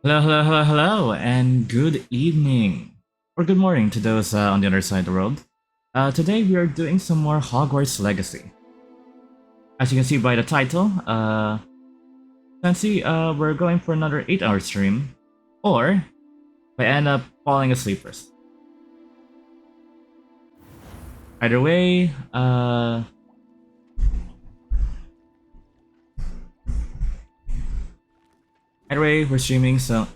Hello, hello, hello, hello, and good evening. Or good morning to those on the other side of the world. Today we are doing some more Hogwarts Legacy. As you can see by the title, we're going for another 8-hour stream, or if I end up falling asleep first. Either way, we're streaming, so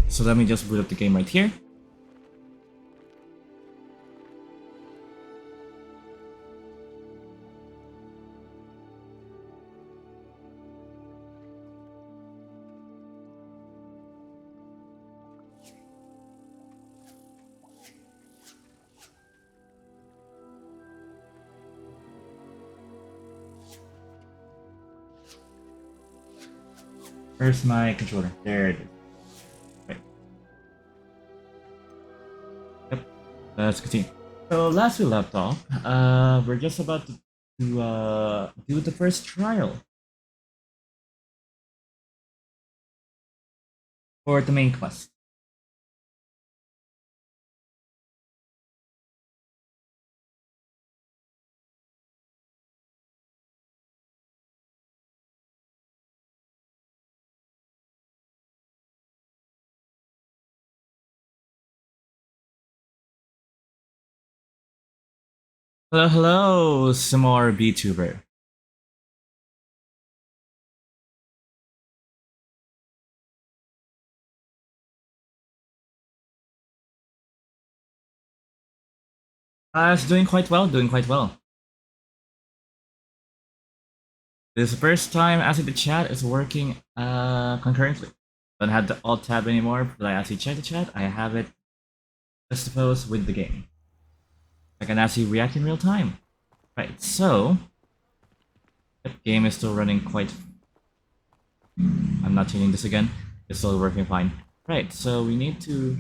So let me just boot up the game right here. Where's my controller? There it is. Right. Yep. Let's continue. So last we left off, we're just about to do the first trial for the main quest. Hello, hello, some more VTuber. It's doing quite well, doing quite well. This is the first time actually the chat is working concurrently. Don't have the alt tab anymore, but I actually check the chat. I have it, I suppose, with the game. I can actually react in real time. Right, so the game is still running quite. I'm not changing this again. It's still working fine. Right, so we need to.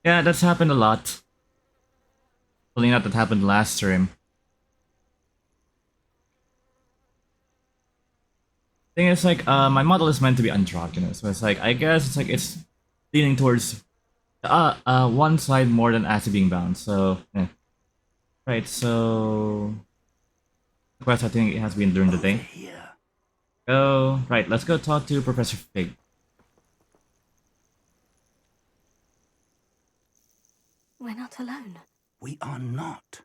Yeah, that's happened a lot. Only not that happened last stream. Thing is, like, my model is meant to be androgynous, so it's like, I guess it's like it's leaning towards one side more than actually being bound. So, yeah. Right. So, the quest I think it has been during the day. Go right. Let's go talk to Professor Fig. We're not alone. We are not.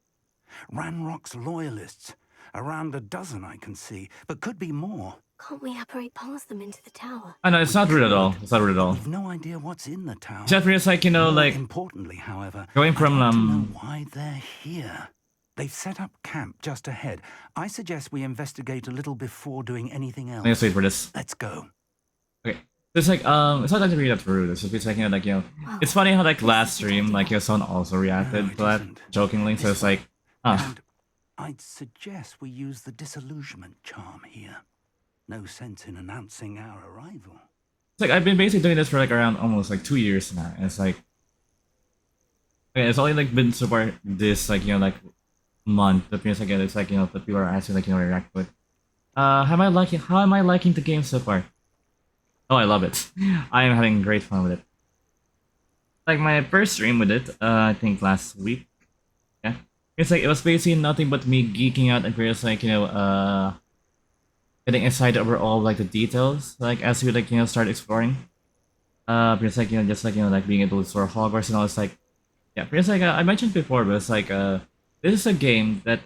Ranrock's loyalists. Around a dozen I can see, but could be more. Can't we apparate past them into the tower? Oh no, it's not rude at all. It's not rude at all. We've no idea what's in the tower. Except for it's like, you know, More like importantly, however, going from I'd like to know why they're here. They've set up camp just ahead. I suggest we investigate a little before doing anything else. Let's wait for this. Let's go. Okay. It's like it's not really that rude. It's just like, you know, like, you know, it's funny how like last stream, like, you know, someone also reacted to that jokingly. So it's like, And I'd suggest we use the disillusionment charm here. No sense in announcing our arrival. It's like I've been basically doing this for like around almost like 2 years now. And it's like, okay, it's only like been so far this, like, you know, like month that feels like it's like, you know, that people are actually like, you know, react with. How am I liking the game so far? Oh, I love it. I am having great fun with it. Like my first stream with it, I think last week. Yeah. It's like it was basically nothing but me geeking out and just like, you know, getting excited over all like the details, like as we like, you know, start exploring. Because like, you know, just like, you know, like being able to explore Hogwarts and all. It's like, yeah, because like I mentioned before, but it's like this is a game that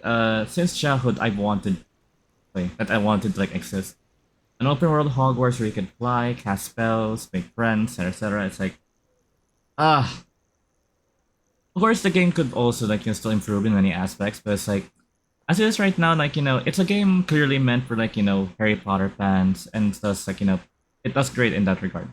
since childhood I've wanted to play, that I wanted to like exist. An open world Hogwarts where you can fly, cast spells, make friends, etc. It's like, of course the game could also like, you know, still improve in many aspects, but it's like, as it is right now, like, you know, it's a game clearly meant for like, you know, Harry Potter fans, and thus like, you know, it does great in that regard.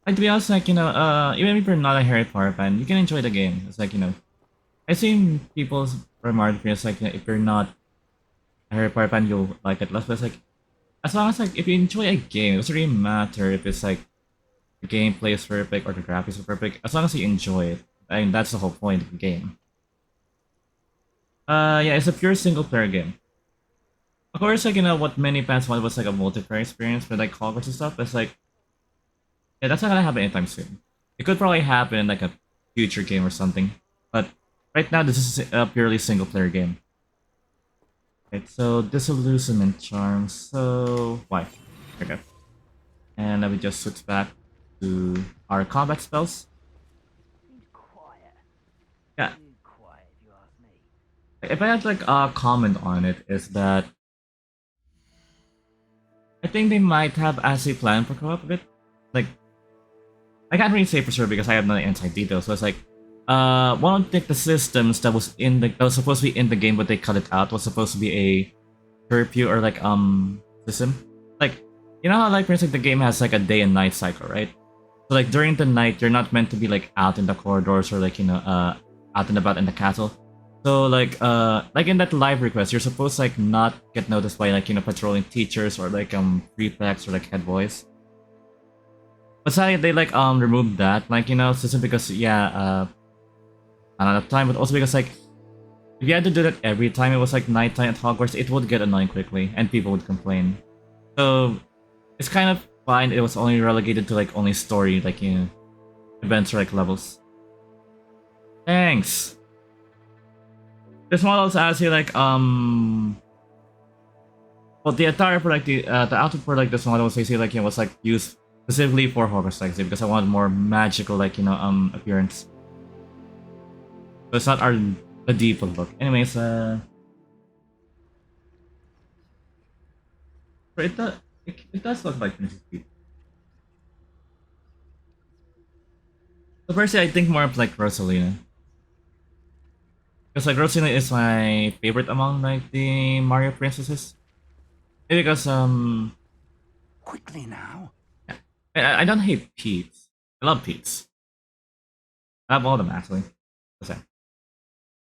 Like, to be honest, like, you know, even if you're not a Harry Potter fan, you can enjoy the game. It's like, you know, I've seen people's remark it's like, you know, if you're not a Harry Potter fan, you'll like it less. But it's like, as long as like if you enjoy a game, it doesn't really matter if it's like the gameplay is perfect or the graphics are perfect. As long as you enjoy it, I mean, that's the whole point of the game. Yeah, it's a pure single player game. Of course, like, what many fans wanted was like a multiplayer experience with like Hogwarts and stuff. It's like, yeah, that's not gonna happen anytime soon. It could probably happen in like a future game or something. But right now, this is a purely single player game. Right, so disillusionment charm. So why? Okay. And then we just switch back to our combat spells. Seems quiet. Yeah. Too quiet, if you ask me. If I had like a comment on it, is that I think they might have actually planned for co-op a bit. Like, I can't really say for sure because I have no inside details. So it's like, one of the systems that was supposed to be in the game, but they cut it out, was supposed to be a curfew or like system. Like, you know how like for instance the game has like a day and night cycle, right? So like during the night, you're not meant to be like out in the corridors or like out and about in the castle. So like in that live request, you're supposed to like not get noticed by like patrolling teachers or like prefects or like head boys. But sadly they like removed that system because not enough time, but also because like if you had to do that every time it was like nighttime at Hogwarts, it would get annoying quickly and people would complain. So it's kind of fine. It was only relegated to like only story events or like levels. Thanks. This model also asks you like well the attire for like the outfit for like this model was basically like was like used specifically for Hogwarts Legacy because I wanted more magical appearance. So it's not the default look. Anyways, it does it does look like Mrs. Pete. So firstly, I think more of like Rosalina. Because like Rosalina is my favorite among like the Mario princesses. Maybe because Quickly now. I don't hate Pete's. I love Pete's. I have all of them actually. What's that?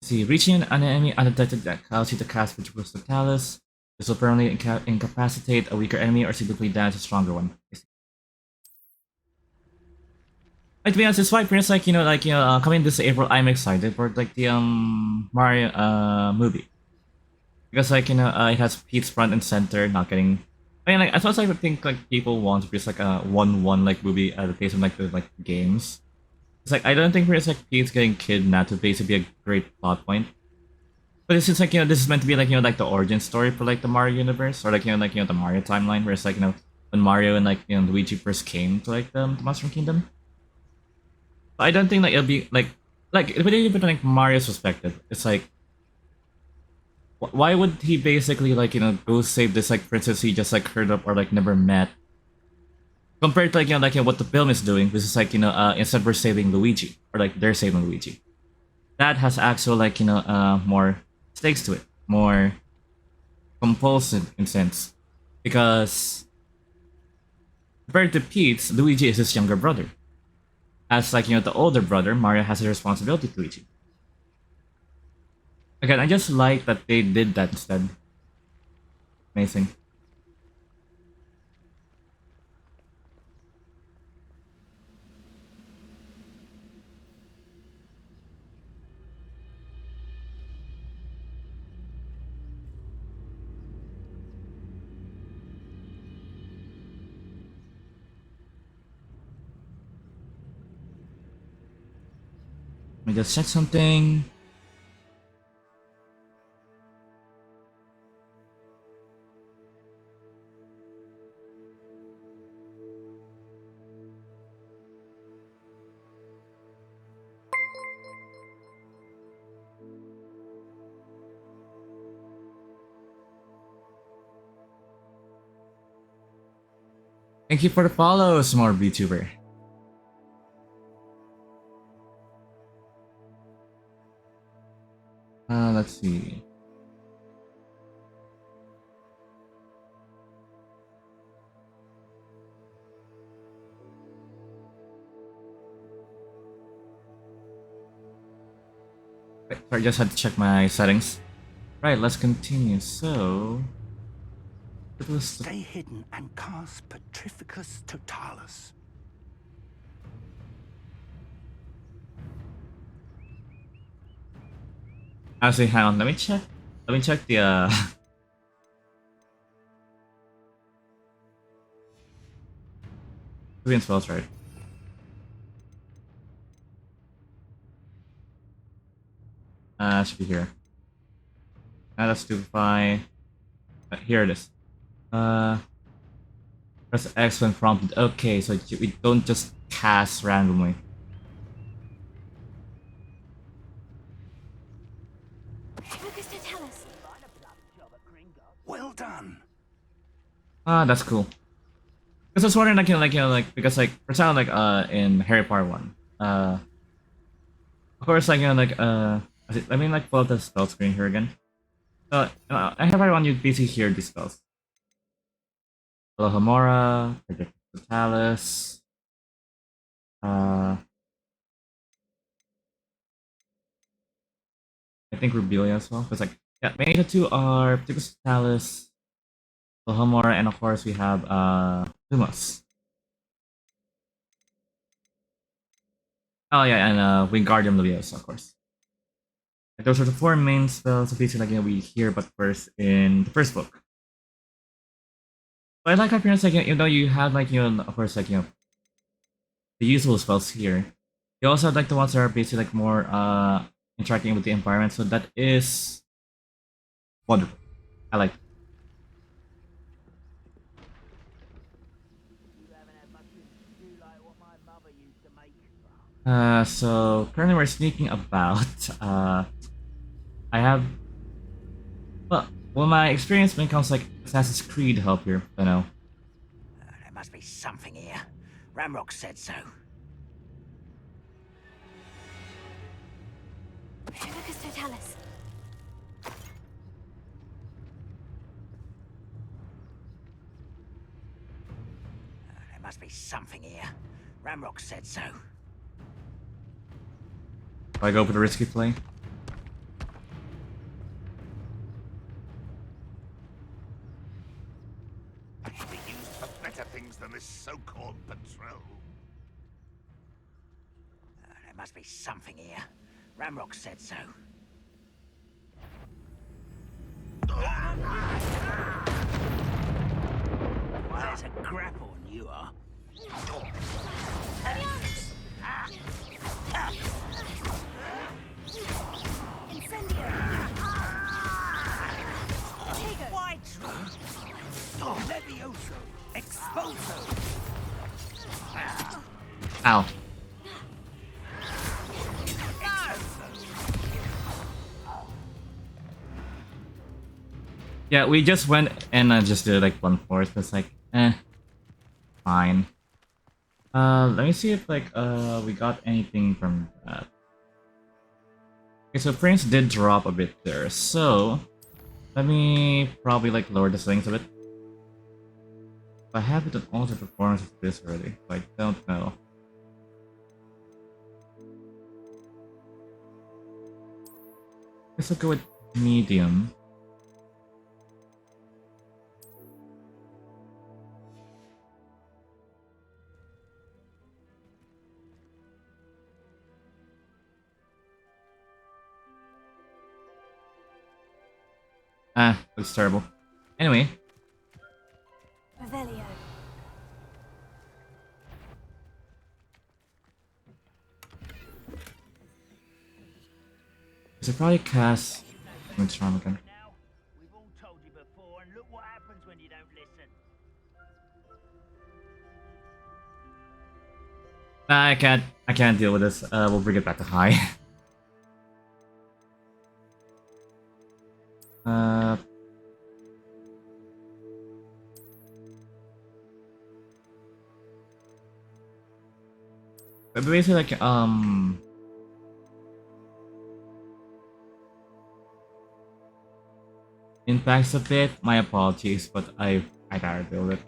See, reaching an enemy undetected that allows you to cast which was the Talus. This will permanently incapacitate a weaker enemy or significantly damage a stronger one. Like, to be honest, it's why Prince coming this April, I'm excited for like the Mario movie because it has Pete's front and center, not getting. I mean, like I thought I would think like people want to be like a 1-1 like movie at the pace of like the like games. It's like I don't think Prince like Pete's getting kidnapped would basically be a great plot point. But it's just like this is meant to be like like the origin story for like the Mario universe or like the Mario timeline where it's like when Mario and like Luigi first came to like the Mushroom Kingdom. I don't think like it'll be like but even like Mario's perspective, it's like why would he basically like go save this like princess he just like heard of or like never met compared to like what the film is doing, which is like instead we're saving Luigi or like they're saving Luigi. That has actual like more stakes to it, more compulsive in sense because compared to Pete's, Luigi is his younger brother. As like the older brother, Mario has a responsibility to Luigi. Again, I just like that they did that instead. Amazing. Let me just check something. Thank you for the follow, smart VTuber. Let's see. Wait, sorry, just had to check my settings. Right, let's continue. So, it was Stay hidden and cast Petrificus Totalus. Actually, hang on. Let me check. Let me check the Korean spells, right? Should be here. Let's stupefy. Here it is. Press X when prompted. Okay, so we don't just cast randomly. Focus to tell us. Well done. Ah, that's cool. Because I was wondering, like, because, like, for example, like, in Harry Potter 1, of course, like, let me, like, pull up the spell screen here again. So, in Harry Potter 1, you basically hear these spells. Alomohora, Protect Totalis, I think Rubelia as well. Because, like, yeah, main the two are Protect Totalis, Alomohora, and of course, we have, Lumos. Oh, yeah, and, Wingardium Leviosa, of course. Like, those are the four main spells, basically, like, we hear but first in the first book. But I like how parents, like, even though you have, like, of course, like, the usual spells here, you also have, like, the ones that are basically, like, more, interacting with the environment, so that is wonderful. I like it. You haven't had much to do like what my mother used to make. So currently we're sneaking about. I have, well, my experience when it comes to, like, Assassin's Creed help here, you know. There must be something here. Ramrock said so. Focus to tell us. There must be something here. Ramrock said so. Do I go for the risky play? Be used for better things than this so-called patrol. There must be something here. Ramrock said so. Well, there's a grapple and you are. Levioso! Expulso! Ow. Yeah, we just went and just did, like, blunt force, but it's like, fine. Let me see if, like, we got anything from that. Okay, so Prince did drop a bit there, so let me probably, like, lower the settings a bit. I have it on alter performance of this already, but I don't know. Guess I'll go with medium. Looks terrible. Anyway. Revelio. I should probably cast Charm again. Now, we've all told you before, and look what happens when you don't listen. Nah, I can't deal with this. We'll bring it back to high. But basically, like, impacts a bit. My apologies, but I gotta deal with it.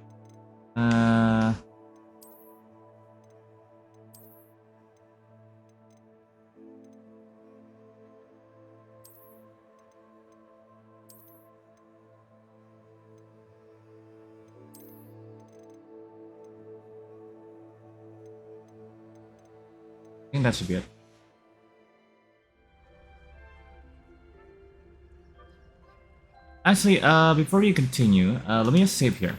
I think that should be it. Actually, before we continue, let me just save here.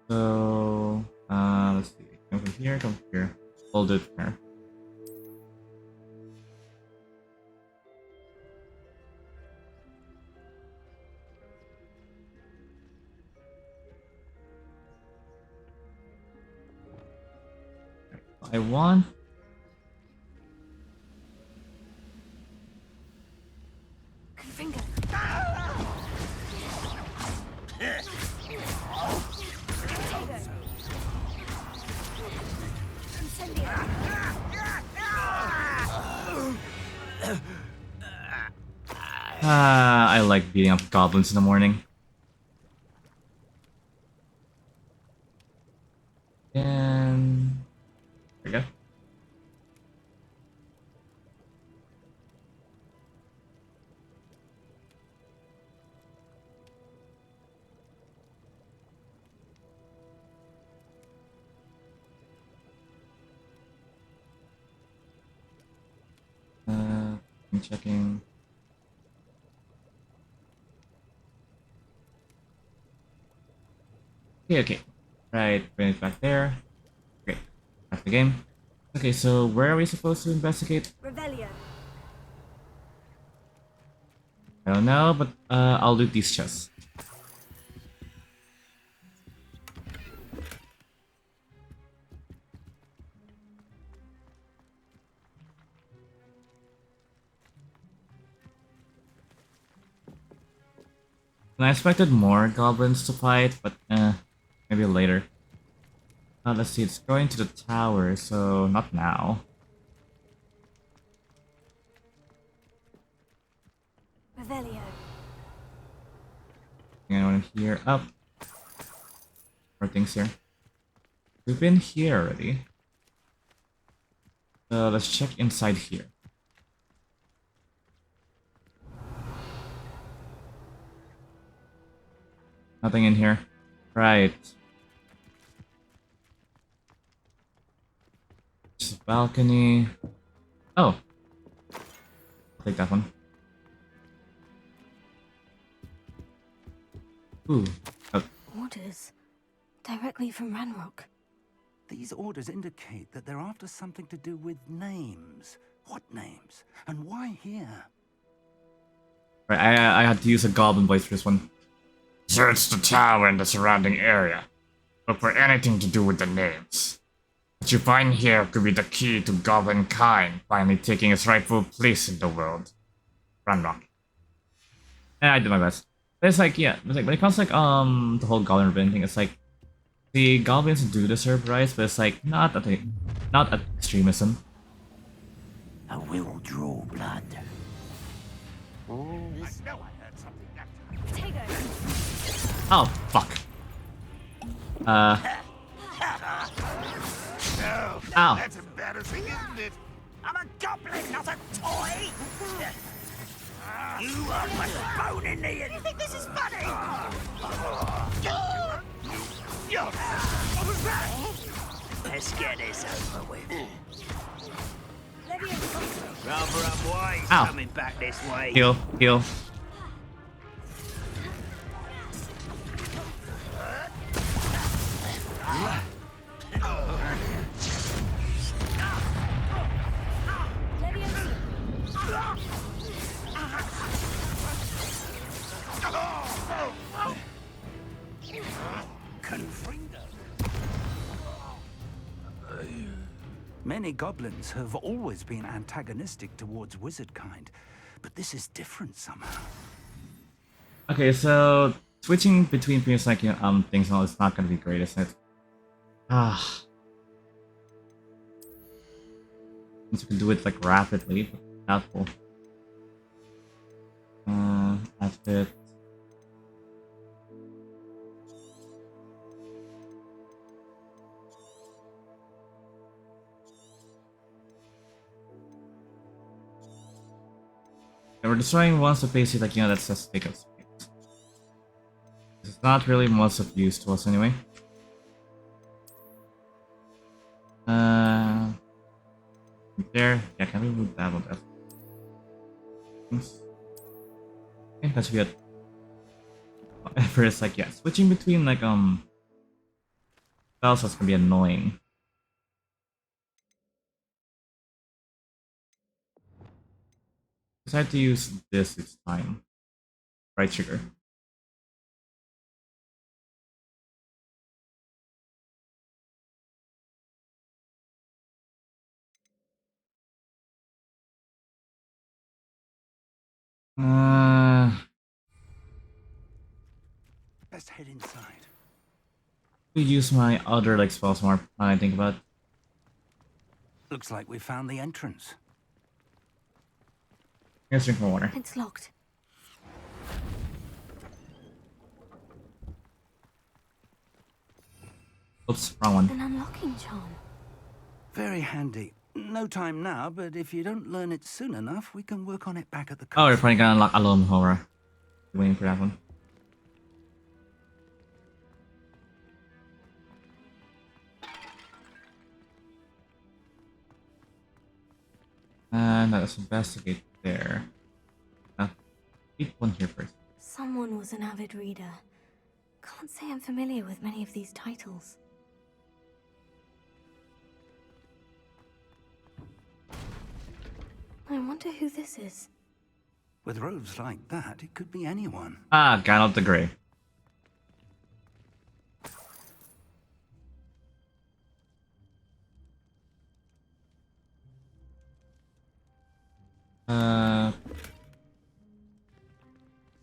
So, let's see. Come from here, come from here. Hold it here. I won. Finger. I like beating up goblins in the morning. And there we go. I'm checking. Okay. Right, bring it back there. Great. Back the game. Okay, so where are we supposed to investigate? Revelio. I don't know, but I'll loot these chests. And I expected more goblins to fight, but maybe later. Let's see, it's going to the tower, so not now. Revelio. Anyone here? Up. More things here. We've been here already. So let's check inside here. Nothing in here. Right. Just a balcony. Oh. I'll take that one. Ooh. Oh. Orders. Directly from Ranrock. These orders indicate that they're after something to do with names. What names? And why here? Right, I had to use a goblin voice for this one. Search the tower and the surrounding area. Look for anything to do with the names. What you find here could be the key to goblin kind finally taking its rightful place in the world. Ranrock. And I did my best. But it's like, yeah, it's like when it comes to like the whole goblin ribbon thing, it's like the goblins do deserve rights, but it's like not at extremism. I will draw blood. I know I heard something that time. Potato. Oh fuck. No, Ow. that's embarrassing, isn't it? I'm a goblin, not a toy! You are my bone in the end. You think this is funny? What was that? Let's get this over with. Leviosa. Rather unwise Ow. coming back this way. Heal. Many goblins have always been antagonistic towards wizard kind, but this is different somehow. Okay, so switching between previous like things and all is not gonna be great, isn't it? Ah. Since we can do it like rapidly, but doubtful. Outfit. And we're destroying once of basically like that says take us. It's not really much of use to us anyway. There. Yeah, can we move that one? Okay, that should be it. At first, like, yeah, switching between like spells is gonna be annoying. Decide to use this time. Right trigger. Uh, Best head inside. to use my other like spells more. I think about. Looks like we found the entrance. Here's drink more water. It's locked. Oops, wrong one. An unlocking charm. Very handy. No time now, but if you don't learn it soon enough, we can work on it back at the Oh, we're castle. probably gonna unlock Alomohora. Waiting for that one. And let's investigate there. Keep one here first. Someone was an avid reader. Can't say I'm familiar with many of these titles. I wonder who this is. With robes like that, it could be anyone. Ah, Gandalf the Grey.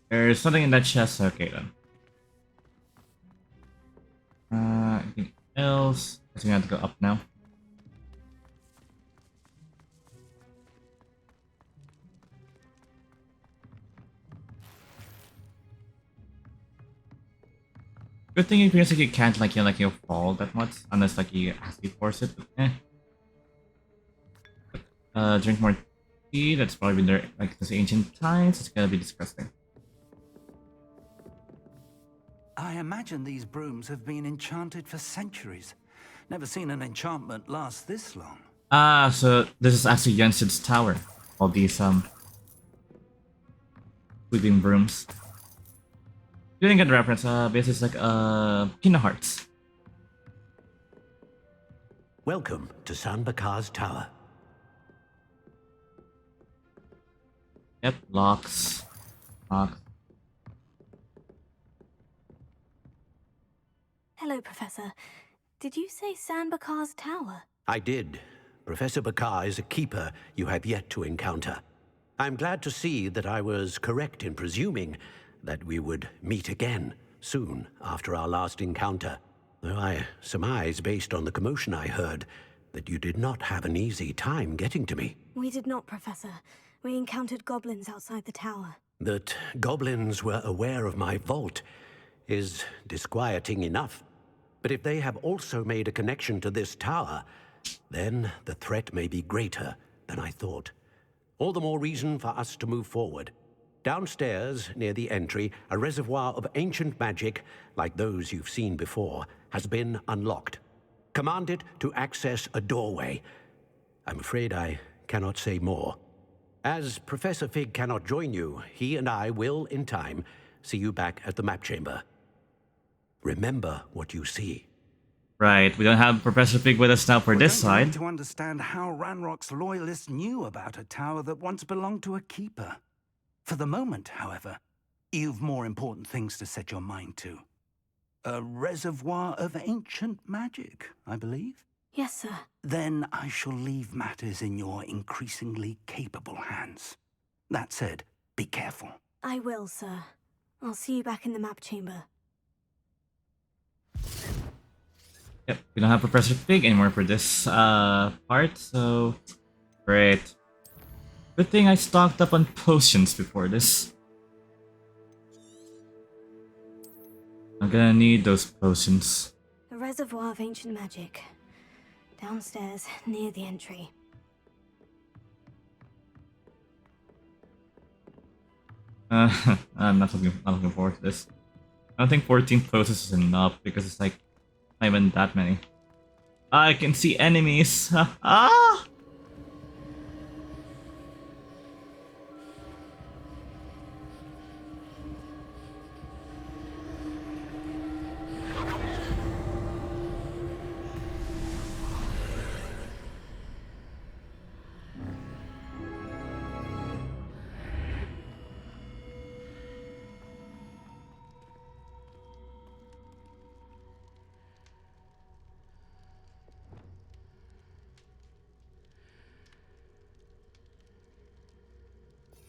There's something in that chest. Okay then. Anything else? I think we have to go up now. Good thing you basically can't like you fall that much unless like you actually force it. Drink more tea. That's probably been there like since ancient times. It's gonna be disgusting. I imagine these brooms have been enchanted for centuries. Never seen an enchantment last this long. Ah, so this is actually Yensid's tower. All these sweeping brooms. Didn't get the reference. Basically it's like Kingdom Hearts. Welcome to San Bakar's tower. Yep, locks. Locks. Hello, Professor. Did you say San Bakar's tower? I did. Professor Bakar is a keeper you have yet to encounter. I'm glad to see that I was correct in presuming that we would meet again soon after our last encounter. Though I surmise, based on the commotion I heard, that you did not have an easy time getting to me. We did not, Professor. We encountered goblins outside the tower. That goblins were aware of my vault is disquieting enough. But if they have also made a connection to this tower, then the threat may be greater than I thought. All the more reason for us to move forward. Downstairs, near the entry, a reservoir of ancient magic, like those you've seen before, has been unlocked. Command it to access a doorway. I'm afraid I cannot say more. As Professor Fig cannot join you, he and I will, in time, see you back at the map chamber. Remember what you see. Right, we don't have Professor Pig with us now for this We don't side. need to understand how Ranrock's loyalists knew about a tower that once belonged to a keeper. For the moment, however, you've more important things to set your mind to. A reservoir of ancient magic, I believe? Yes, sir. Then I shall leave matters in your increasingly capable hands. That said, be careful. I will, sir. I'll see you back in the map chamber. Yep, we don't have Professor Pig anymore for this part, so great. Good thing I stocked up on potions before this. I'm gonna need those potions. A reservoir of ancient magic. Downstairs, near the entry. I'm not looking forward to this. I don't think 14 potions is enough because it's like not even that many. I can see enemies. Ah!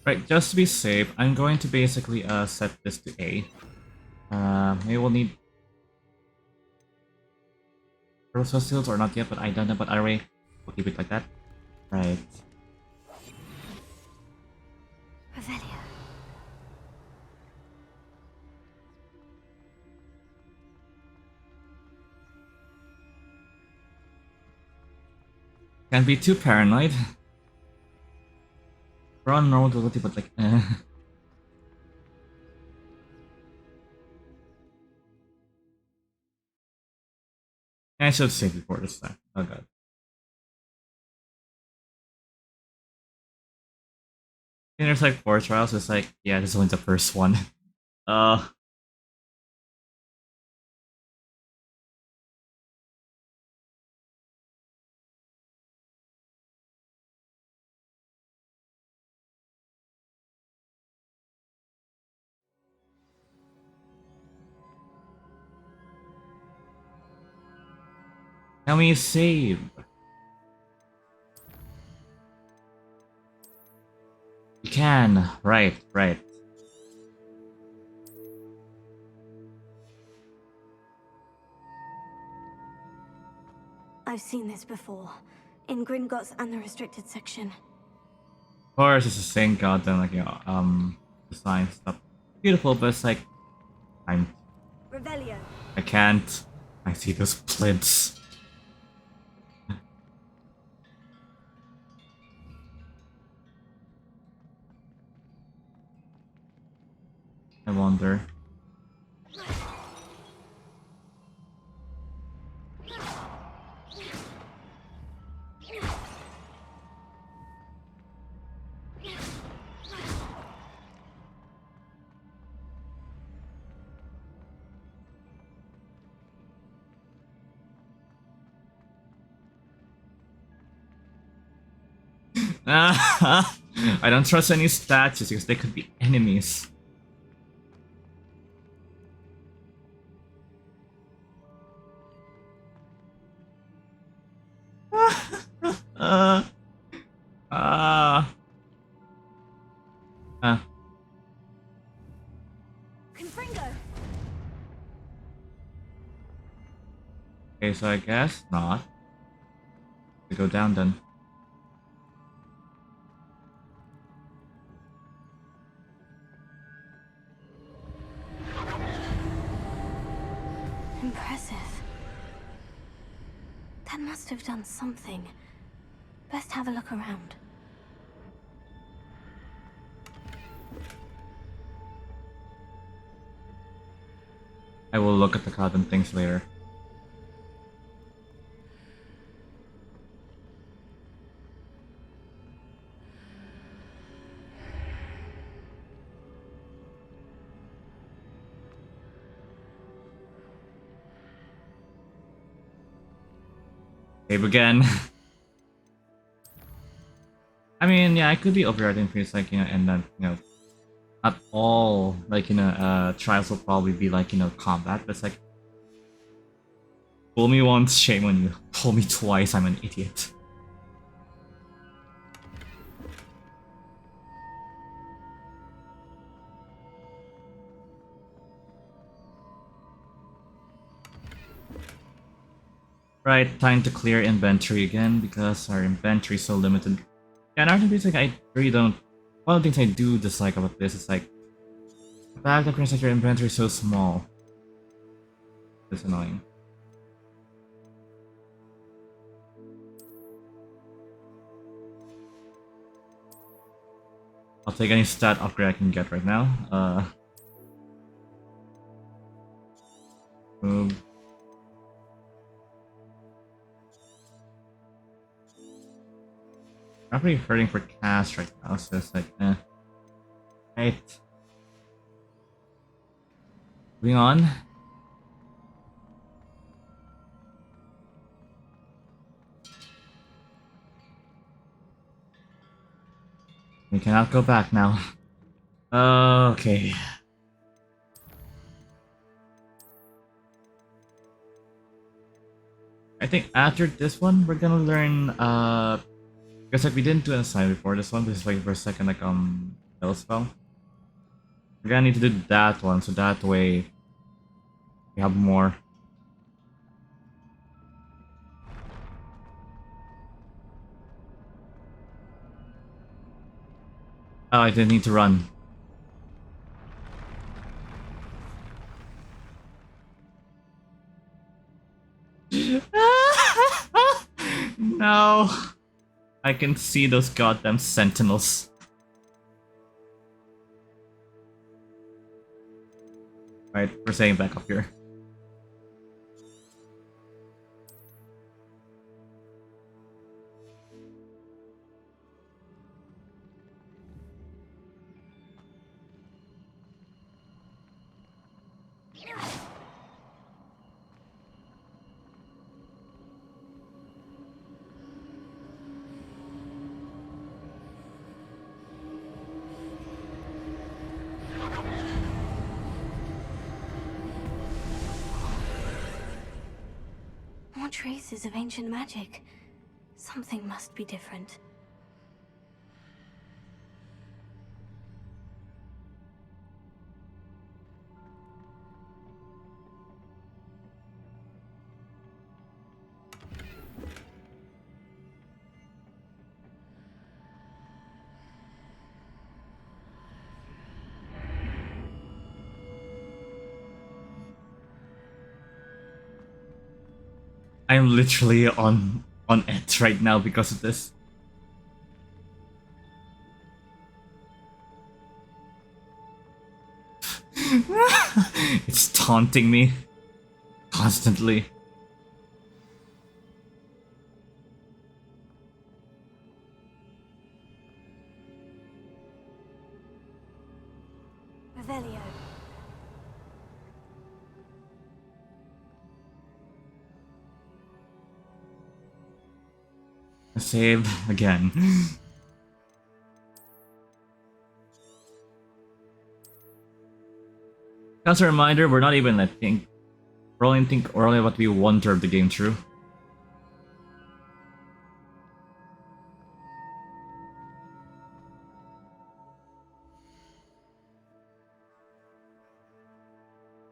Right, just to be safe, I'm going to basically set this to A. Maybe we'll need Rosa Seals or not yet, but I don't know. But anyway, we'll keep it like that. Right. Revelio. Can't be too paranoid. We're on normal difficulty, but like, I should save before this time. Oh god. And there's like 4 trials, it's like, yeah, this is only the first one. Uh, Can we save? You can. Right, right. I've seen this before. In Gringotts and the restricted section. Of course, it's the same goddamn like design stuff. Beautiful, but it's like Revelio. I can't. I see those plinths. I wonder. I don't trust any statues because they could be enemies. uh, uh, uh. Confringo. Okay, so I guess not. We go down then. Impressive. That must have done something. Best have a look around. I will look at the cotton things later. Save again. I mean, yeah, I could be overriding things like, and then, not all, like, trials will probably be like, combat, but it's like, fool me once, shame on you. Fool me twice, I'm an idiot. Right, time to clear inventory again because our inventory is so limited. Yeah, and arguably, like, I really don't. One of the things I do dislike about this is like the fact that like, your inventory is so small. It's annoying. I'll take any stat upgrade I can get right now. Move. I'm pretty hurting for cast right now, so it's like, Right. Moving on. We cannot go back now. Okay. I think after this one, we're gonna learn, because like we didn't do an assignment before this one, but it's like for a second, like, Spell spell. We're gonna need to do that one, so that way we have more. Oh, I didn't need to run. No. I can see those goddamn sentinels. Alright, we're staying back up here. More traces of ancient magic. Something must be different. I'm literally on edge right now because of this. It's taunting me constantly. Revelio. Save again. As a reminder, we're not even we're only what we one-third of the game through.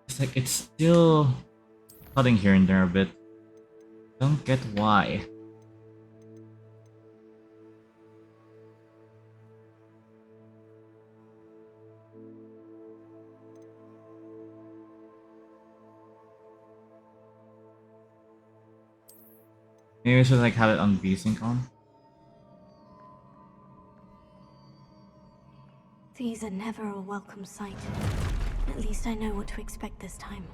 It's like it's still cutting here and there a bit. Don't get why. Maybe I should like have it on VSync on. These are never a welcome sight. At least I know what to expect this time.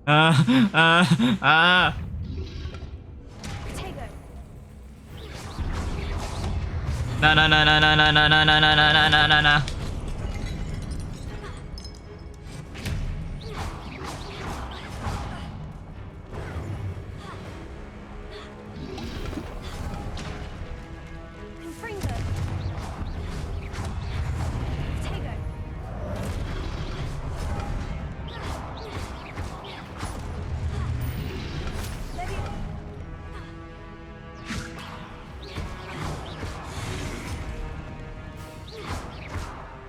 Potato. No, no, no, no, no, no, no, no, no, no, no, no, no, no. Confringo. Potato. Levio.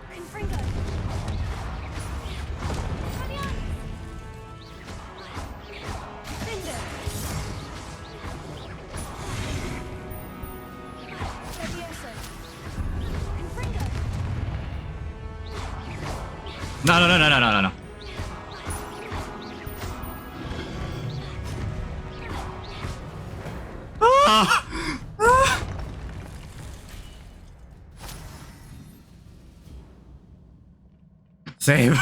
Confringo. Cinder. Levioso. Confringo. No, no, no, no, no, no, no. Ah! Ah! Save.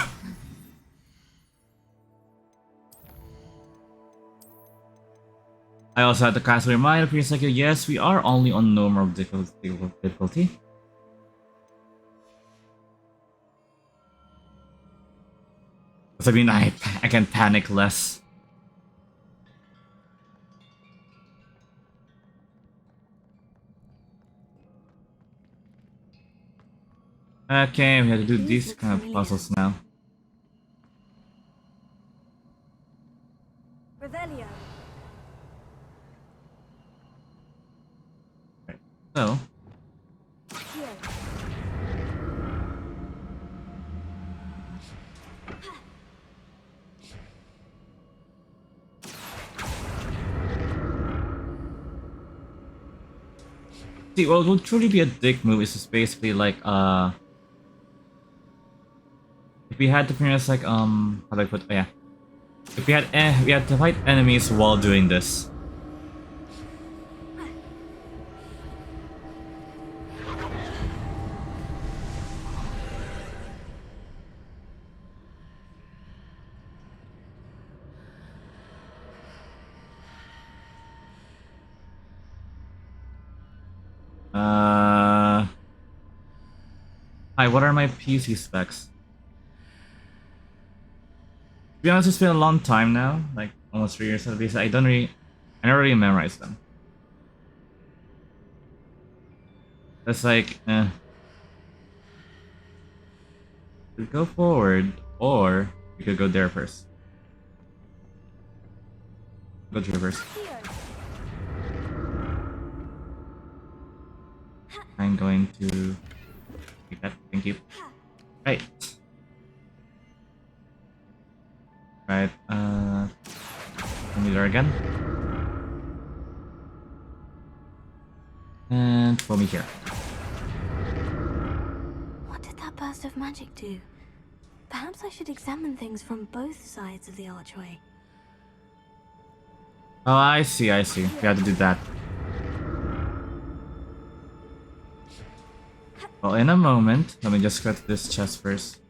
I also had to cast a reminder for a second. Yes, we are only on normal difficulty. I mean, I can panic less. Okay, we have to do these kind of puzzles now. Revelio. So, Here. See, what would truly be a dick move is just basically like if we had to finish like how do I put yeah. If we had to fight enemies while doing this. Hi, what are my PC specs? To be honest, it's been a long time now, like almost 3 years at least. I never really memorize them. That's like, we could go forward, or we could go there first. Go to reverse. I'm going to take that. Thank you. Right. Right. Let me there again. And pull me here. What did that burst of magic do? Perhaps I should examine things from both sides of the archway. Oh, I see. I see. We have to do that. Well, in a moment. Let me just get this chest first.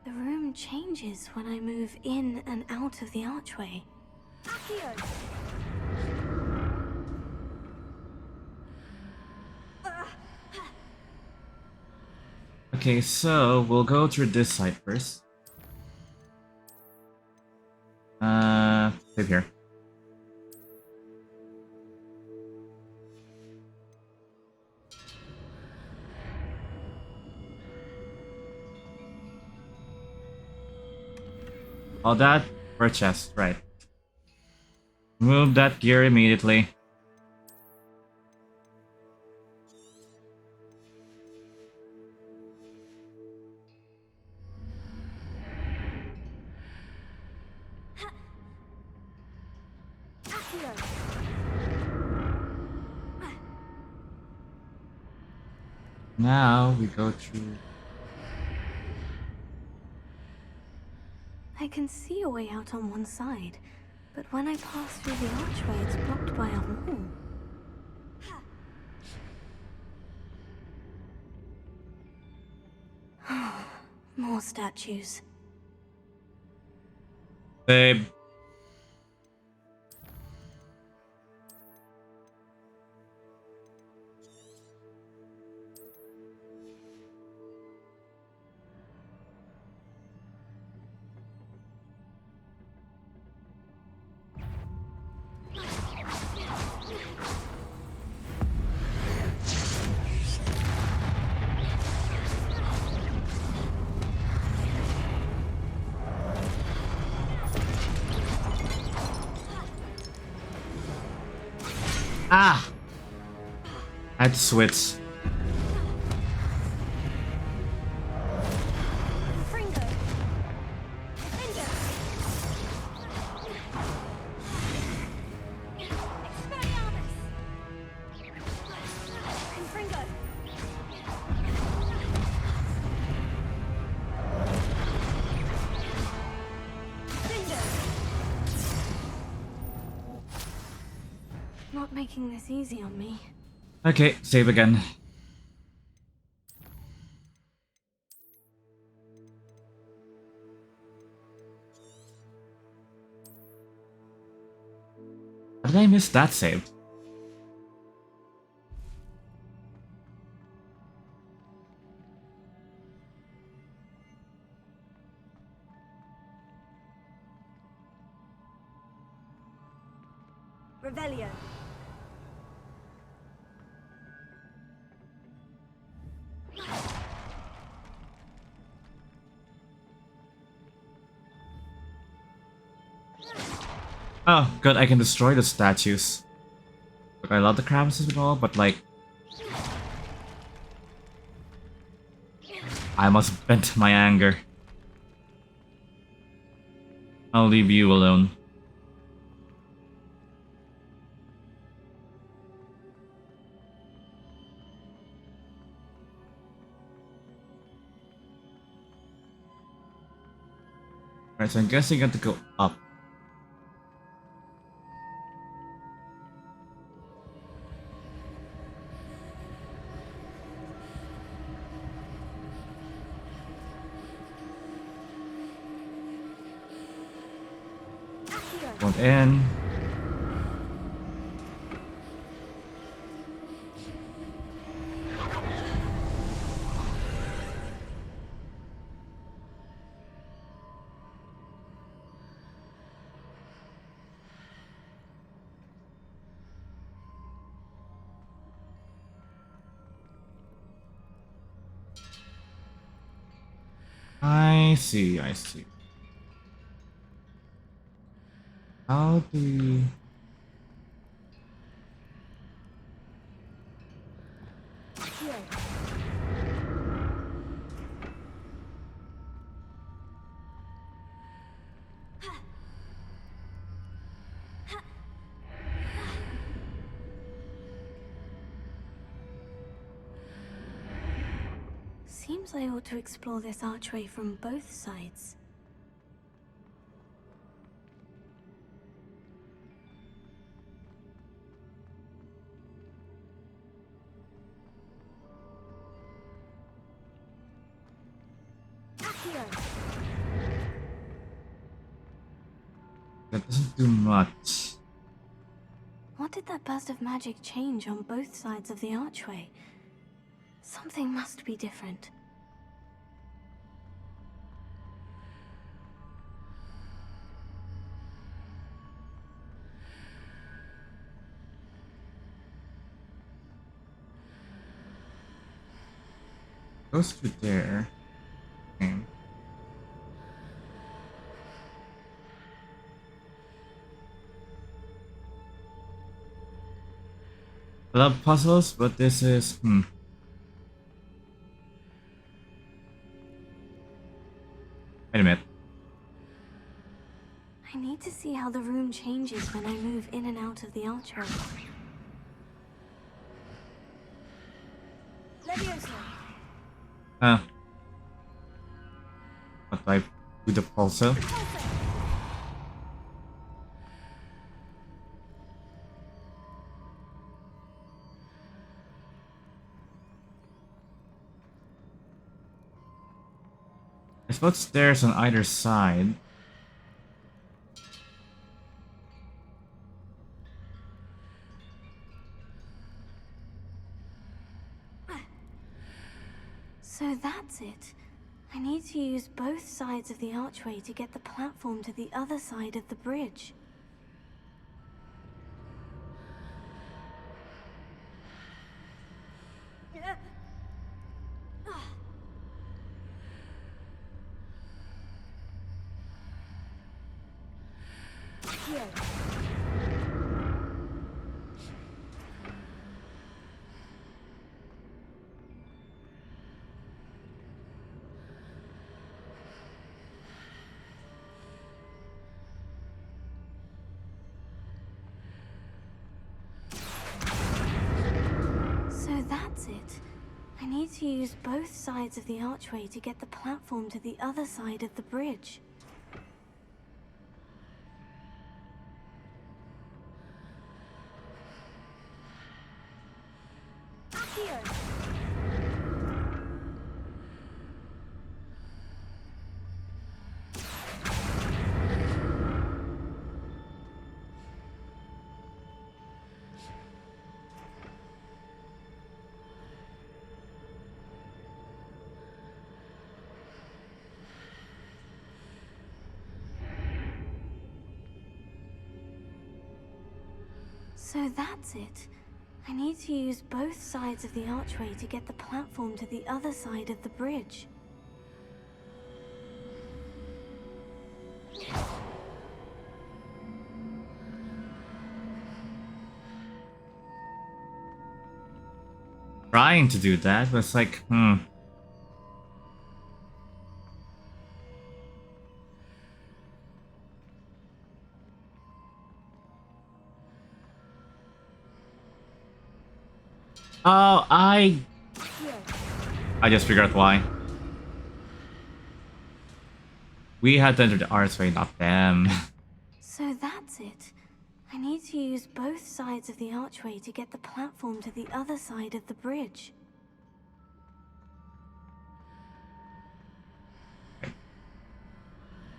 The room changes when I move in and out of the archway. Okay, so we'll go through this side first. Save here. All that for a chest, right. Move that gear immediately. Now we go through. I can see a way out on one side, but when I pass through the archway, it's blocked by a wall. More statues. Babe. Ah! I had to switch. Not making this easy on me. Okay, save again. How did I miss that save? Revelio. Oh, good, I can destroy the statues. Look, I love the crevices and all, but like... I must vent my anger. I'll leave you alone. Alright, so I'm guessing you got to go up. Going in. I see, I see. How do you... Seems I ought to explore this archway from both sides. That doesn't do much. What did that burst of magic change on both sides of the archway? Something must be different. Goes through there. Okay. I love puzzles, but this is Wait a minute. I need to see how the room changes when I move in and out of the archway. Huh. What do I do the pulsar? I suppose stairs on either side. So that's it. I need to use both sides of the archway to get the platform to the other side of the bridge. So that's it. I need to use both sides of the archway to get the platform to the other side of the bridge. So that's it. I need to use both sides of the archway to get the platform to the other side of the bridge. trying to do that, but it's like, Oh, I just figured out why. We had to enter the archway, not them. So that's it. I need to use both sides of the archway to get the platform to the other side of the bridge.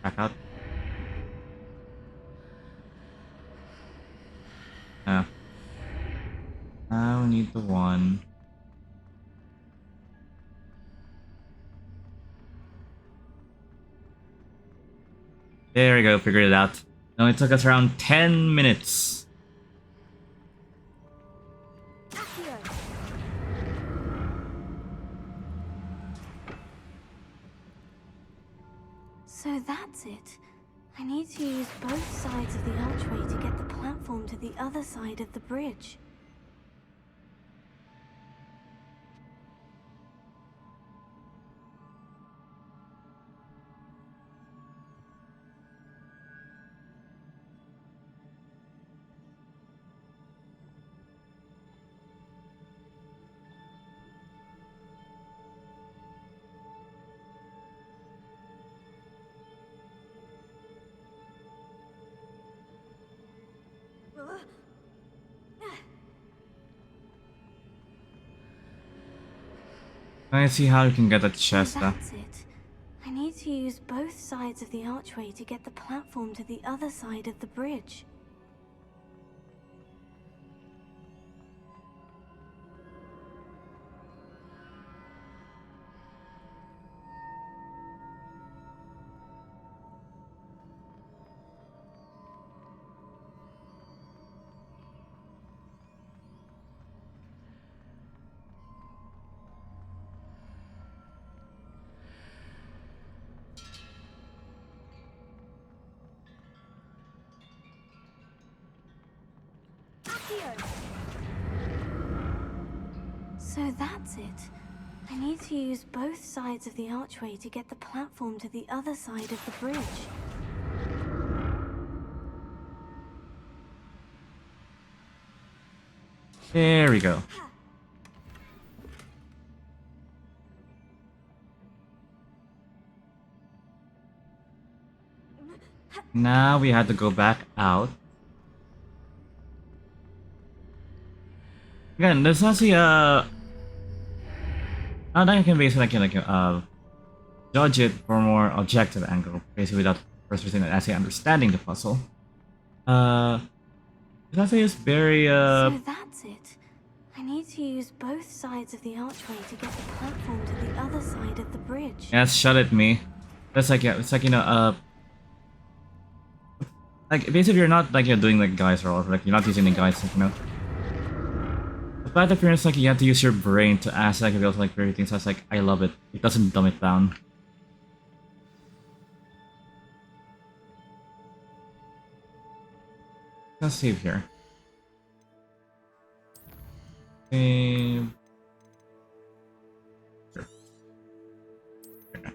Back out. Now we need the one. There we go, figured it out. It only took us around 10 minutes. So that's it. I need to use both sides of the archway to get the platform to the other side of the bridge. Let's see how we can get that chest So though. that's it. I need to use both sides of the archway to get the platform to the other side of the bridge. So that's it. I need to use both sides of the archway to get the platform to the other side of the bridge. There we go. Now we had to go back out. Again, there's actually now that I can basically judge it from a more objective angle, basically without first person actually understanding the puzzle. This actually is very So that's it. I need to use both sides of the archway to get the platform to the other side of the bridge. yes, shut at me. That's like yeah, it's like like basically you're not like doing like guys roll, like you're not using the guys, like. The fact that it's like you have to use your brain to ask like about like very things. I was like, I love it. It doesn't dumb it down. Let's save here. Save. Sure. Okay.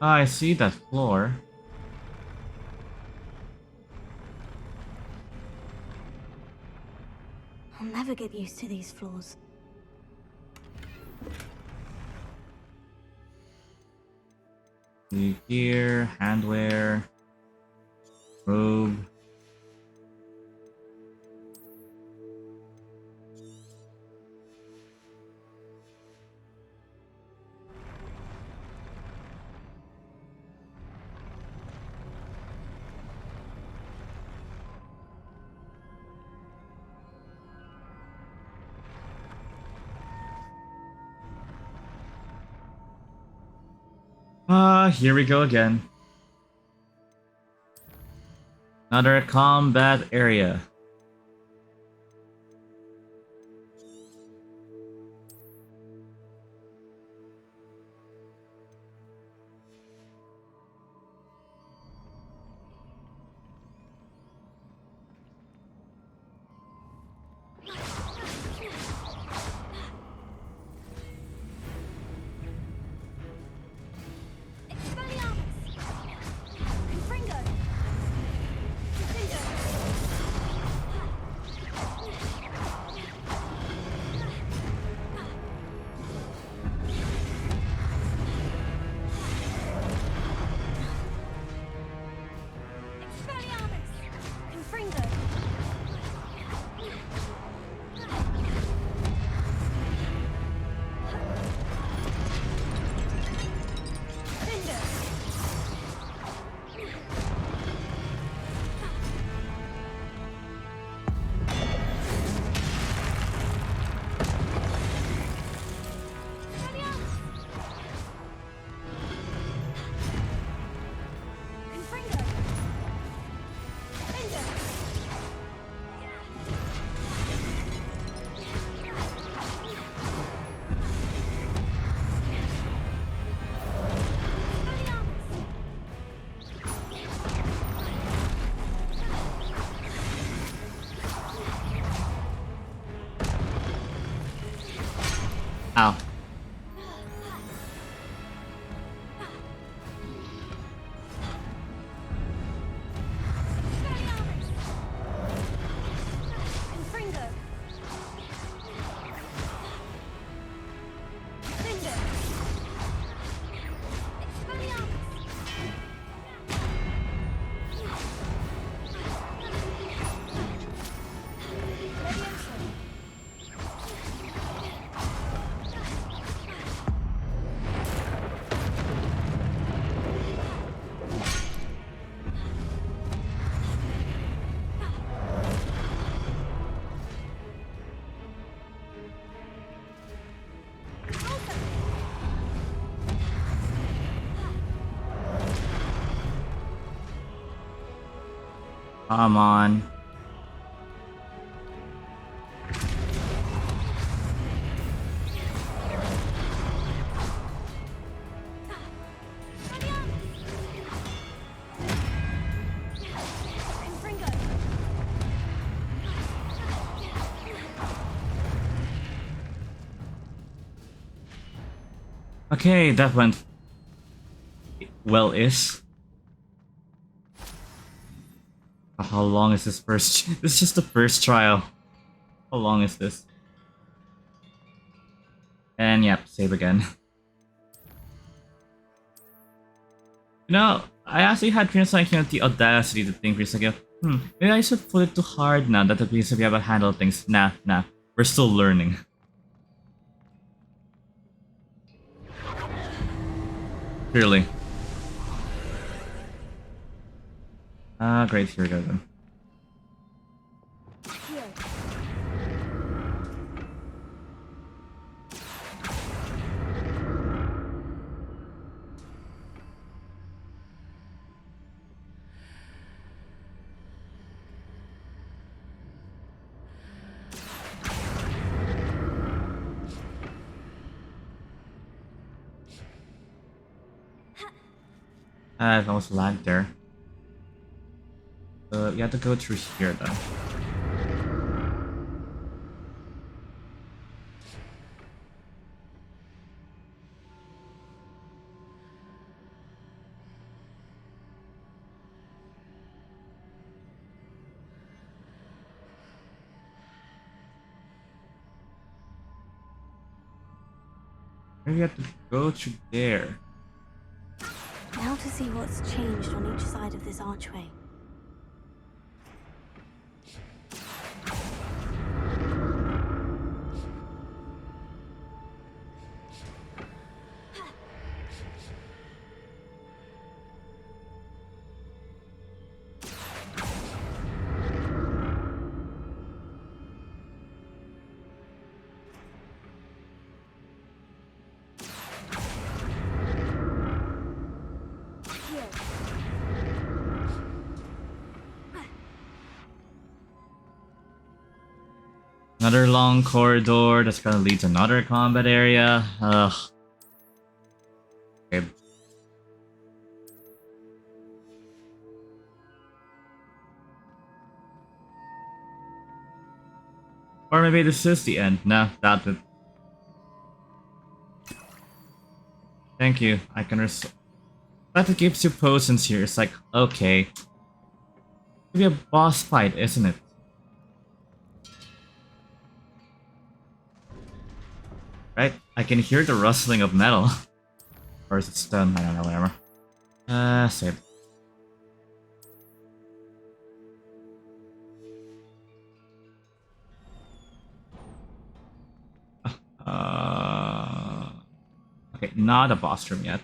Ah, I see that floor. I'll never get used to these floors. New gear, handwear, robe. Here we go again. Another combat area. Come on. Okay, that went well-ish. How long is this first? This is just the first trial. How long is this? And yep, save again. You know, I actually had like, the audacity to think like, maybe I should put it too hard now that the piece we have to handle things. Nah, we're still learning. Clearly. Ah, great, here we go then. I've almost lagged there. You have to go through here though. Maybe you have to go through there. Now to see what's changed on each side of this archway. Another long corridor that's gonna lead to another combat area. Ugh. Okay. Or maybe this is the end. No, that's it. Thank you. I can But it gives you potions here. It's like, okay. Maybe a boss fight, isn't it? Right? I can hear the rustling of metal. Or is it stone? I don't know, whatever. Save. Okay, not a boss room yet.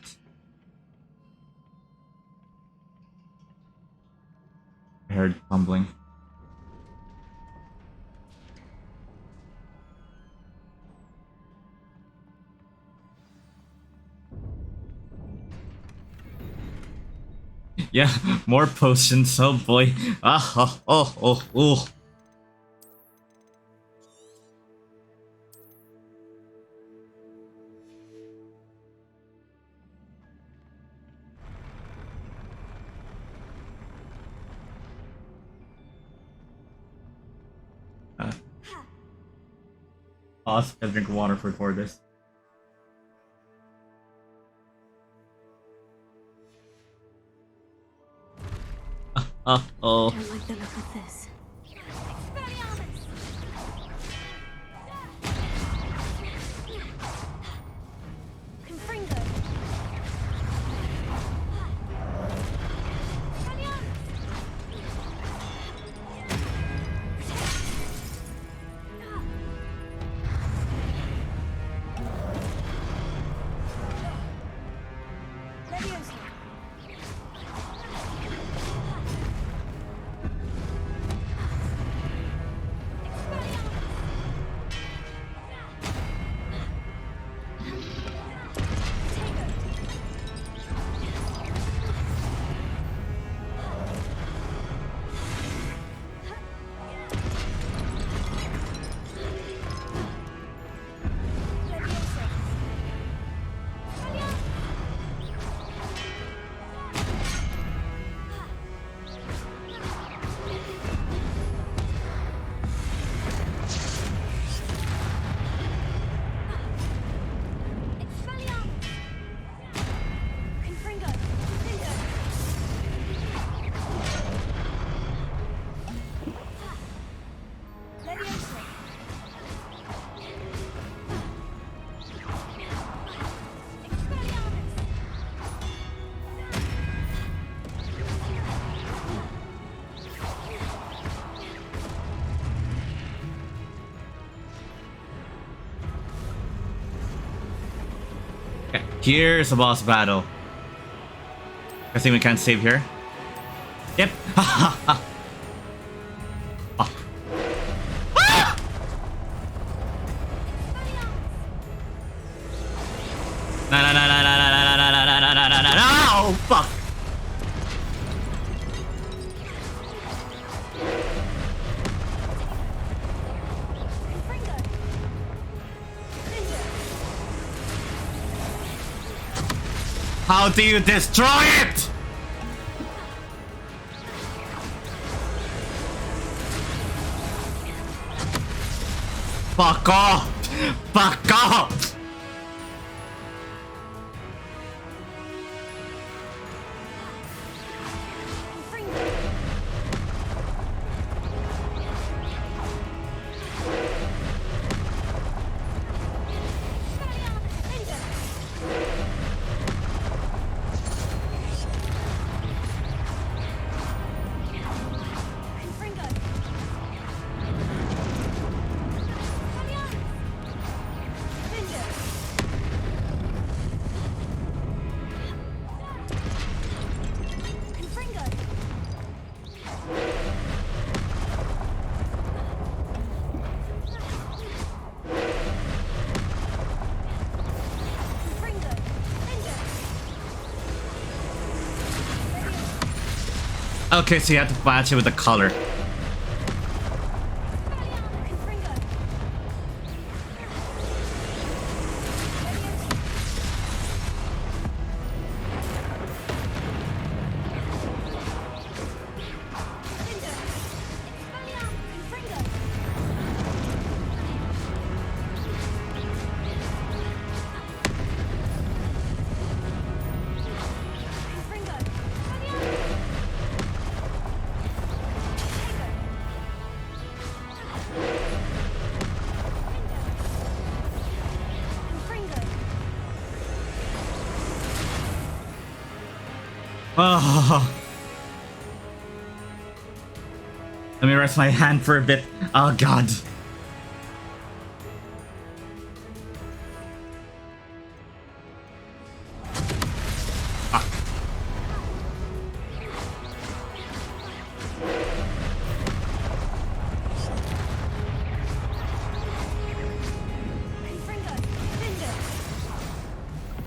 I heard tumbling. Yeah, more potions. Oh boy. Oh. Pause and drink water for this. Oh. I don't like the look of this. Here's a boss battle. I think we can't save here. Yep. Oh. No, no, no, no, no, no, no, no, no, no, no, no, no, no, oh, fuck. How do you destroy it? Fuck off! Fuck off! Okay, so you have to match it with the color. Oh. Let me rest my hand for a bit. Oh god.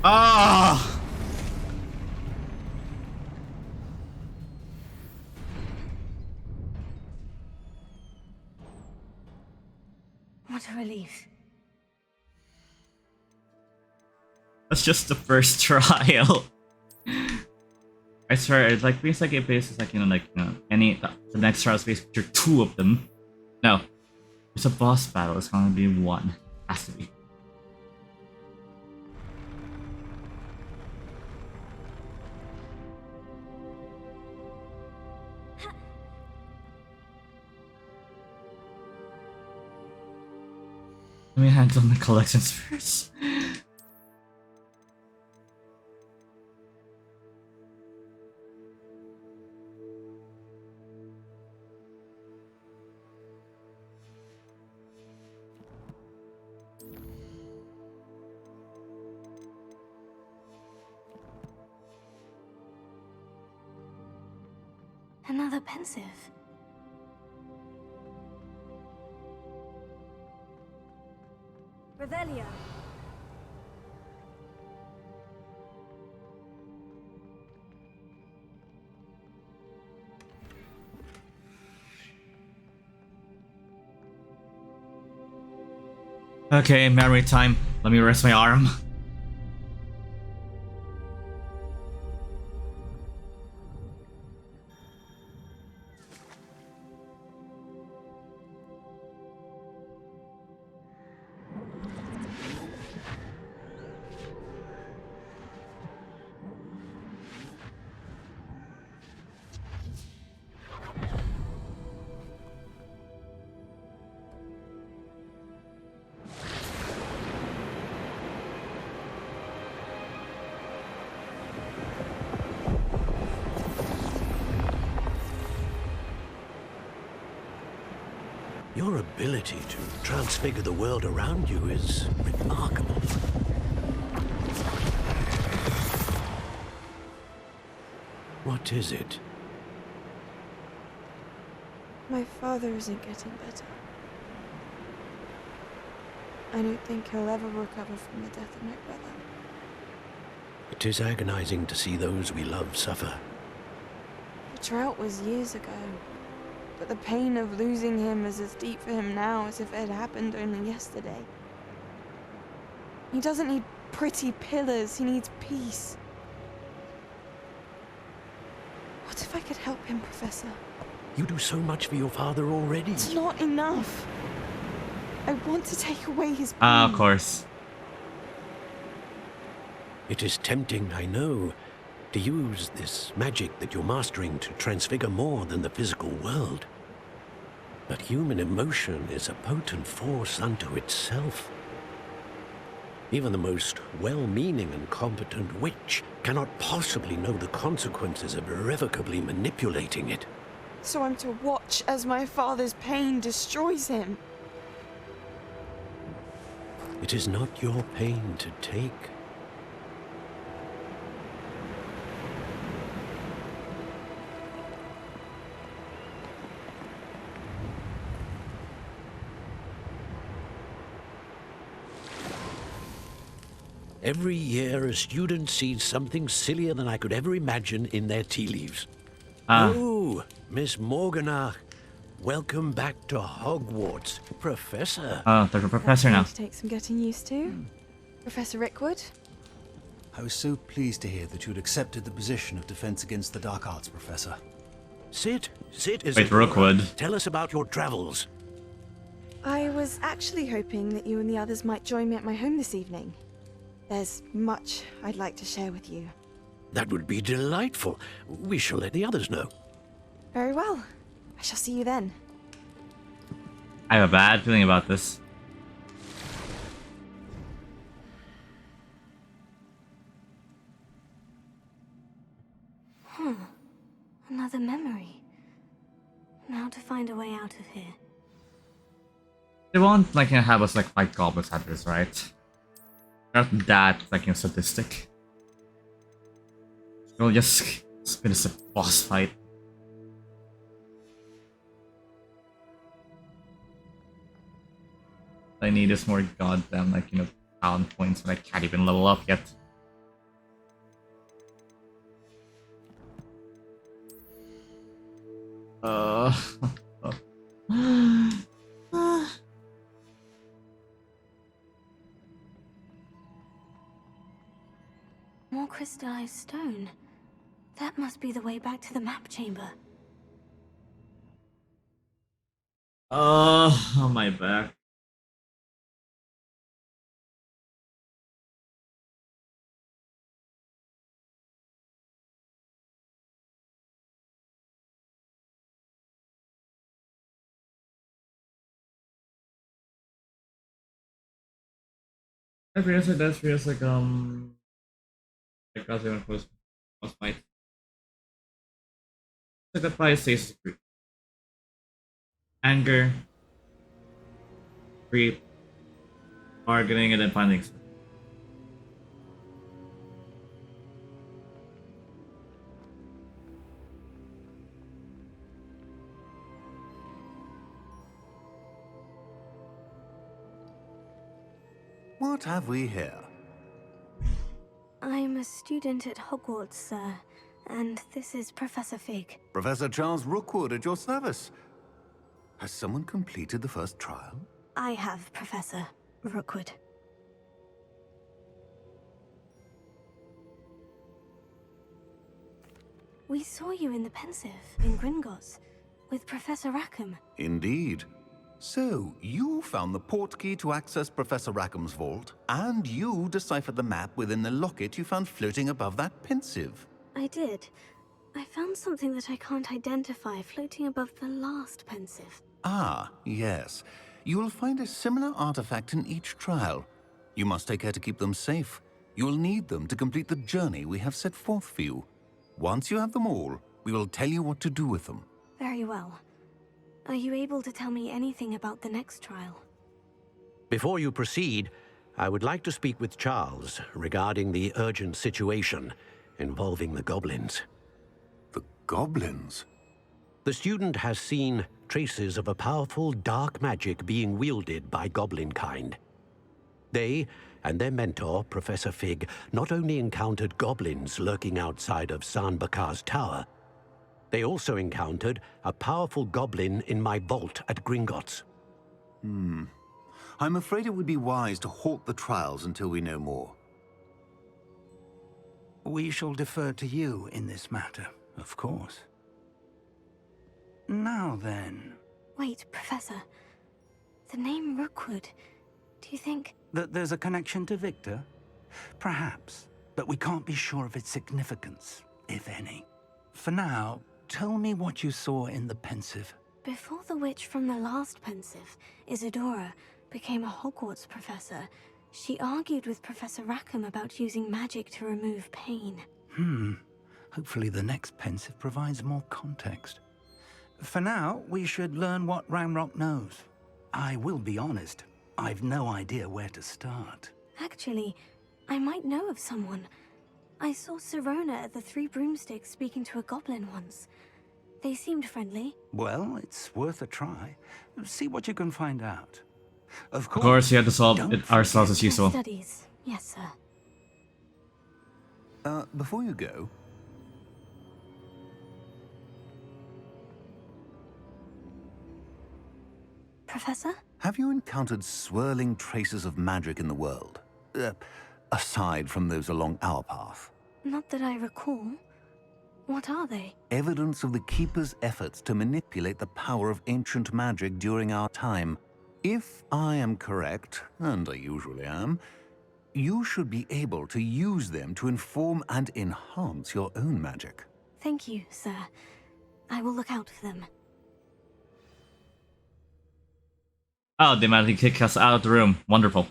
Ah. Oh. What a relief. That's just the first trial. I swear, it's like feels like it bases like any the next trial space feature 2 of them. No, it's a boss battle. It's gonna be 1. Has to be. Let me handle my collections first. Another pensive. Revelio. Okay, memory time. Let me rest my arm. Your ability to transfigure the world around you is remarkable. What is it? My father isn't getting better. I don't think he'll ever recover from the death of my brother. It is agonizing to see those we love suffer. The drought was years ago, but the pain of losing him is as deep for him now as if it had happened only yesterday. He doesn't need pretty pillars, he needs peace. What if I could help him, Professor? You do so much for your father already. It's not enough. I want to take away his pain. Ah, of course. It is tempting, I know, to use this magic that you're mastering to transfigure more than the physical world. But human emotion is a potent force unto itself. Even the most well-meaning and competent witch cannot possibly know the consequences of irrevocably manipulating it. So I'm to watch as my father's pain destroys him. It is not your pain to take. Every year, a student sees something sillier than I could ever imagine in their tea leaves. Oh, Miss Morganach, welcome back to Hogwarts, Professor. Oh, there's a professor now. To take some getting used to. Professor Rickwood? I was so pleased to hear that you'd accepted the position of Defense Against the Dark Arts, Professor. Sit, Isabella. Wait, Rookwood. Tell us about your travels. I was actually hoping that you and the others might join me at my home this evening. There's much I'd like to share with you. That would be delightful. We shall let the others know. Very well. I shall see you then. I have a bad feeling about this. Another memory. Now to find a way out of here. They won't like have us like fight goblins at this, right? Not that like sadistic. We'll just finish a boss fight. I need is more goddamn like talent points and I can't even level up yet. More crystallized stone. That must be the way back to the map chamber. Oh, my back. That feels like because they want to boss fight. Like a price stays free. Anger, creep, bargaining, and then finally accept. What have we here? I'm a student at Hogwarts, sir, and this is Professor Fig. Professor Charles Rookwood at your service. Has someone completed the first trial? I have, Professor Rookwood. We saw you in the Pensive, in Gringotts, with Professor Rackham. Indeed. So, you found the portkey to access Professor Rackham's vault, and you deciphered the map within the locket you found floating above that Pensive. I did. I found something that I can't identify floating above the last Pensive. Ah, yes. You will find a similar artifact in each trial. You must take care to keep them safe. You will need them to complete the journey we have set forth for you. Once you have them all, we will tell you what to do with them. Very well. Are you able to tell me anything about the next trial? Before you proceed, I would like to speak with Charles regarding the urgent situation involving the goblins. goblins? The student has seen traces of a powerful dark magic being wielded by goblin kind. They and their mentor, Professor Fig, not only encountered goblins lurking outside of San Bakar's tower, they also encountered a powerful goblin in my vault at Gringotts. I'm afraid it would be wise to halt the trials until we know more. We shall defer to you in this matter, of course. Now then... Wait, Professor. The name Rookwood. Do you think... That there's a connection to Victor? Perhaps, but we can't be sure of its significance, if any. For now, tell me what you saw in the pensive. Before the witch from the last pensive, Isadora, became a Hogwarts professor, she argued with Professor Rackham about using magic to remove pain. Hopefully the next pensive provides more context. For now, we should learn what Ranrock knows. I will be honest, I've no idea where to start. Actually, I might know of someone. I saw Sirona at the Three Broomsticks speaking to a goblin once. They seemed friendly. Well, it's worth a try. See what you can find out. Of course, you have to solve it ourselves as usual. Studies. Yes, sir. Before you go... Professor? Have you encountered swirling traces of magic in the world? Aside from those along our path? Not that I recall. What are they? Evidence of the Keeper's efforts to manipulate the power of ancient magic during our time. If I am correct, and I usually am, you should be able to use them to inform and enhance your own magic. Thank you, sir. I will look out for them. Oh, they managed to kick us out of the room. Wonderful.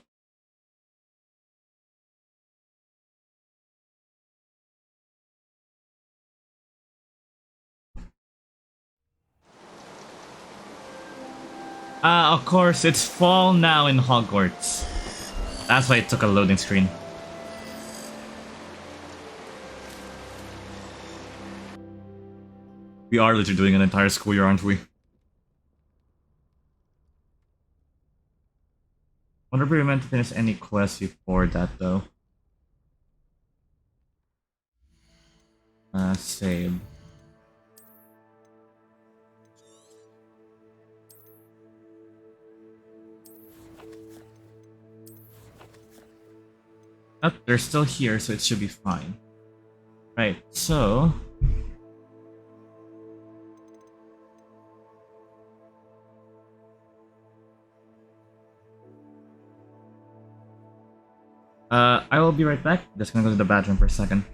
Of course, it's fall now in Hogwarts. That's why it took a loading screen. We are literally doing an entire school year, aren't we? Wonder if we meant to finish any quests before that, though. Save. Oh, they're still here, so it should be fine. Right, so... I will be right back. Just gonna go to the bathroom for a second.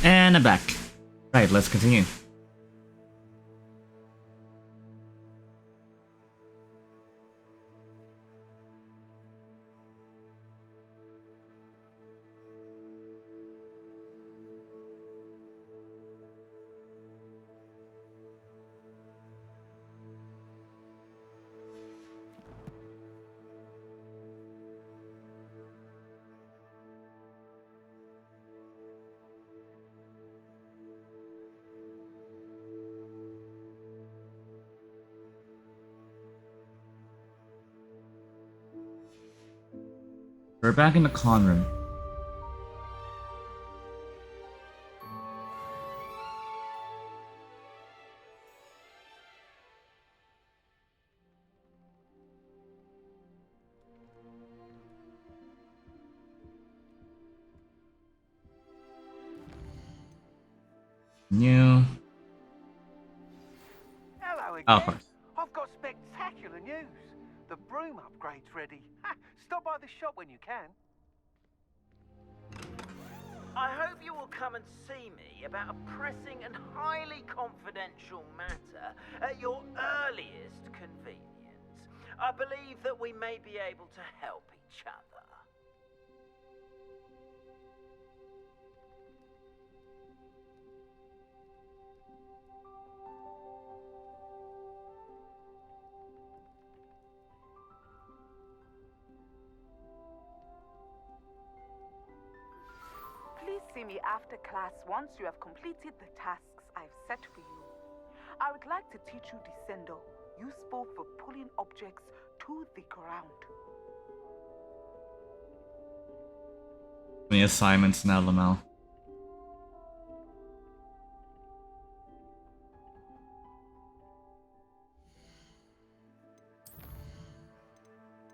And I'm back. Right, let's continue. We're back in the con room. New. Hello again. Oh, of course. I've got spectacular news. The broom upgrade's ready. Ha, stop by the shop when you can. I hope you will come and see me about a pressing and highly confidential matter at your earliest convenience. I believe that we may be able to help each other. Please see me after class once you have completed the tasks I've set for you. I would like to teach you Descendo, useful for pulling objects to the ground. Any assignments now, Lamel?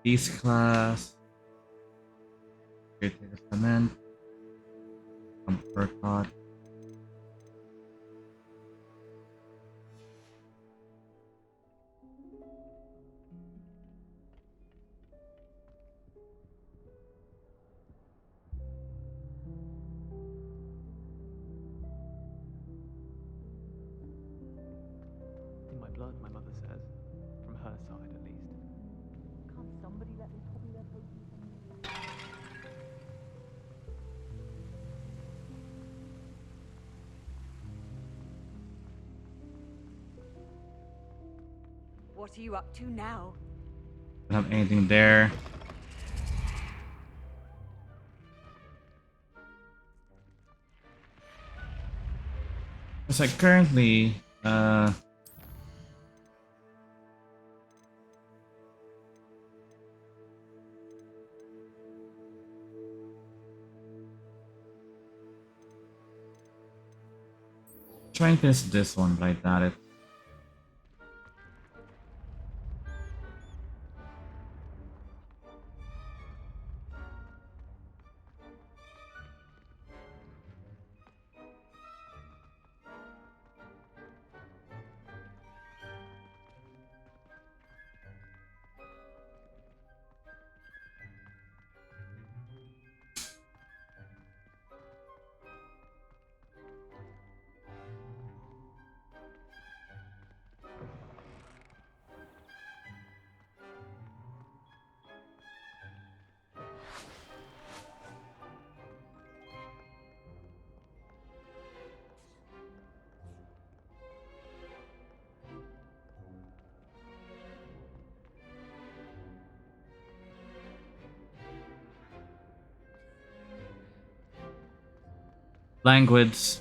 Peace class. Creative cement. Comfort pot. In my blood, my mother says. From her side, at least. Can't somebody let me copy their potions from you? What are you up to now? Don't have anything there. It's like currently, trying to finish this one, but I doubt it. Language.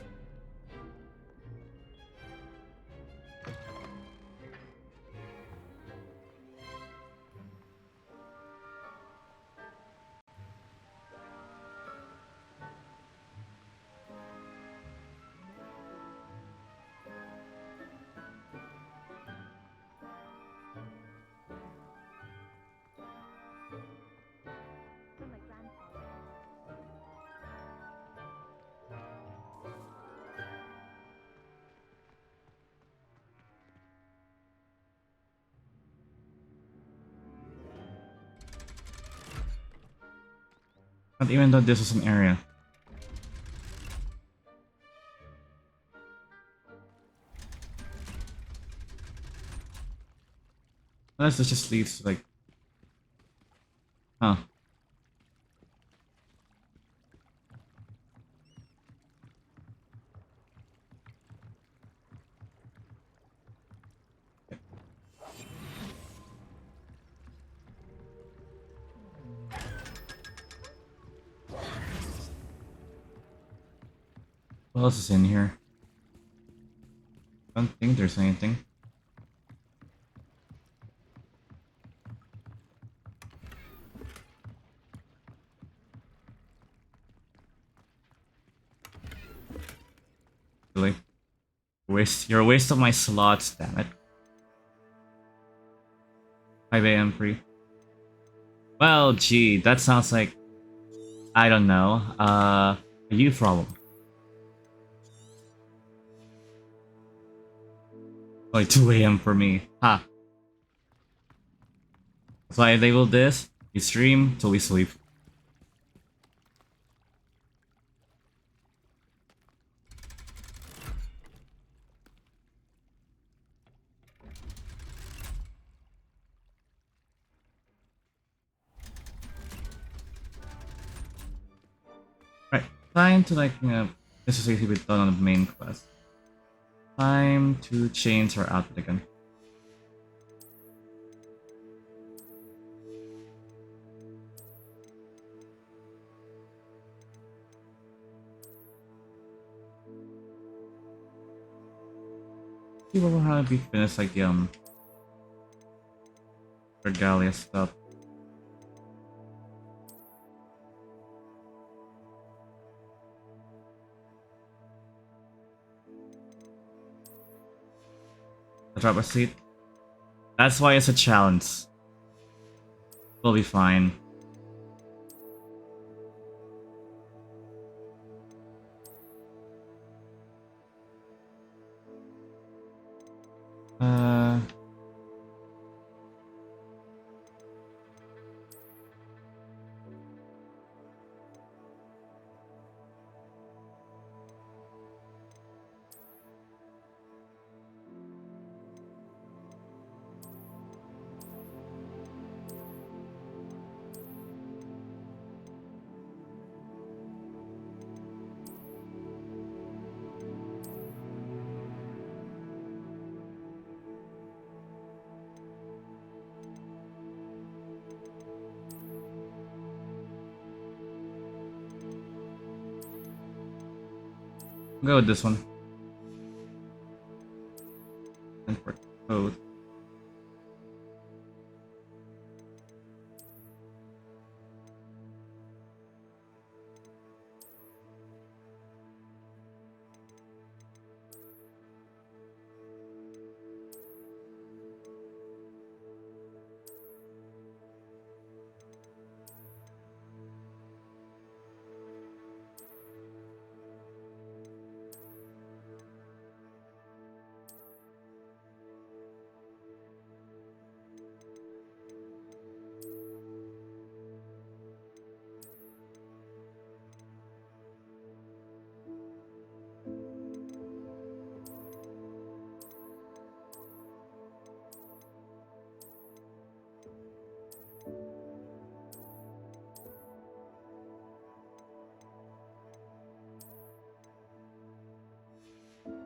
Not even though this was an area. Unless this just leads to like... Huh. What else is in here? I don't think there's anything. You're a waste of my slots, damn it. 5 a.m. free. Well, gee, that sounds like, I don't know, a you problem. Like 2 a.m. for me. Ha. So I enable this, we stream till we sleep. Right, time to like, this is basically done on the main quest. Time to change our outfit again. See what will have we finished like the regalia stuff. Drop a seat. That's why it's a challenge. We'll be fine. Go with this one. And for code.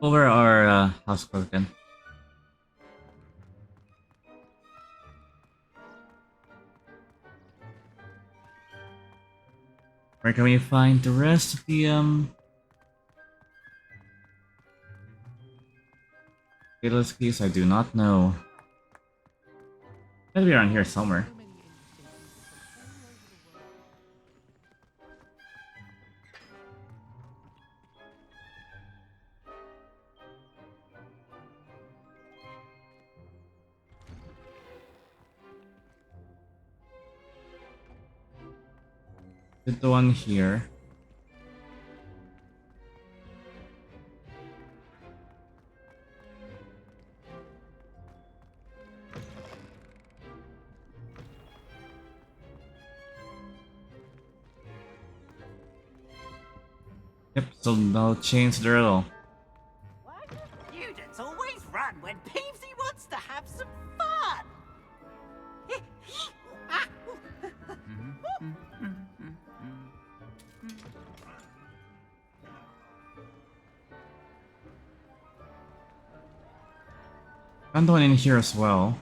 Over our house code again. Where can we find the rest of the Fatalist keys? I do not know. Maybe around here somewhere. Is it the one here? Yep, so no change there at all. Students always run when Peevesy wants to have some fun. Found one in here as well.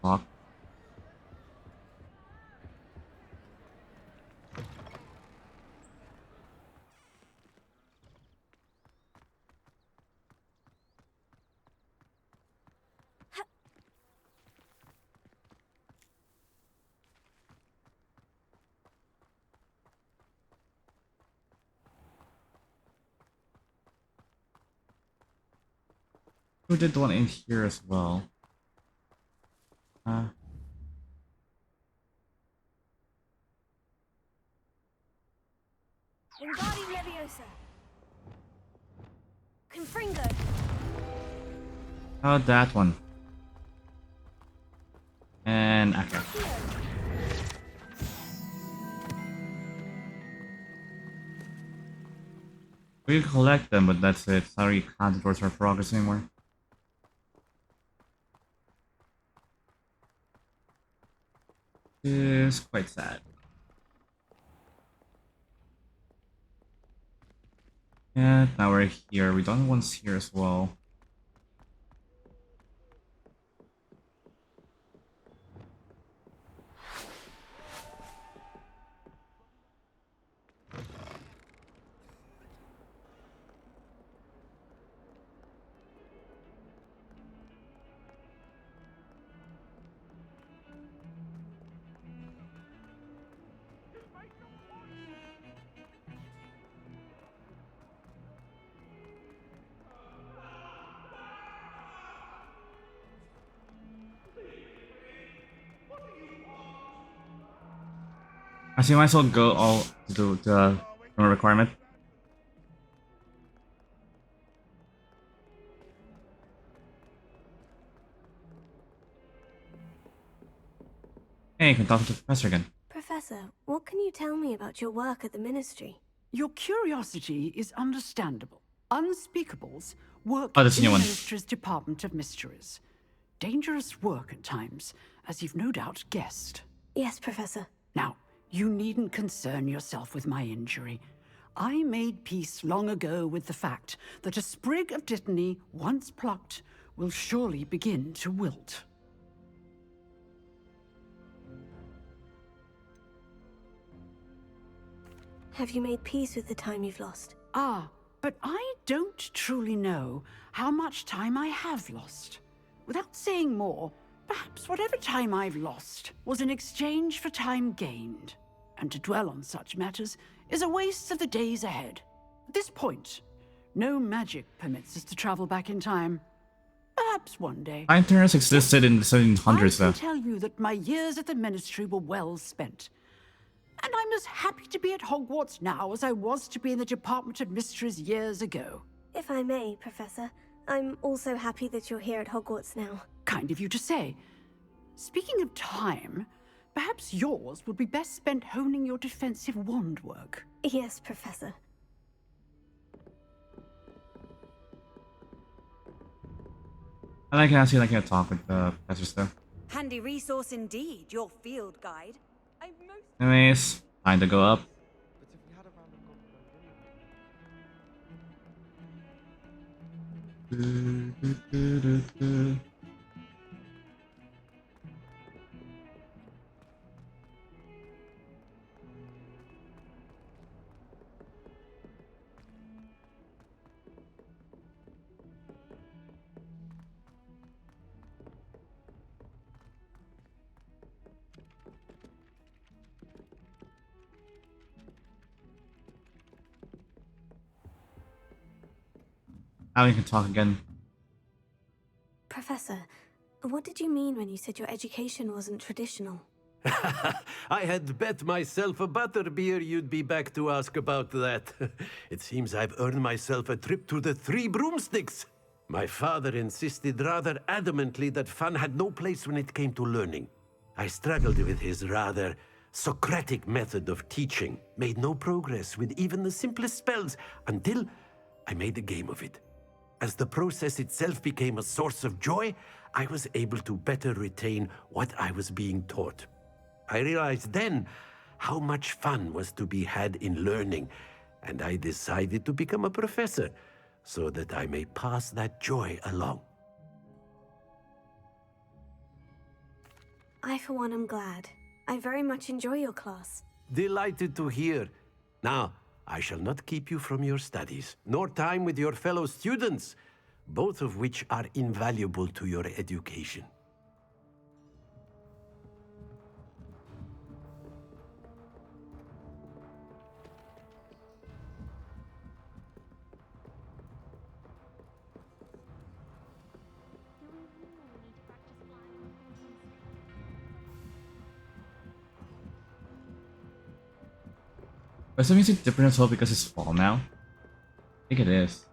Lock. Who did one in here as well? Wingardium Leviosa. Confringo. Oh, that one. And okay. We can collect them, but that's it. It's not really counted towards our progress anymore. It's quite sad. Yeah, now we're here. We done once here as well. I see, might as well go all to the requirement. Hey, you can talk to the professor again. Professor, what can you tell me about your work at the Ministry? Your curiosity is understandable. Unspeakables work Oh, that's a in new the one. Ministry's Department of Mysteries. Dangerous work at times, as you've no doubt guessed. Yes, Professor. Now, you needn't concern yourself with my injury. I made peace long ago with the fact that a sprig of dittany, once plucked, will surely begin to wilt. Have you made peace with the time you've lost? Ah, but I don't truly know how much time I have lost. Without saying more, perhaps whatever time I've lost was in exchange for time gained. And to dwell on such matters is a waste of the days ahead. At this point, no magic permits us to travel back in time. Perhaps one day. Time turners existed in the 1700s, I though. can tell you that my years at the Ministry were well spent. And I'm as happy to be at Hogwarts now as I was to be in the Department of Mysteries years ago. If I may, Professor, I'm also happy that you're here at Hogwarts now. Kind of you to say. Speaking of time, perhaps yours would be best spent honing your defensive wand work. Yes, Professor. And I can actually like talk with the professor stuff. Handy resource indeed, your field guide. Anyways, time to go up. Now we can talk again. Professor, what did you mean when you said your education wasn't traditional? I had bet myself a butterbeer you'd be back to ask about that. It seems I've earned myself a trip to the Three Broomsticks. My father insisted rather adamantly that fun had no place when it came to learning. I struggled with his rather Socratic method of teaching, made no progress with even the simplest spells until I made a game of it. As the process itself became a source of joy, I was able to better retain what I was being taught. I realized then how much fun was to be had in learning, and I decided to become a professor so that I may pass that joy along. I, for one, am glad. I very much enjoy your class. Delighted to hear. Now, I shall not keep you from your studies, nor time with your fellow students, both of which are invaluable to your education. Is the music different as well because it's fall now? I think it is.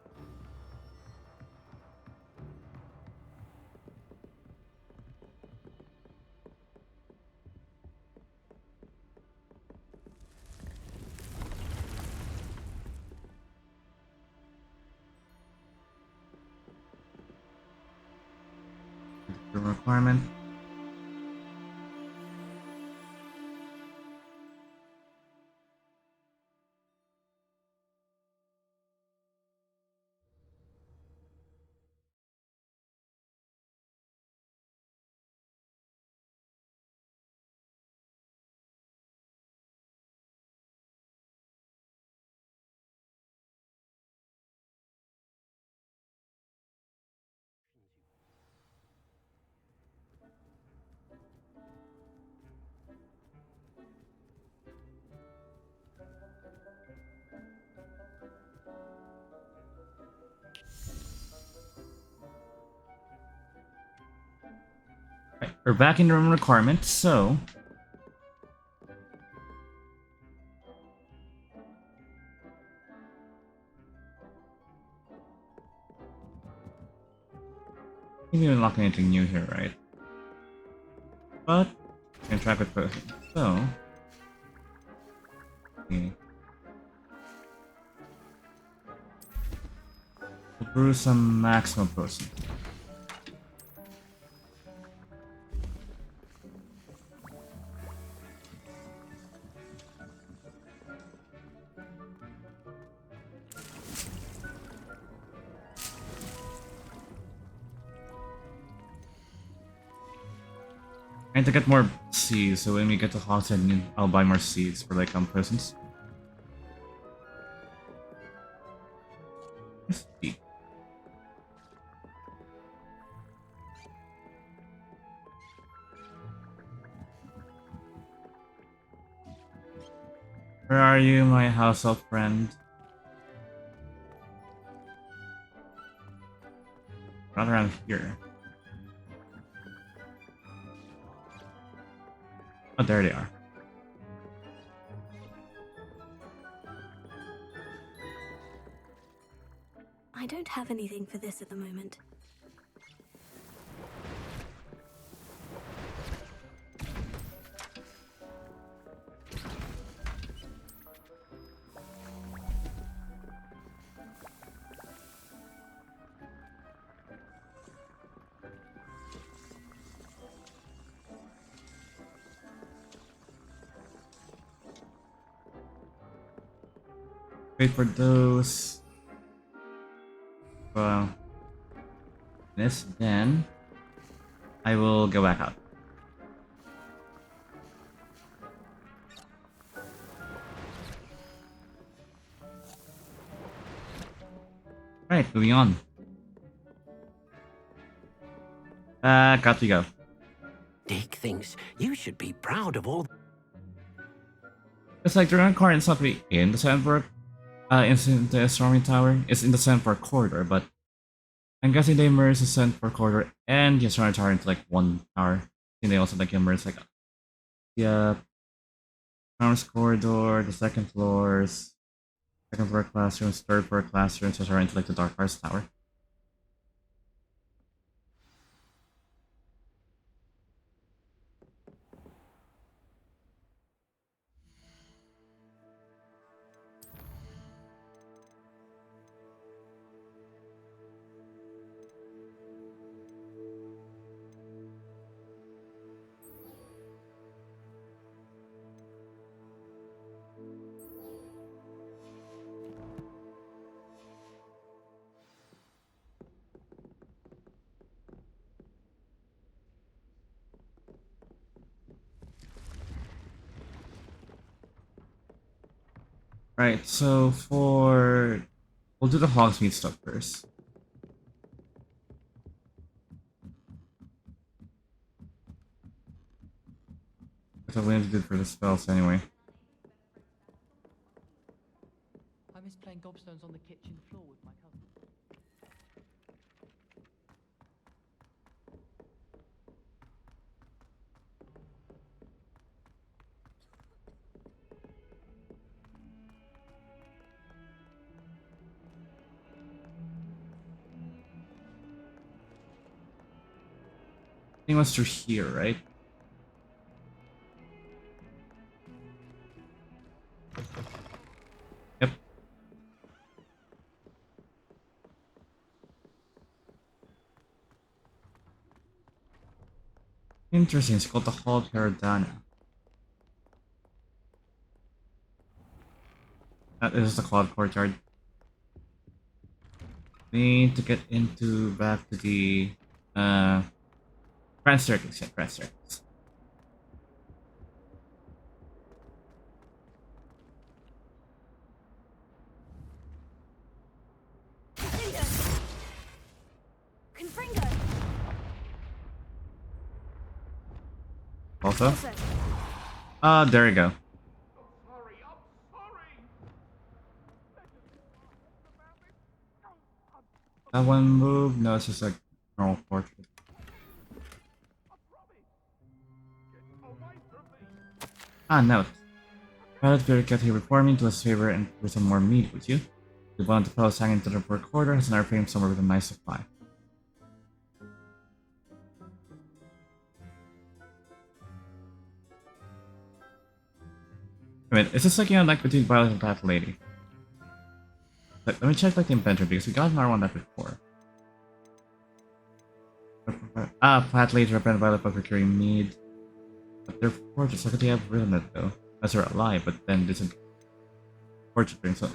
The requirement. Right, we're back in the room requirement, so we didn't unlock anything new here, right? But we can track with potion. So okay. We'll brew some maximum potion. I need to get more seeds, so when we get to Hogwarts, I'll buy more seeds for like potions. Let's see. Where are you, my house elf friend? Not around here. Oh, there they are. I don't have anything for this at the moment. Wait for those. Well, this, then I will go back out. Right, moving on. Back out we go. Dick thinks you should be proud of all. It's like the Grand Card is not really in the Sandburg, in the Astronomy Tower. It's in the Sandburg corridor, but I'm guessing they merged the Sandburg corridor and the Astronomy Tower into like one tower. And they also like merged like the Commerce corridor, the second floors, second floor classrooms, third floor classrooms, which are into like the Dark Arts Tower. Right, so we'll do the Hogsmeade stuff first. That's what we have to do for the spells anyway. I miss playing gobstones on the kitchen floor with my cousin. think it was through here, right? Yep. Interesting, it's called the Hall of Paradana. That is the Cloud Courtyard. Need to get into back to the Grand Staircase, yeah, Grand Staircase. Also? There you go. That one move? No, it's just like normal portrait. Note. Pilot Vericat here reforming to his favor and with some more meat, would you? The one of the fellows hanging into the recorder has an airframe somewhere with a nice supply. I mean, is this like, you know, like between Violet and Path Lady? Like, let me check like the inventory because we got another one that before. Path Lady represented Violet by procuring mead. But they're forged, how could they have written it though? As they're alive, but then this is fortune drink, so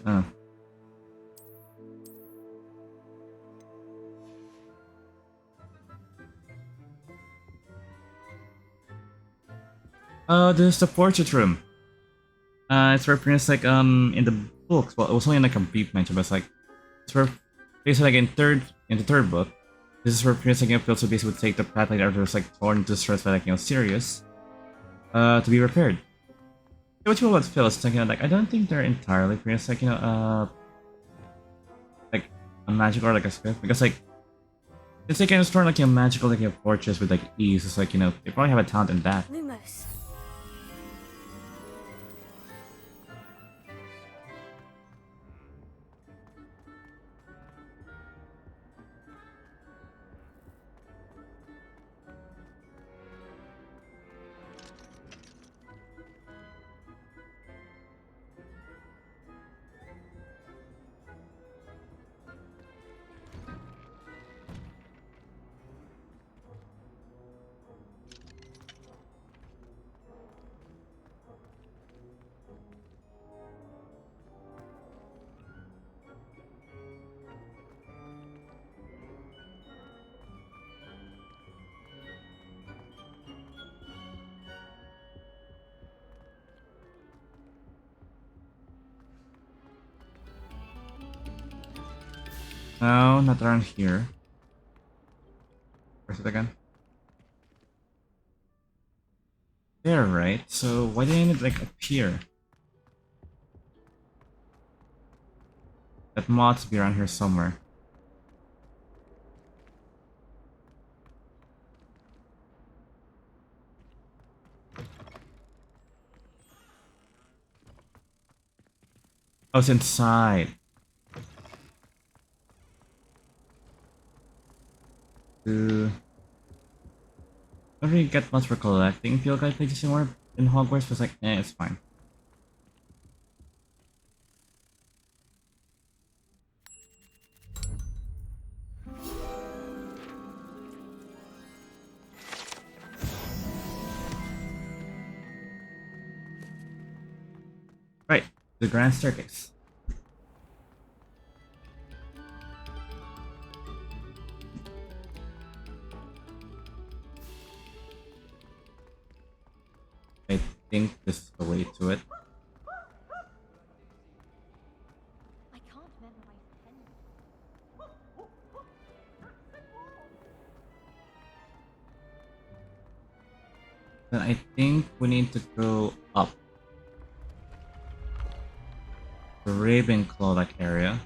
this is the portrait room. It's referenced like in the books. Well, it was only like a brief mention, but it's like basically like in the third book. This is referenced like Phil, so basically would take the path like after it was like torn to stress by like, you know, Sirius, to be repaired. What you know about Phil is thinking like I don't think they're entirely referenced like, you know, like a magic or like a smith, because like it's like, you know, storing like a magical like a fortress with like ease. It's like, you know, they probably have a talent in that. Lumos. No, not around here. Where's it again? There, right? So why didn't it like appear? That must be around here somewhere. Oh, it's inside. Don't really get much for collecting field guide pages anymore in Hogwarts, but it's like, it's fine. Right, the Grand Staircase. I think this is the way to it. I can't memorize Then I think we need to go up. The Ravenclaw like area.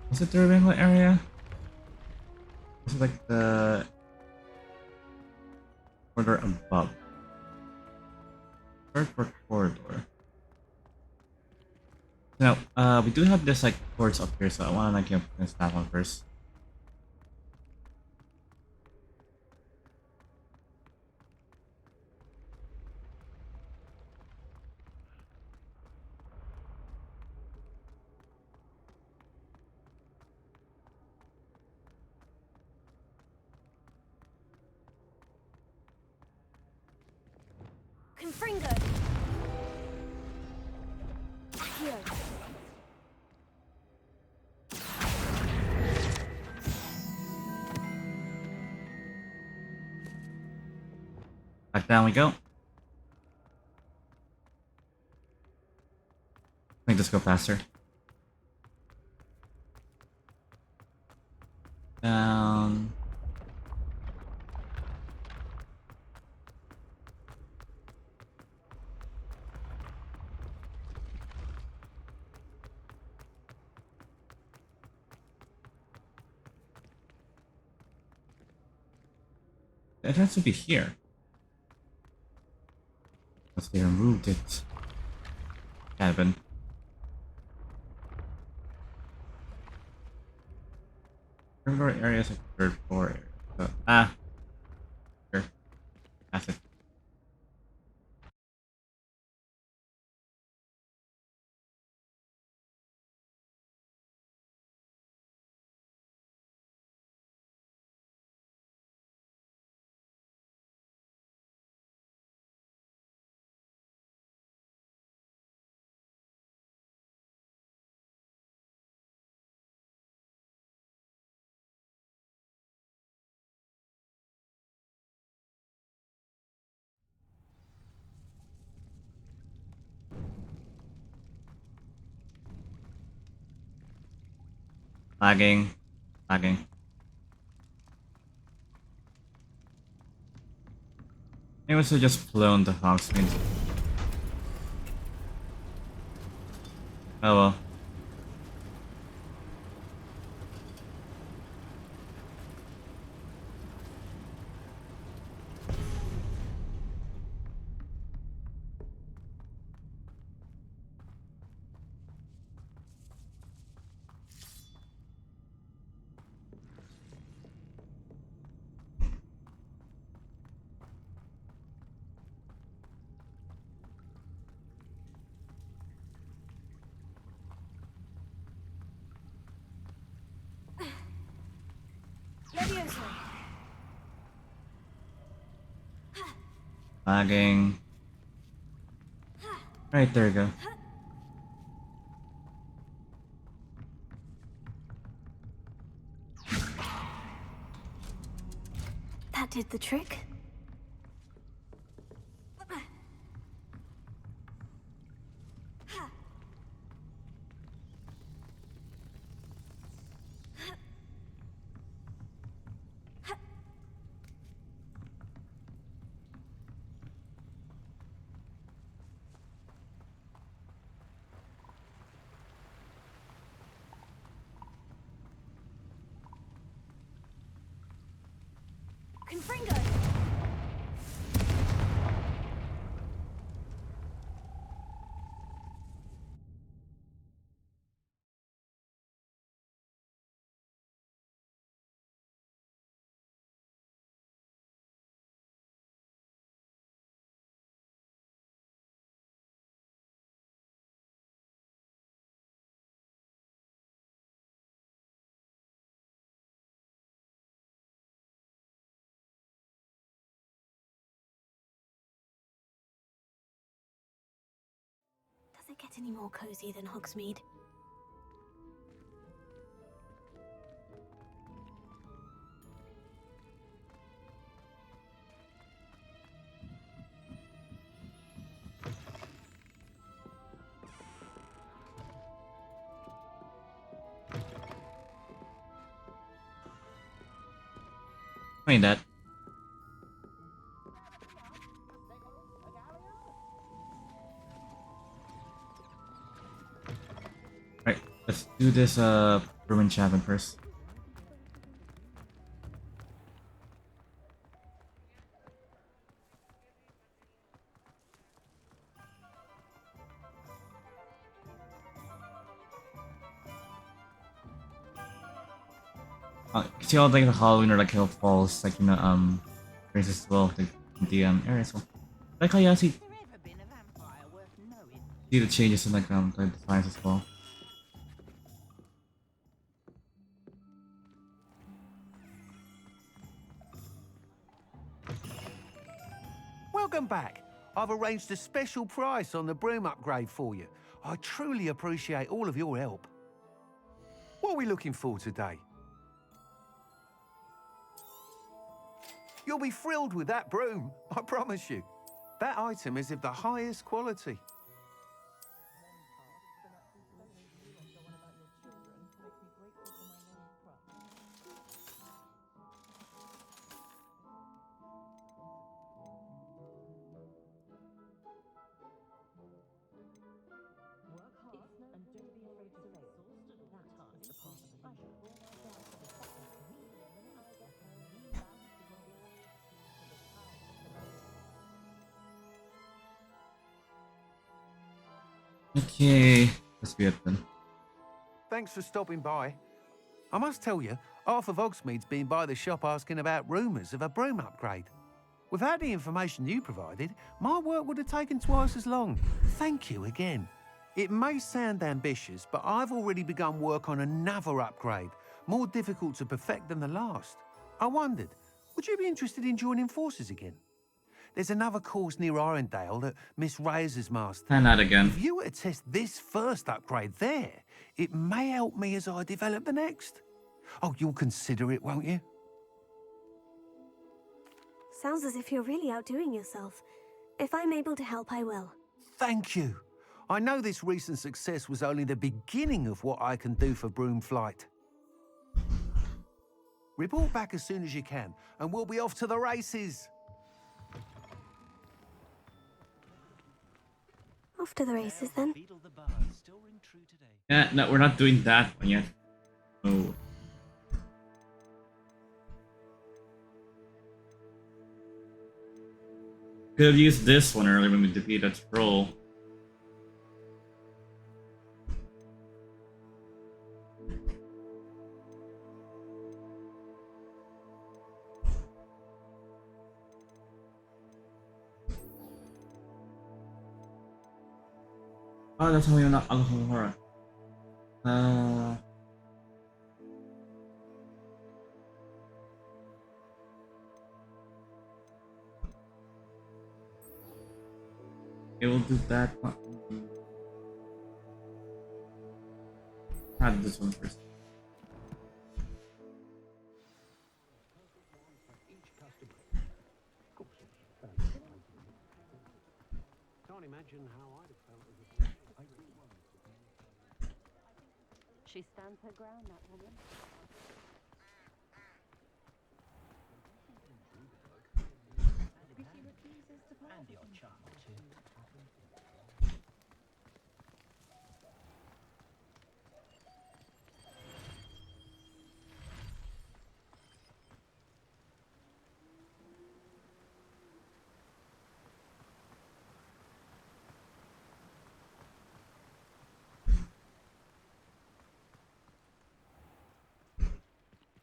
Is it the Ravenclaw area? Is it like the corridor above? Third for corridor. Now, we do have this like torch up here, so I want to like finish that one first. Confringo. Here. Back down we go. Make this go faster. Down. It has to be here. Because they removed it. Cabin. River area is like third floor area. So, here. That's it. Lagging. Lagging. Maybe we should just clone the Hogsmeade. Oh well. Levioso. Lagging. Right, there we go. That did the trick. Confringo. Does it get any more cozy than Hogsmeade? I mean that. Right, let's do this room enchantment first. see all like the Halloween or like Hill Falls, like races as well, like the area as well. Like how you see the changes in like the designs as well. Welcome back. I've arranged a special price on the broom upgrade for you. I truly appreciate all of your help. What are we looking for today? You'll be thrilled with that broom, I promise you. That item is of the highest quality. Okay, let's be it then. Thanks for stopping by. I must tell you, half of Hogsmeade's been by the shop asking about rumours of a broom upgrade. Without the information you provided, my work would have taken twice as long. Thank you again. It may sound ambitious, but I've already begun work on another upgrade, more difficult to perfect than the last. I wondered, would you be interested in joining forces again? There's another course near Arendelle that Miss Razor's mastered. And that again. If you were to test this first upgrade there, it may help me as I develop the next. Oh, you'll consider it, won't you? Sounds as if you're really outdoing yourself. If I'm able to help, I will. Thank you. I know this recent success was only the beginning of what I can do for Broomflight. Report back as soon as you can, and we'll be off to the races. Off to the races, then. Yeah, no, we're not doing that one yet. No. Could have used this one earlier when we defeated Troll. Oh, that's how you're not Alomohora. Okay, we'll do that one. Add this one first. Can't imagine how I'd have felt as a She stands her ground, that woman. She refuses to part. And your charm too.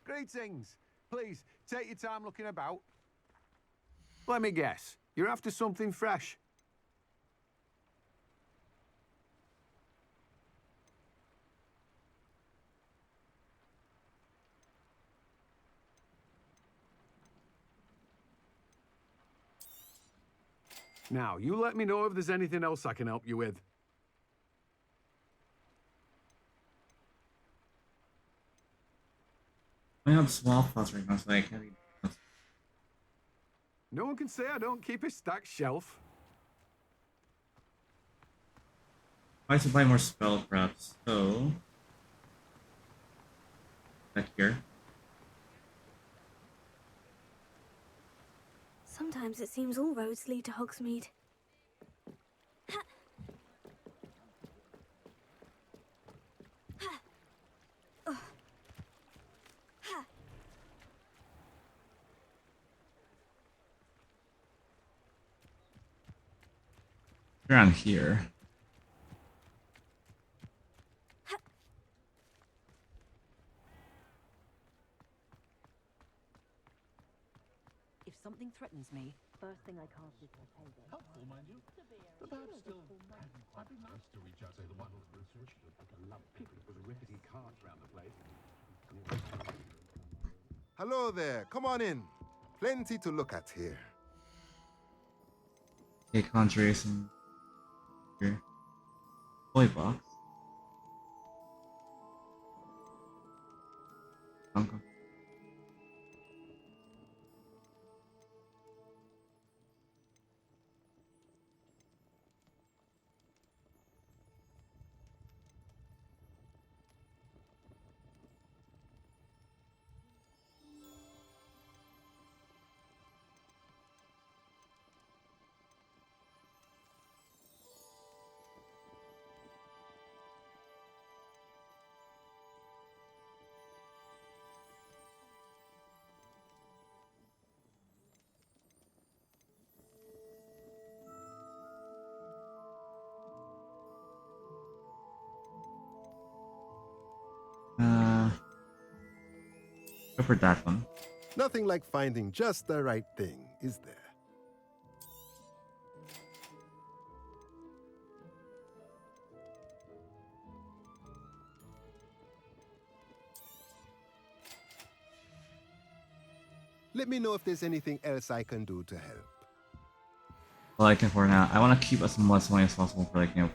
Greetings. Please, take your time looking about. Let me guess. You're after something fresh. Now, you let me know if there's anything else I can help you with. I have small pots right now, so I can't eat. No one can say I don't keep a stacked shelf. I should buy more spell perhaps, so back here. Sometimes it seems all roads lead to Hogsmeade. Around here. something threatens me, first thing I cast is potato. Helpful, mind you. But perhaps still, might be nice to reach out to the one who's been switched to put a lump with rickety carts around the place. Hello there. Come on in. Plenty to look at here. Okay, conjuration. Here. Toy box. Uncle. Go for that one. Nothing like finding just the right thing, is there? Let me know if there's anything else I can do to help. All I can for now. I want to keep as much money as possible for like, you know.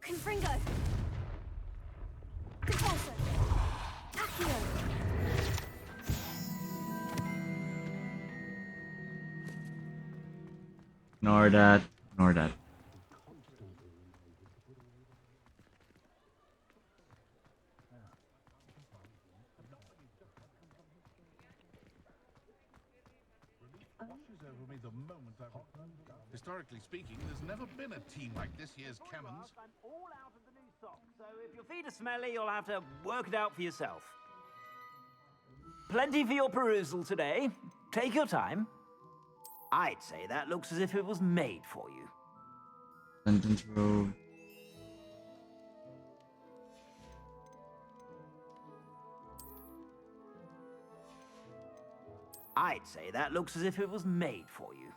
Confringo! Defensa! Accio! Ignore that. Ignore that. Historically speaking, there's never been a team like this year's Cannons. I'm all out of the new socks, so if your feet are smelly, you'll have to work it out for yourself. Plenty for your perusal today. Take your time. I'd say that looks as if it was made for you. Sentence robe. I'd say that looks as if it was made for you.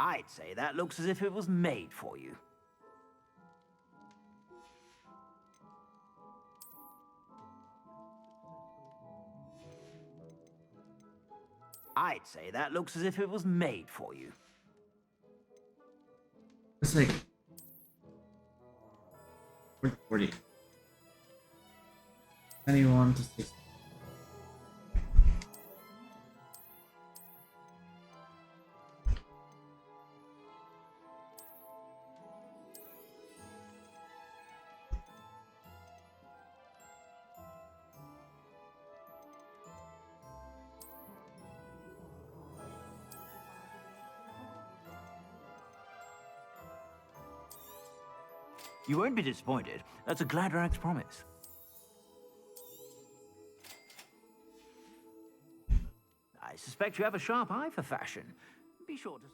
I'd say that looks as if it was made for you. I'd say that looks as if it was made for you. It's like 40. Anyone to 60. You won't be disappointed. That's a Gladrax promise. I suspect you have a sharp eye for fashion. Be sure to...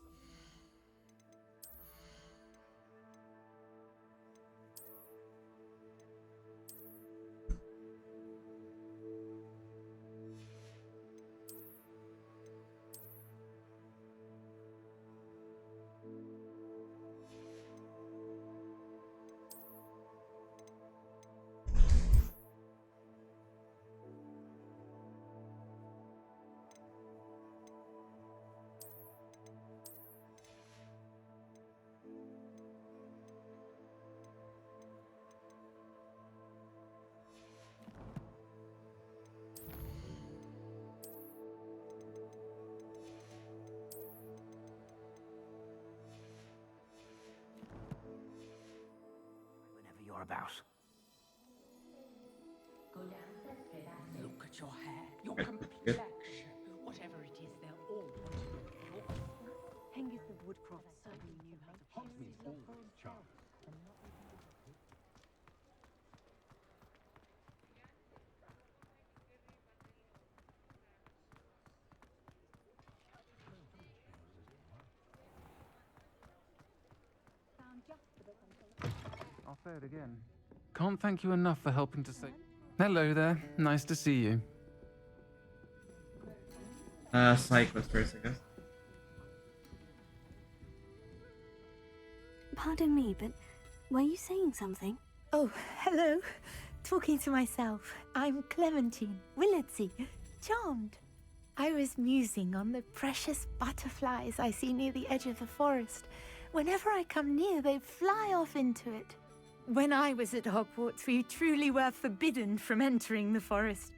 about? Look at your hair, your complexion. Whatever it is, they're all Hengist of Woodcroft certainly knew how to Hogsmeade always charms. I'll say it again. Can't thank you enough for helping to save. Hello there. Nice to see you. Cyclist first, I guess. Pardon me, but were you saying something? Oh, hello. Talking to myself. I'm Clementine Willardsey. Charmed. I was musing on the precious butterflies I see near the edge of the forest. Whenever I come near, they fly off into it. When I was at Hogwarts, we truly were forbidden from entering the forest.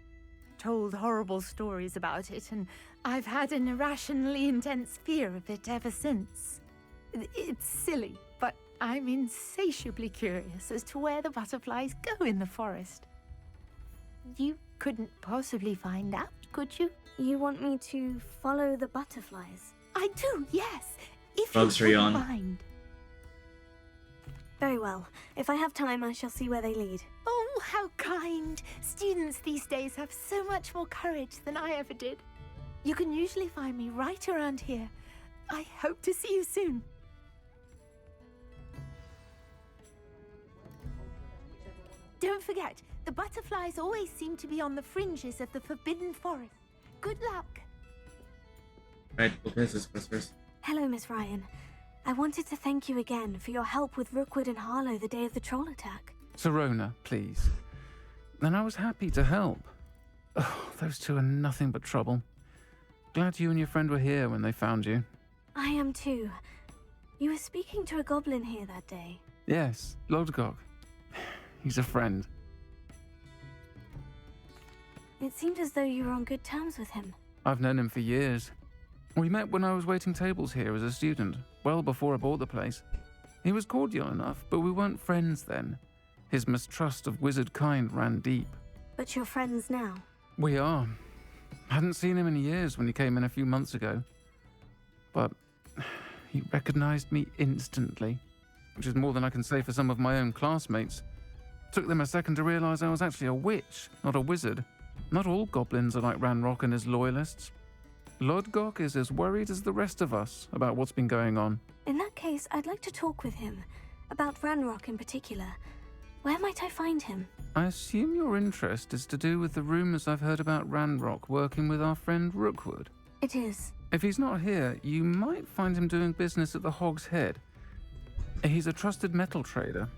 Told horrible stories about it, and I've had an irrationally intense fear of it ever since. It's silly, but I'm insatiably curious as to where the butterflies go in the forest. You couldn't possibly find out, could you? You want me to follow the butterflies? I do, yes. If Bugs you are wouldn't yawn. mind. Very well. If I have time, I shall see where they lead. Oh, how kind. Students these days have so much more courage than I ever did. You can usually find me right around here. I hope to see you soon. Don't forget, the butterflies always seem to be on the fringes of the Forbidden Forest. Good luck. Right, okay, this is first. Hello, Miss Ryan. I wanted to thank you again for your help with Rookwood and Harlow the day of the troll attack. Sirona, please. And I was happy to help. Oh, those two are nothing but trouble. Glad you and your friend were here when they found you. I am too. You were speaking to a goblin here that day. Yes, Lodgok. He's a friend. It seemed as though you were on good terms with him. I've known him for years. We met when I was waiting tables here as a student, well before I bought the place. He was cordial enough, but we weren't friends then. His mistrust of wizard kind ran deep. But you're friends now. We are. Hadn't seen him in years when he came in a few months ago. But he recognized me instantly, which is more than I can say for some of my own classmates. Took them a second to realize I was actually a witch, not a wizard. Not all goblins are like Ranrock and his loyalists. Lodgok is as worried as the rest of us about what's been going on. In that case, I'd like to talk with him. About Ranrock in particular. Where might I find him? I assume your interest is to do with the rumors I've heard about Ranrock working with our friend Rookwood. It is. If he's not here, you might find him doing business at the Hog's Head. He's a trusted metal trader.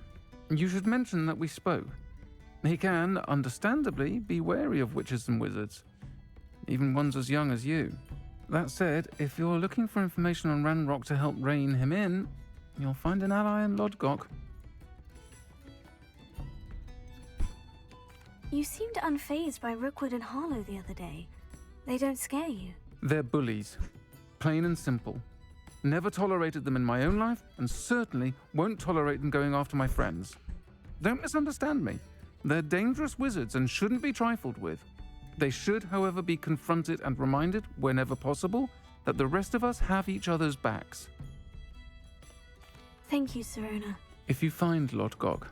You should mention that we spoke. He can, understandably, be wary of witches and wizards. Even ones as young as you. That said, if you're looking for information on Ranrock to help rein him in, you'll find an ally in Lodgok. You seemed unfazed by Rookwood and Harlow the other day. They don't scare you. They're bullies. Plain and simple. Never tolerated them in my own life, and certainly won't tolerate them going after my friends. Don't misunderstand me. They're dangerous wizards and shouldn't be trifled with. They should, however, be confronted and reminded, whenever possible, that the rest of us have each other's backs. Thank you, Sirona. If you find Lodgok,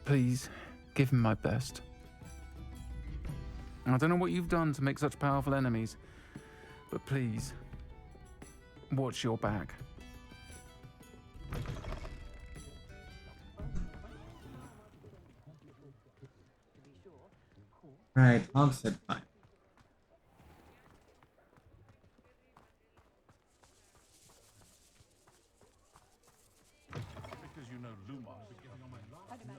please give him my best. I don't know what you've done to make such powerful enemies, but please, watch your back. Right, Hog said fine. Because you know Lumos are getting on my last nerve.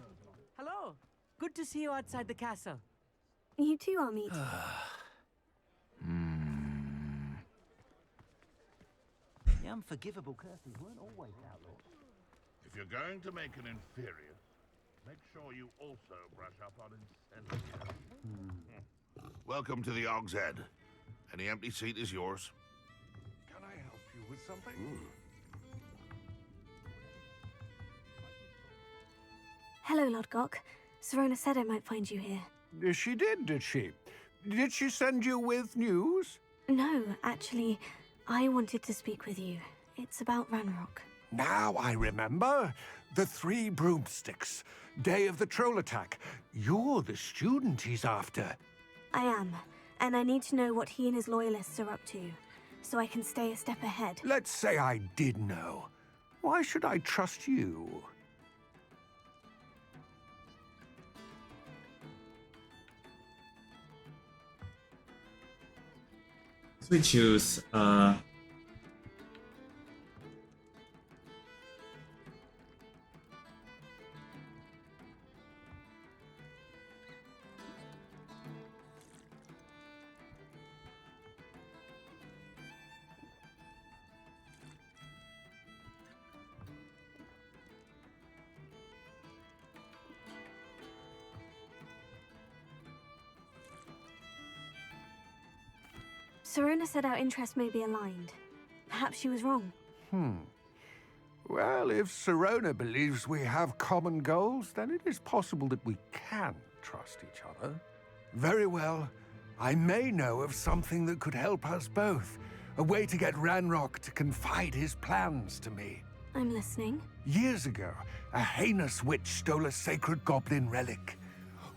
Hello. Good to see you outside the castle. You too, Amit. The unforgivable curses weren't always outlawed. If you're going to make an inferior, make sure you also brush up on incendiary. Welcome to the Og's Head. Any empty seat is yours. Can I help you with something? 'Cause you know Lumos are getting on my last nerve. Welcome to the Og's Head. Any empty seat is yours. Can I help you with something? Hello, Lodgok. Serona said I might find you here. She did, did she? Did she send you with news? No, actually, I wanted to speak with you. It's about Ranrock. Now I remember. The 3 broomsticks. Day of the troll attack. You're the student he's after. I am, and I need to know what he and his loyalists are up to, so I can stay a step ahead. Let's say I did know. Why should I trust you? So we choose Serona said our interests may be aligned. Perhaps she was wrong. Well, if Serona believes we have common goals, then it is possible that we can trust each other. Very well. I may know of something that could help us both. A way to get Ranrock to confide his plans to me. I'm listening. Years ago, a heinous witch stole a sacred goblin relic.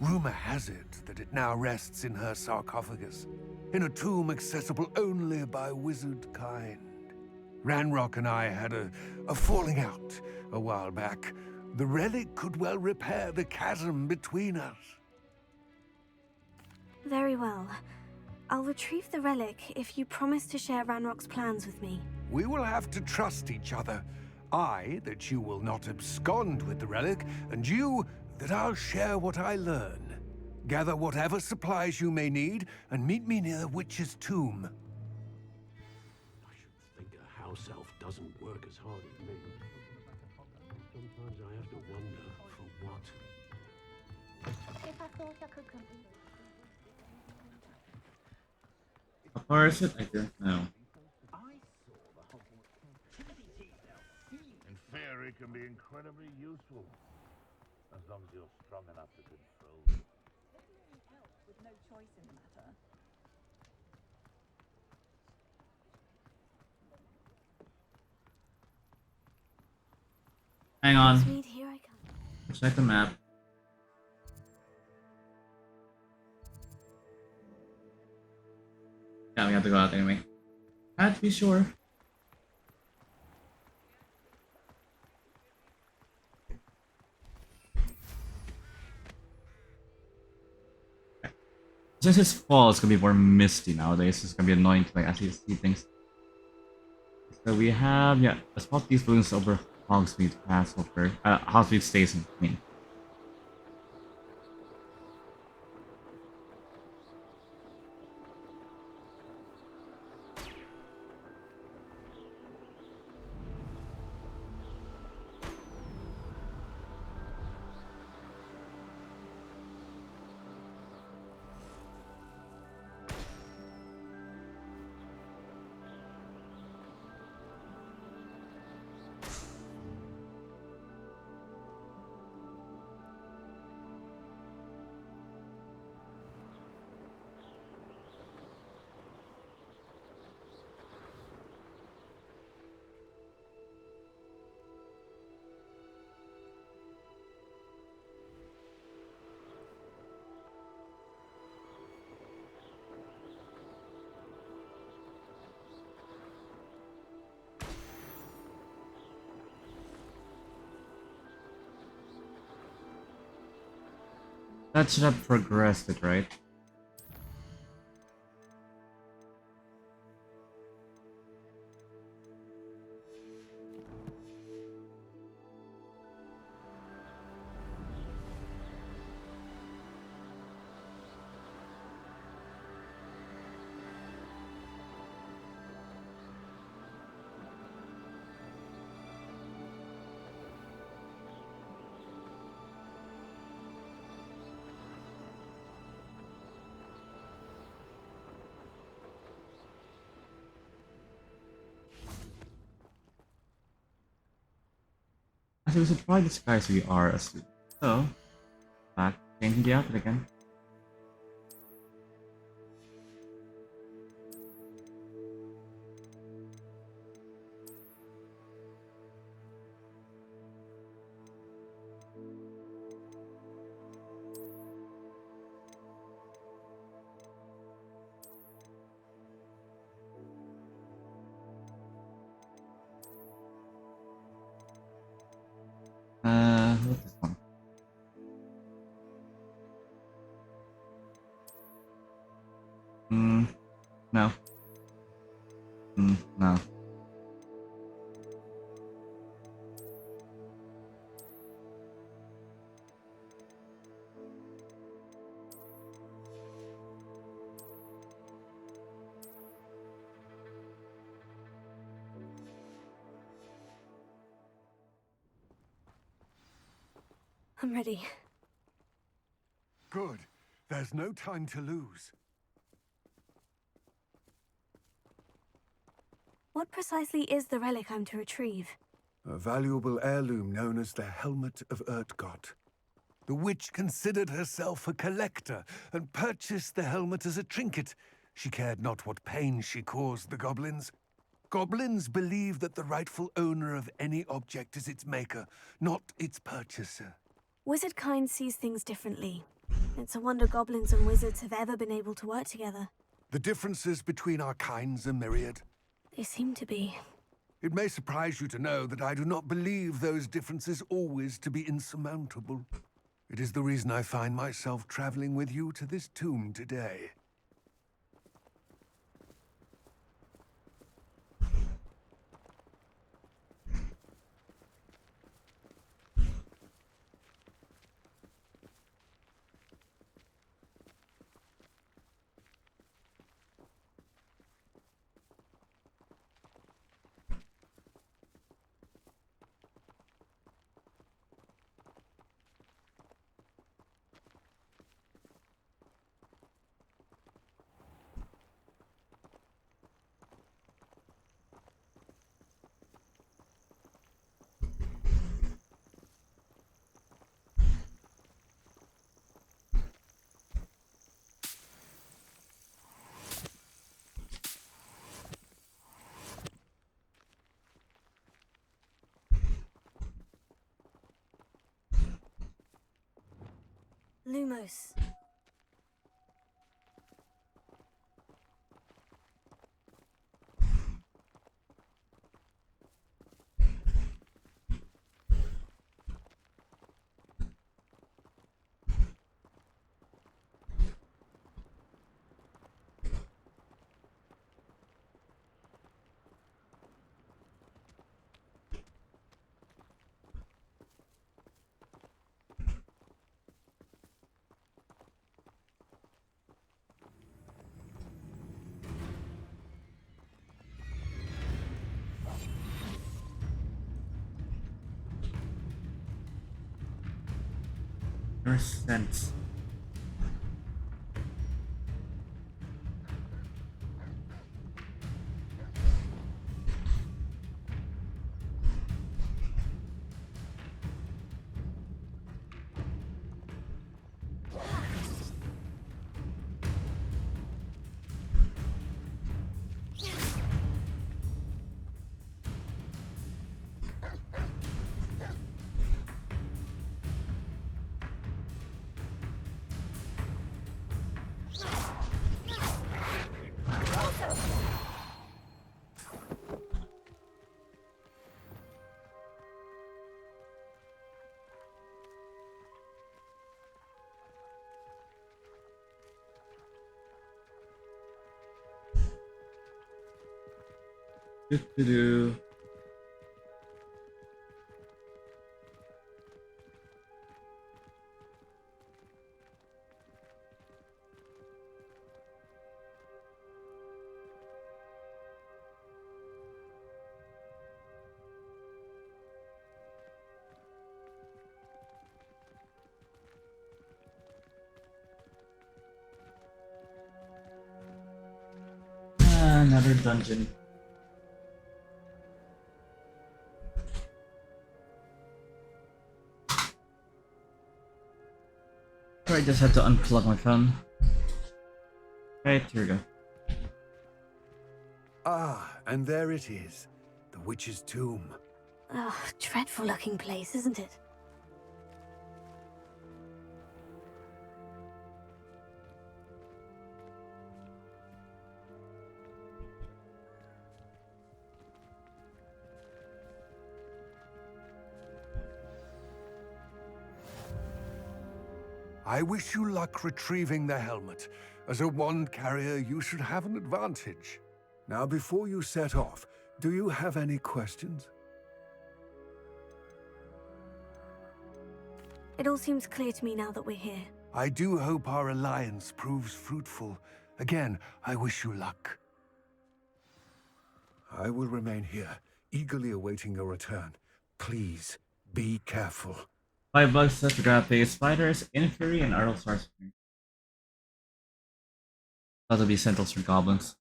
Rumor has it that it now rests in her sarcophagus, in a tomb accessible only by wizard kind. Ranrock and I had a falling out a while back. The relic could well repair the chasm between us. Very well. I'll retrieve the relic if you promise to share Ranrock's plans with me. We will have to trust each other. I, that you will not abscond with the relic, and you, that I'll share what I learn. Gather whatever supplies you may need, and meet me near the witch's tomb. I should think a house elf doesn't work as hard as me. Sometimes I have to wonder for what. If I thought I could complete. Or is it? I don't know. And fairy can be incredibly useful, as long as you're strong enough to control it. With no choice in the matter. Hang on. Sweet, here I come. Check the map. Yeah, we have to go out anyway. I have to be sure. Since it's fall, it's gonna be more misty nowadays. It's gonna be annoying to like actually see things. So we have a spot these balloons over Hogsmeade Castle first. Hogsmeade Station, I mean. That should have progressed it, right? We should try disguise we are asleep. So, back changing the outfit again. What's this one? No. No. I'm ready. Good. There's no time to lose. What precisely is the relic I'm to retrieve? A valuable heirloom known as the Helmet of Urtgott. The witch considered herself a collector and purchased the helmet as a trinket. She cared not what pain she caused the goblins. Goblins believe that the rightful owner of any object is its maker, not its purchaser. Wizard kind sees things differently. It's a wonder goblins and wizards have ever been able to work together. The differences between our kinds are myriad. They seem to be. It may surprise you to know that I do not believe those differences always to be insurmountable. It is the reason I find myself traveling with you to this tomb today. Lumos. Sense. Do. Another dungeon. sure I just had to unplug my phone. Right, here we go. Ah, and there it is. The witch's tomb. Oh, dreadful looking place, isn't it? I wish you luck retrieving the helmet. As a wand carrier, you should have an advantage. Now, before you set off, do you have any questions? It all seems clear to me now that we're here. I do hope our alliance proves fruitful. Again, I wish you luck. I will remain here, eagerly awaiting your return. Please, be careful. $5 set to grab the spiders, inferi, and arrow sorcery. That'll be sentinels for goblins.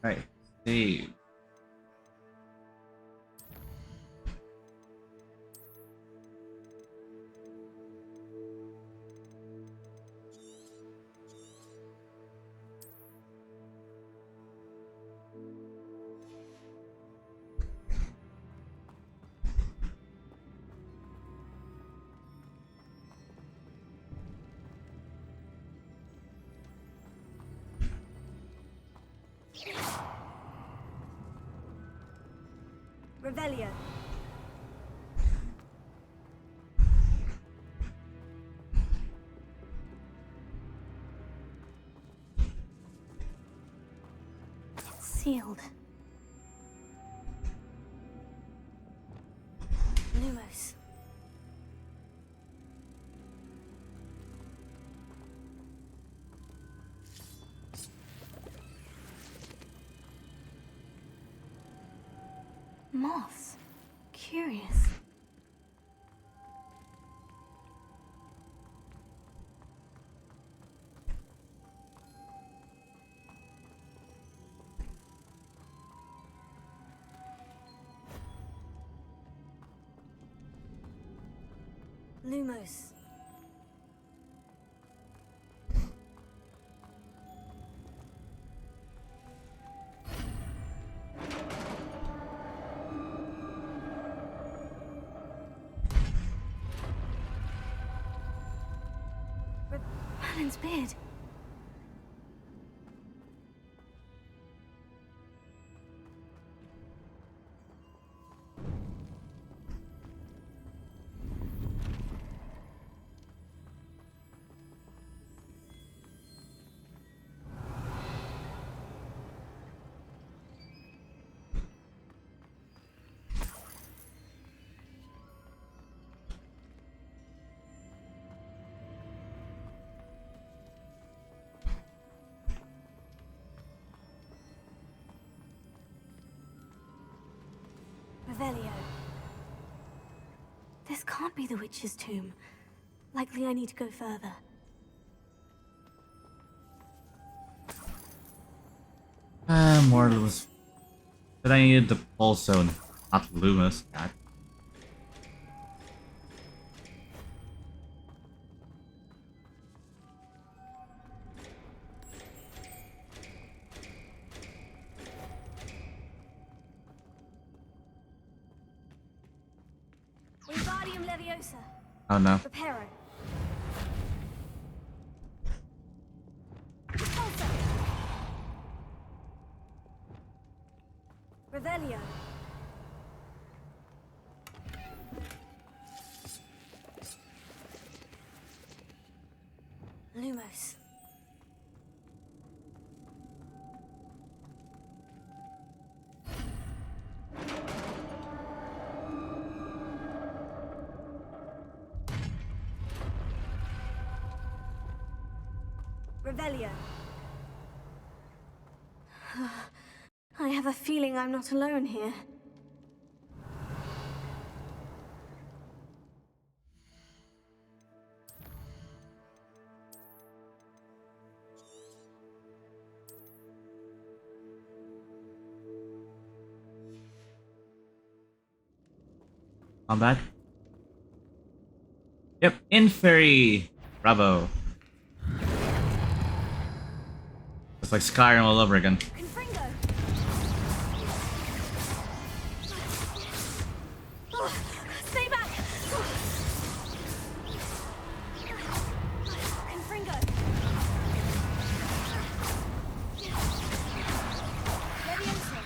Right, save. Revelio. Sealed. Lumos. Moths. Curious. Lumos. Merlin's beard. Revelio. This can't be the witch's tomb. Likely I need to go further. More Lumos. But I needed the pulse zone, not Lumos. God. Wingardium Leviosa. Oh no. Reparo. Revelio. Lumos. Revelio. I have a feeling I'm not alone here. Combat. Yep, Inferi. Bravo. It's like Skyrim all over again. Stay back! Confringo! Leviosa!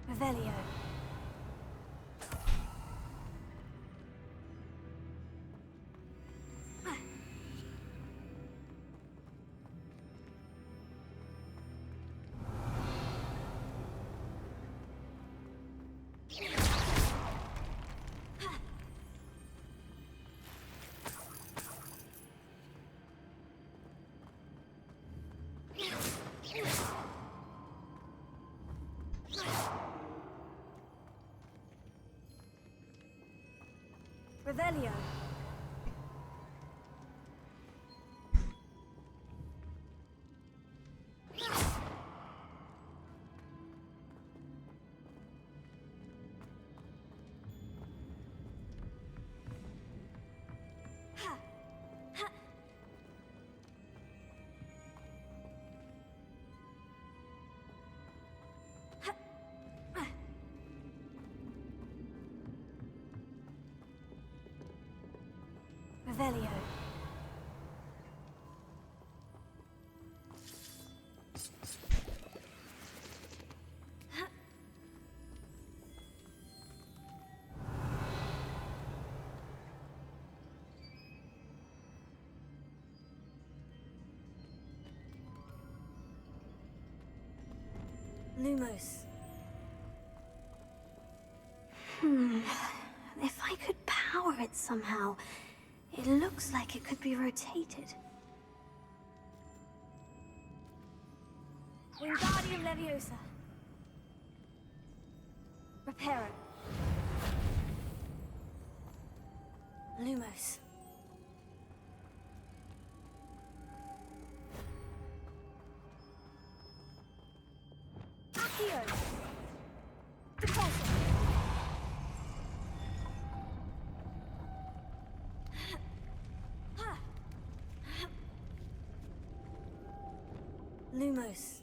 Revelio. Revelio. Revelio. Lumos. If I could power it somehow, it looks like it could be rotated. Wingardium Leviosa. Reparo. Lumos. Accio. Repulsor. Lumos.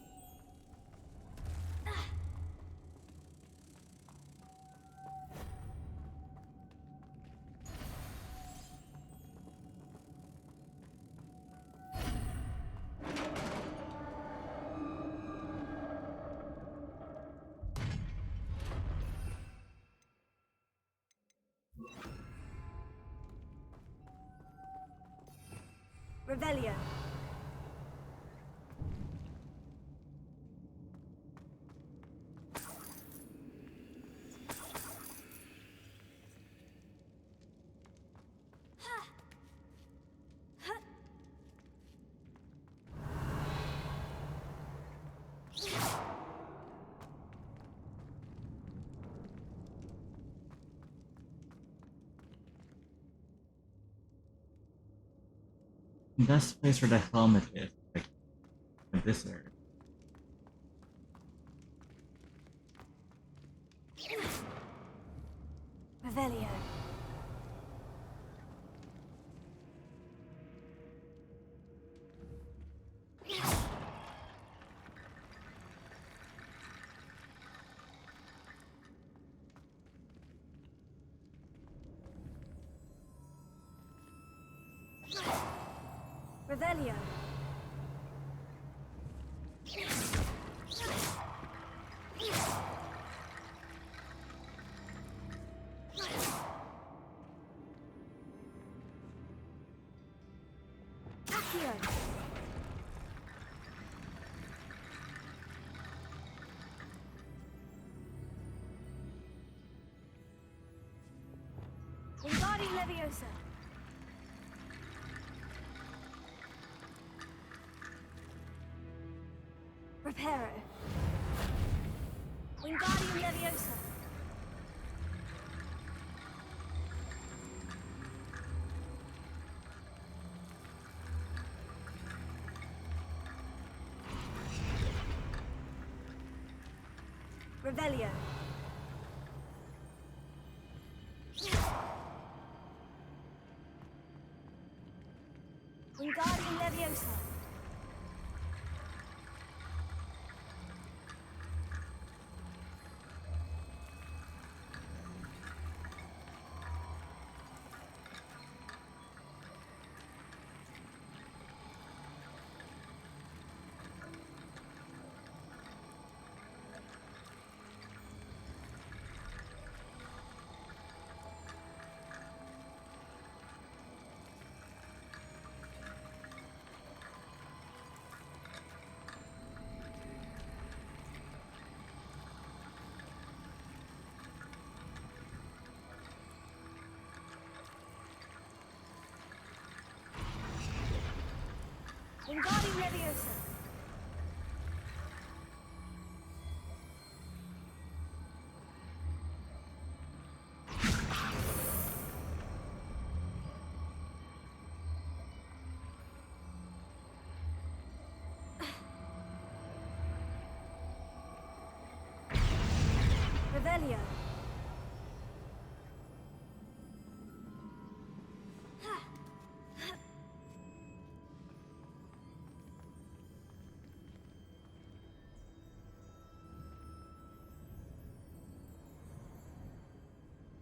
Revelio. That's the place where the helmet is. Like in this area. Revelio. Revelio. Accio. Wingardium Leviosa. Reparo. Wingardium Leviosa. Revelio. Wingardium Leviosa. Wingardium Leviosa. Revelio.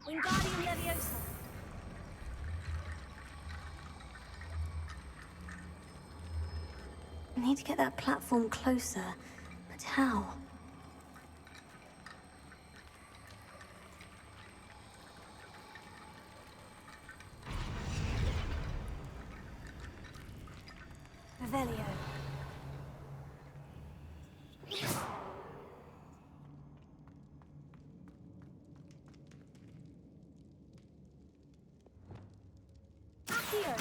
Wingardium Leviosa. I need to get that platform closer, but how? Revelio. Accio.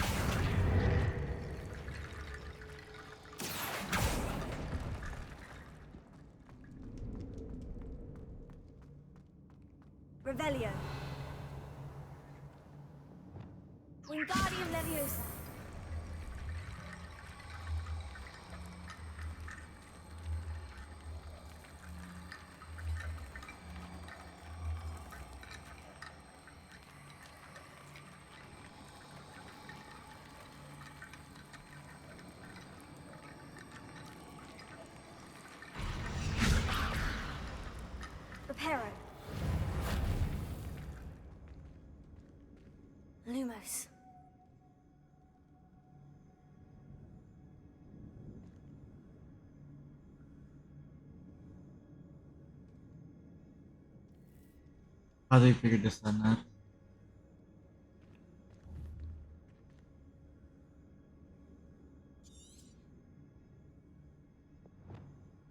Revelio. Wingardium Leviosa. Reparo. Lumos. How do you figure this one out?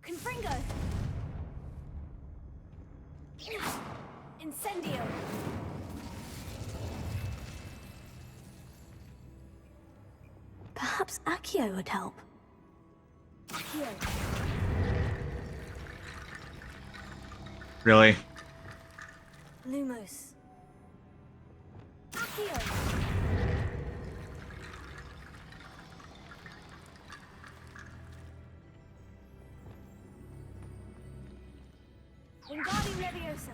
Confringo. Incendio. Perhaps Accio would help. Accio. Really? Lumos. Accio. Wingardium Leviosa.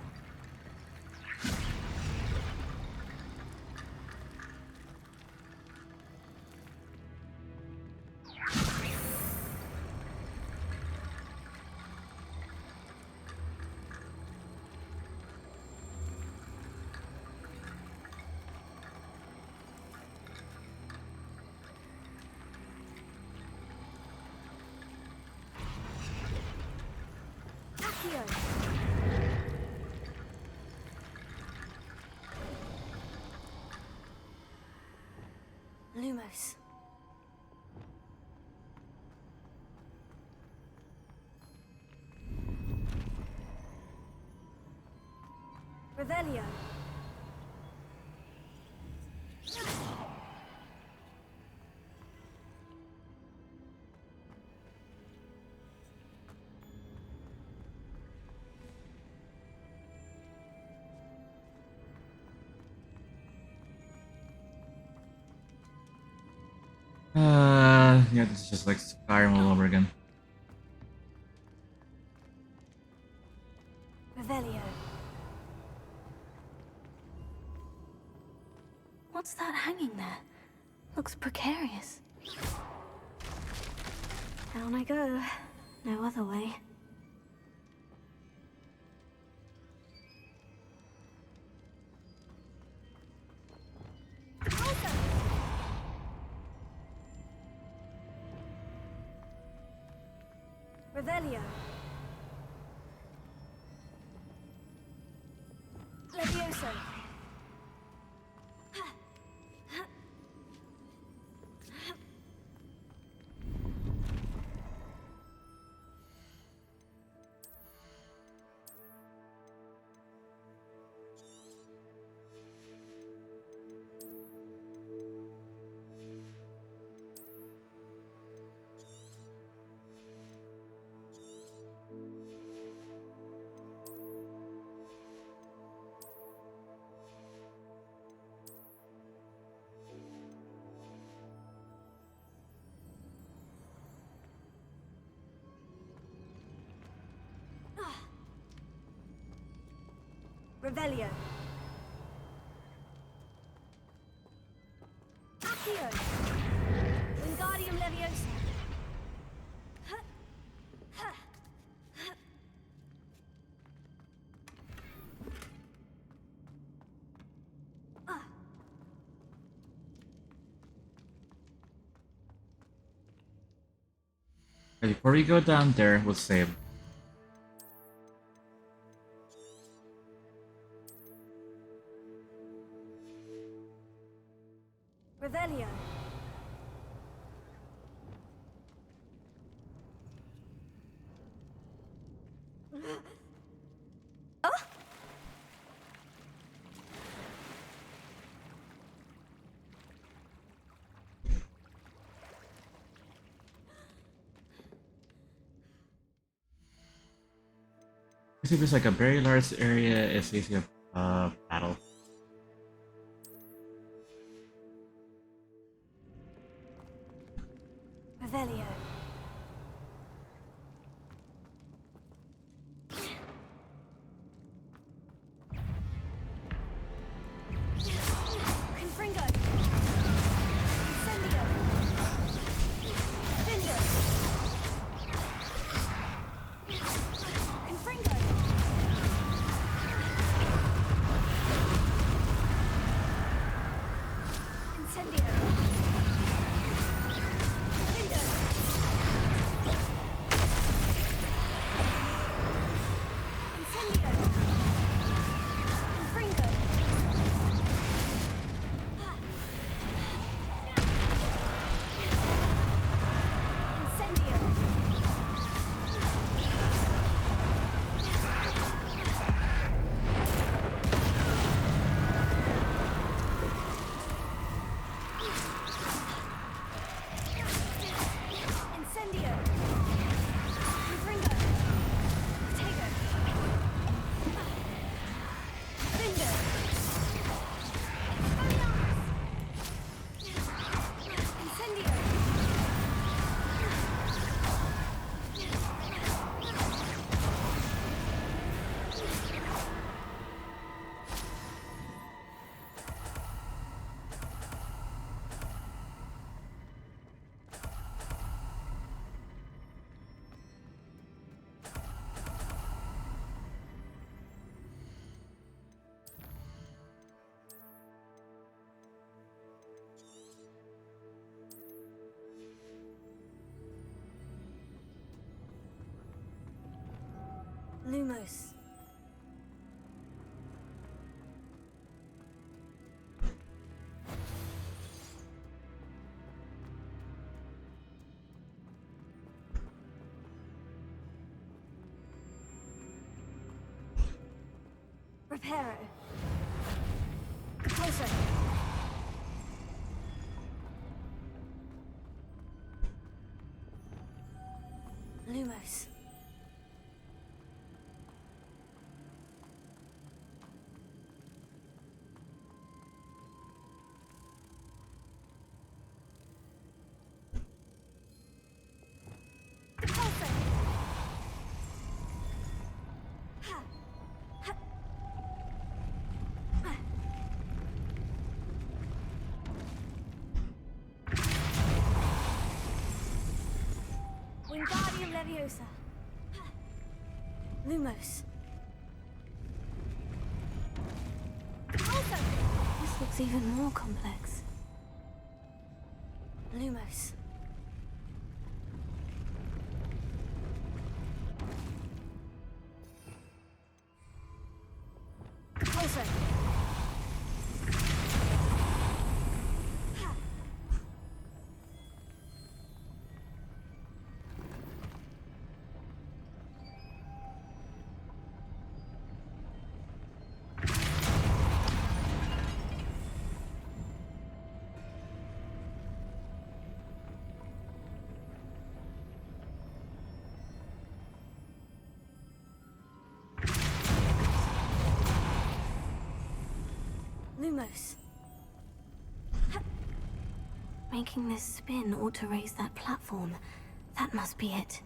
Accio. Lumos. Revelio. Yeah, this is just like Skyrim all over again. Revelio. What's that hanging there? Looks precarious. Down I go. No other way. Revelio. Levioso. Revelio. Accio. Wingardium Leviosa. Before we go down there, we'll save. Revelio. Oh! If it's like a very large area, it's easy to battle. Revelio. Confringo. Incendio. Vindo. Confringo. Incendio. Vindo. Incendio. Confringo. Incendio. Incendio. Confringo. Potato. Vindo. Incendio. Lumos. Reparo. Closer. Lumos. Closer. Ha. Lumos. Also, This looks even more complex. Lumos. also. Lumos. Making this spin ought to raise that platform. That must be it.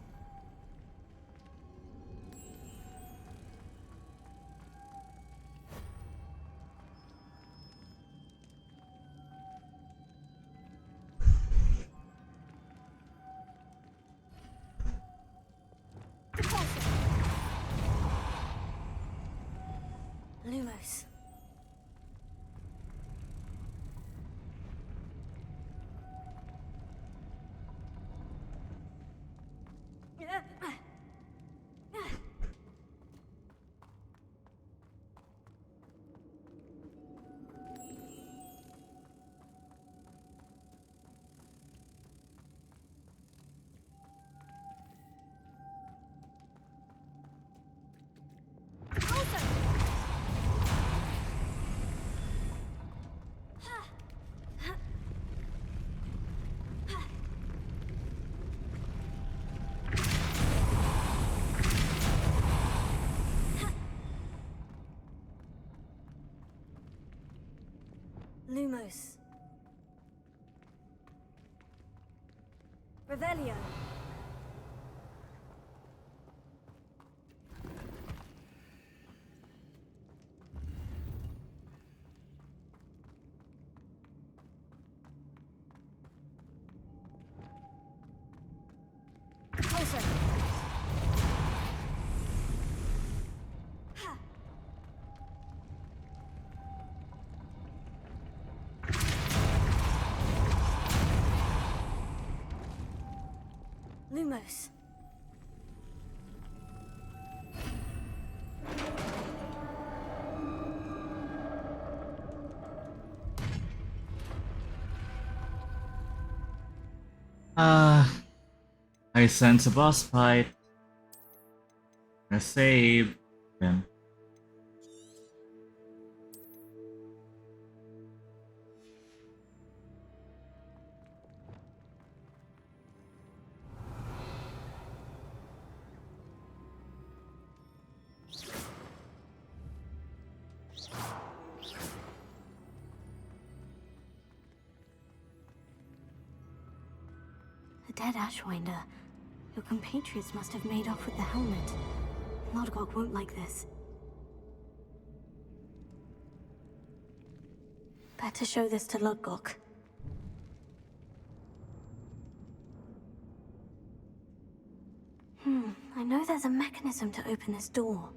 Lumos. Lumos. Revelio. Also. Lumos. I sense a boss fight. A save. Yeah. A dead Ashwinder. Your compatriots must have made off with the helmet. Lodgok won't like this. Better show this to Lodgok. I know there's a mechanism to open this door.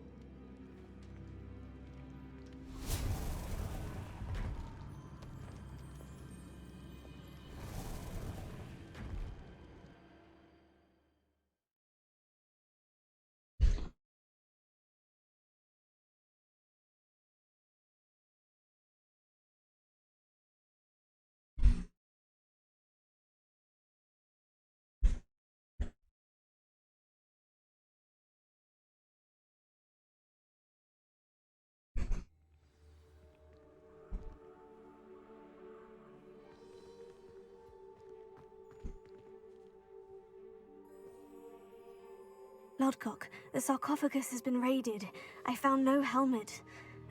Lodgok, the sarcophagus has been raided. I found no helmet,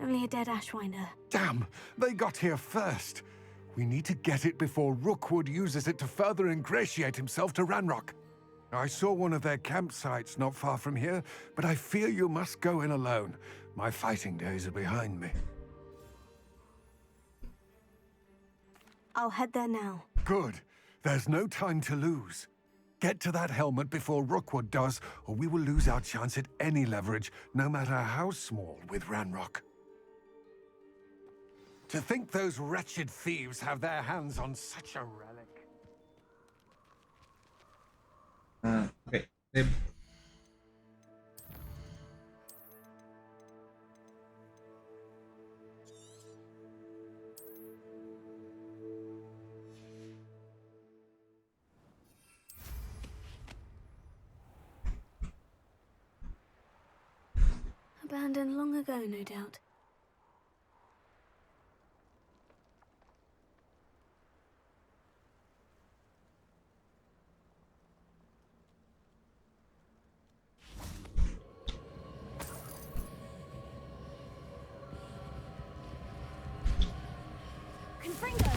only a dead Ashwinder. Damn! They got here first. We need to get it before Rookwood uses it to further ingratiate himself to Ranrock. I saw one of their campsites not far from here, but I fear you must go in alone. My fighting days are behind me. I'll head there now. Good. There's no time to lose. Get to that helmet before Rookwood does, or we will lose our chance at any leverage, no matter how small, with Ranrock. To think those wretched thieves have their hands on such a relic. Okay. Sib. Abandoned long ago, no doubt. Confringo!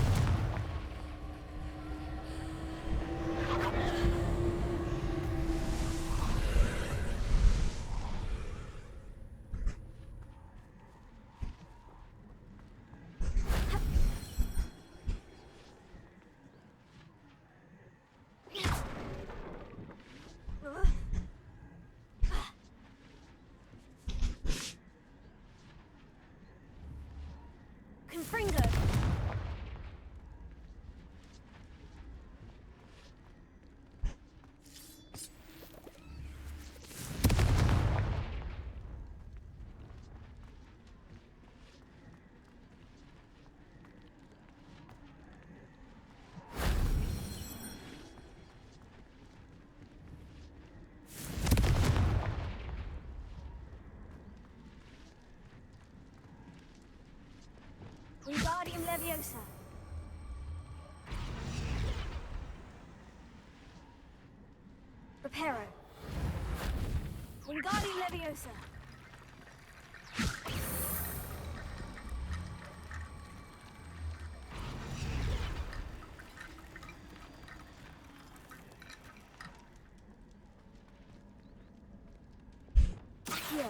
Confringo! Wingardium Leviosa. Reparo. Wingardium Leviosa. Accio.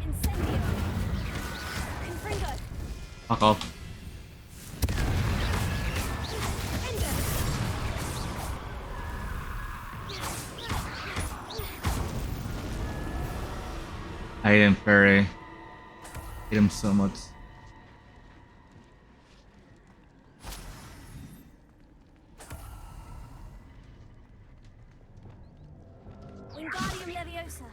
Incendio. Confringo. Fuck off. I hate him, Fairy. Hate him so much. Wingardium Leviosa.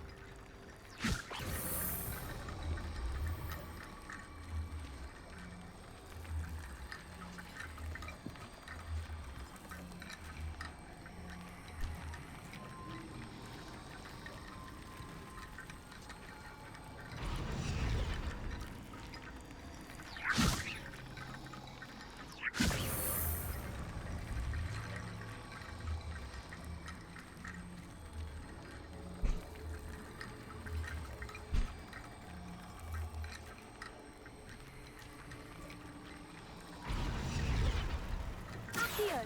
Accio.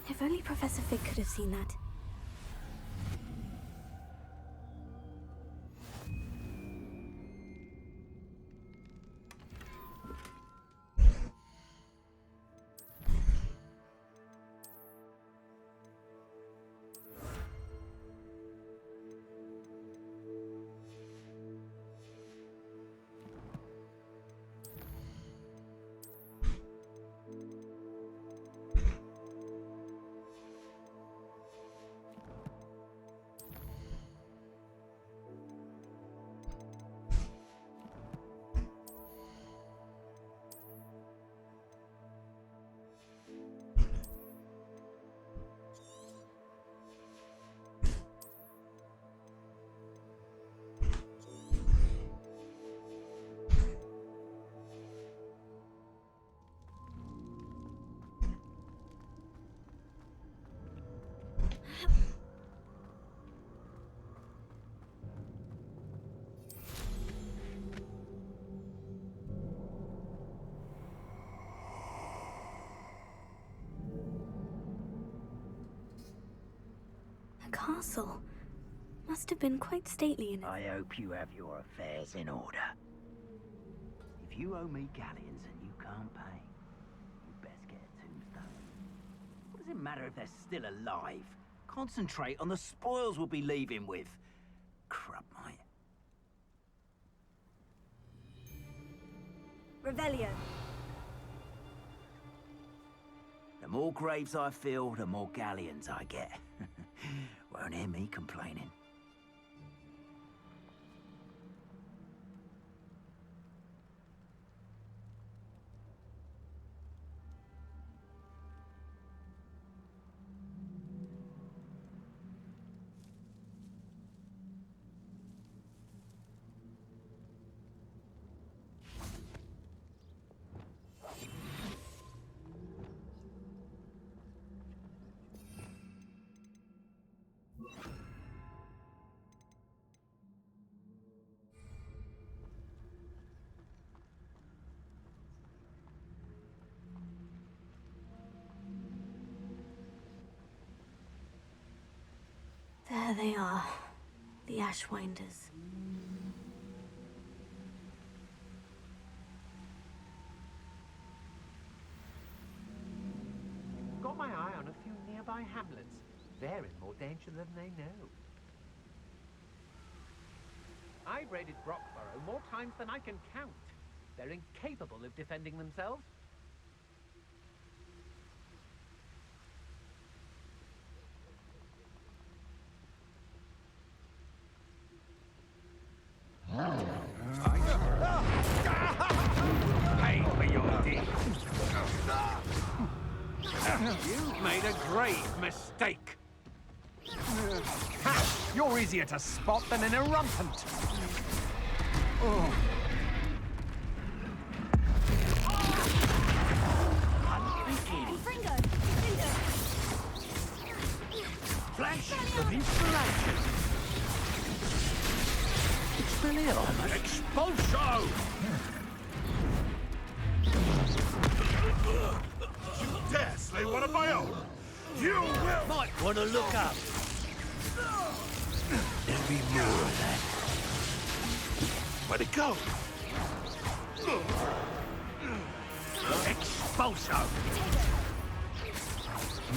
If only Professor Fig could have seen that. castle. Must have been quite stately in it. I hope you have your affairs in order. If you owe me galleons and you can't pay, you best get a tombstone. What does it matter if they're still alive? Concentrate on the spoils we'll be leaving with. Crap, mate. Revelio. The more graves I fill, the more galleons I get. Won't hear me complaining. There they are, the Ashwinders. Got my eye on a few nearby hamlets. They're in more danger than they know. I've raided Brockborough more times than I can count. They're incapable of defending themselves. Pay for your deeds. You've made a grave mistake. Ha! You're easier to spot than an irrumpent. Oh. Flash of inspiration. Expelliarmus. Expulso! You dare slay one of my own? You will! Might want to look up. There'll be more of that. Where'd it go? Expulso!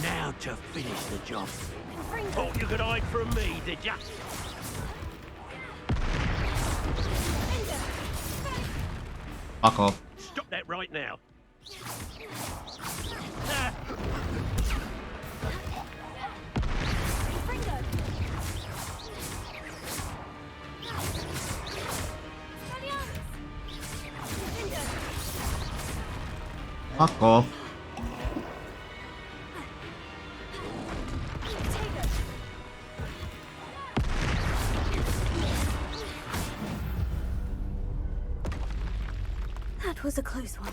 Now to finish the job. Thought you could hide from me, did ya? Fuck off. Stop that right now. Fuck off. That was a close one.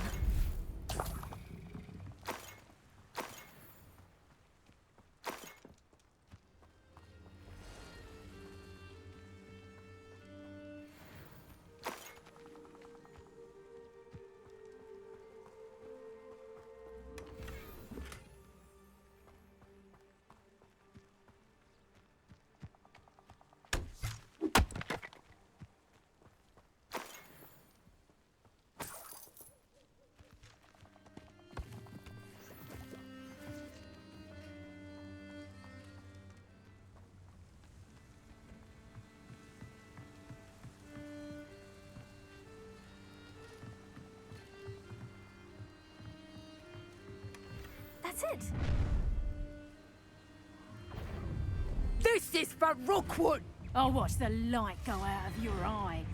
That's it. This is for Rookwood! I'll watch the light go out of your eye.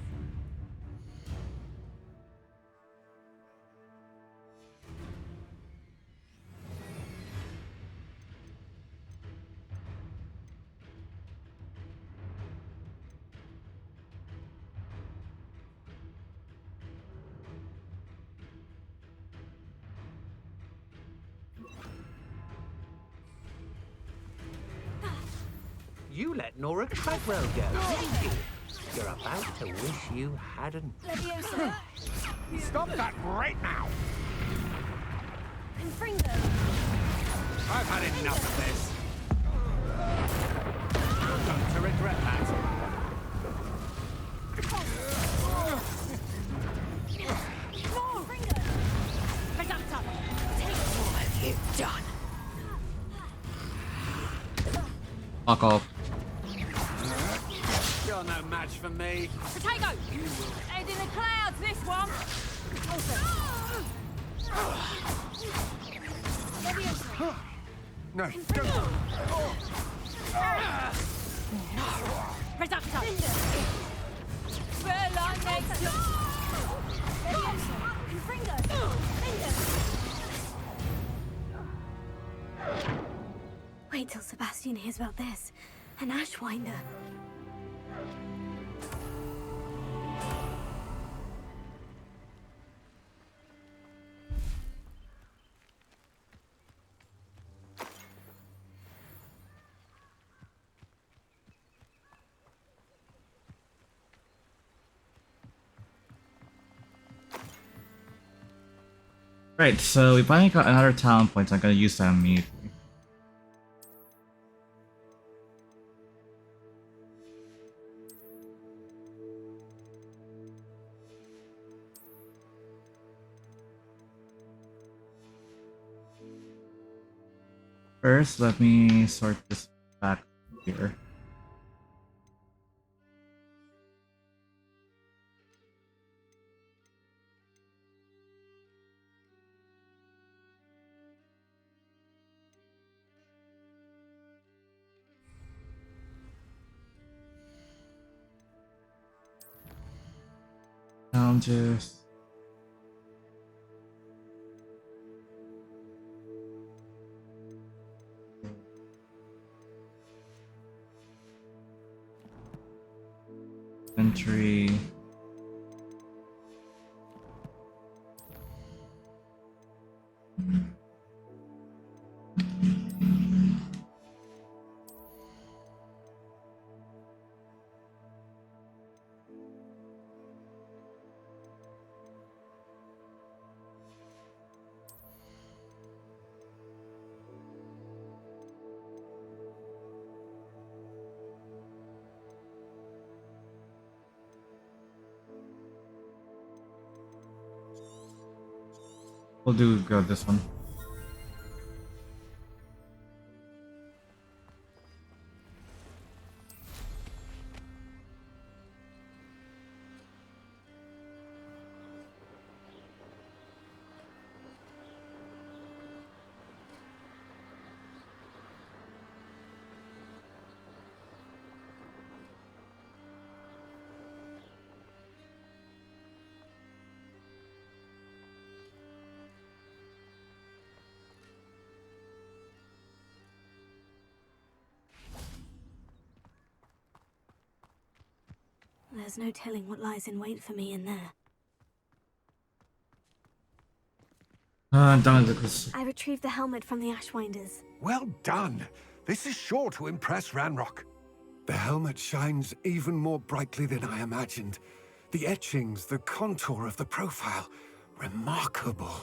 You let Nora Treadwell go, didn't you? You're about to wish you hadn't. Leviosa. Stop that right now! Confringo. I've had enough of this. going to regret that. What have you done? Fuck off. You're no match for me. Potato! Head in the clouds, this one! No, Reducto! Well, I'm next. Wait till Sebastian hears about this. An Ashwinder. Right, so we finally got another talent point, so I'm gonna use that immediately. First, let me sort this back here. Challenges. Entry. We'll go this one. There's no telling what lies in wait for me in there. Done with I retrieved the helmet from the Ashwinders. well done. This is sure to impress Ranrock. The helmet shines even more brightly than I imagined. The etchings, the contour of the profile, remarkable.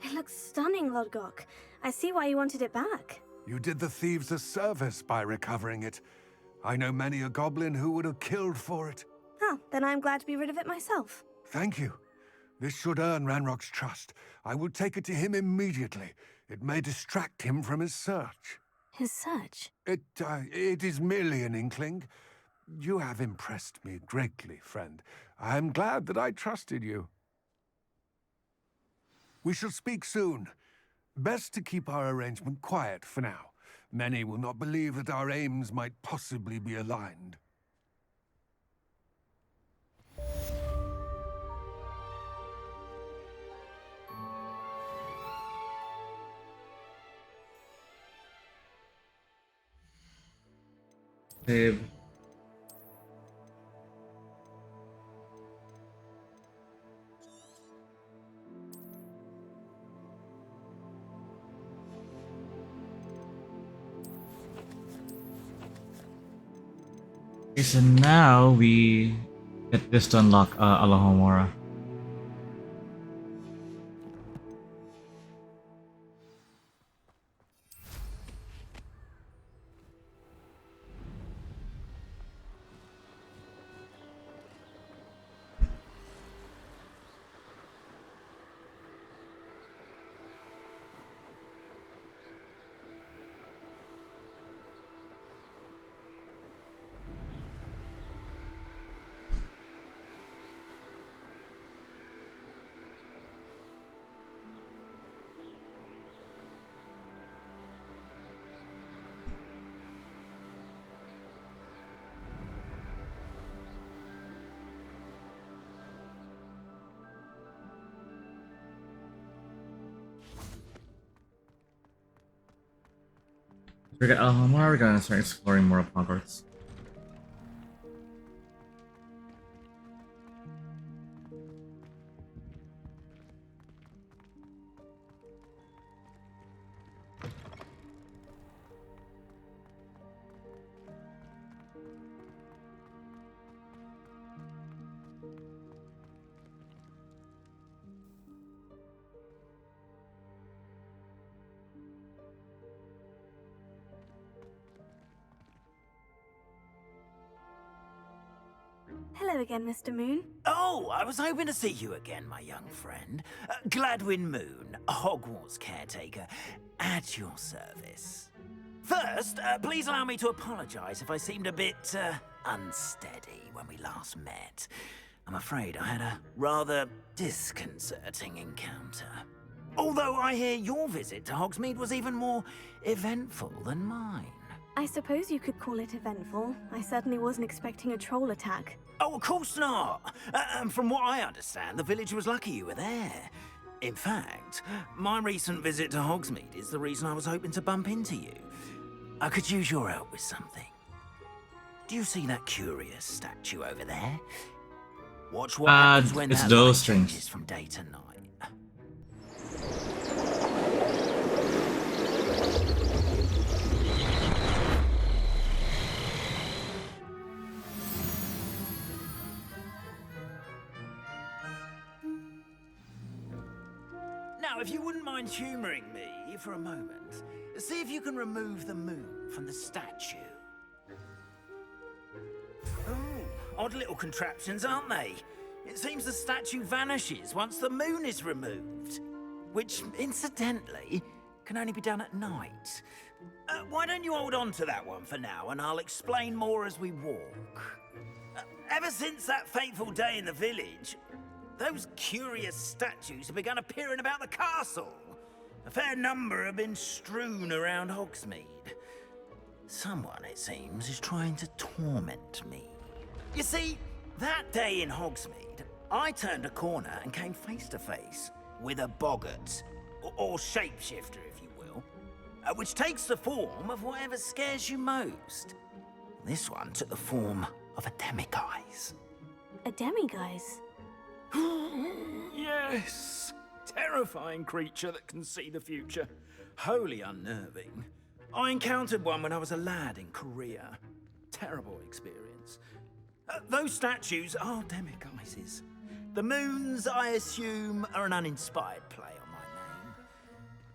It looks stunning, Lodgok. I see why you wanted it back. You did the thieves a service by recovering it. I know many a goblin who would have killed for it. Oh, then I'm glad to be rid of it myself. Thank you. This should earn Ranrock's trust. I will take it to him immediately. It may distract him from his search. His search? It is merely an inkling. You have impressed me greatly, friend. I am glad that I trusted you. We shall speak soon. Best to keep our arrangement quiet for now. Many will not believe that our aims might possibly be aligned. Save. Okay, so now we get this to unlock Alomohora. we're gonna start exploring more of Hogwarts. Hello again, Mr. Moon. Oh, I was hoping to see you again, my young friend. Gladwin Moon, Hogwarts caretaker, at your service. First, please allow me to apologize if I seemed a bit unsteady when we last met. I'm afraid I had a rather disconcerting encounter. Although I hear your visit to Hogsmeade was even more eventful than mine. I suppose you could call it eventful. I certainly wasn't expecting a troll attack. Oh, of course not. From what I understand, the village was lucky you were there. In fact, my recent visit to Hogsmeade is the reason I was hoping to bump into you. I could use your help with something. Do you see that curious statue over there? Watch what happens when it's that those light things. changes from day to night. Now, if you wouldn't mind humouring me for a moment, see if you can remove the moon from the statue. Oh, odd little contraptions, aren't they? It seems the statue vanishes once the moon is removed. Which, incidentally, can only be done at night. Why don't you hold on to that one for now, and I'll explain more as we walk. Ever since that fateful day in the village, those curious statues have begun appearing about the castle. A fair number have been strewn around Hogsmeade. Someone, it seems, is trying to torment me. You see, that day in Hogsmeade, I turned a corner and came face to face with a boggart, or shapeshifter, if you will, which takes the form of whatever scares you most. This one took the form of a demiguise. A demiguise? Yes! Terrifying creature that can see the future. Wholly unnerving. I encountered one when I was a lad in Korea. Terrible experience. Those statues are demiguises. The moons, I assume, are an uninspired play on my name.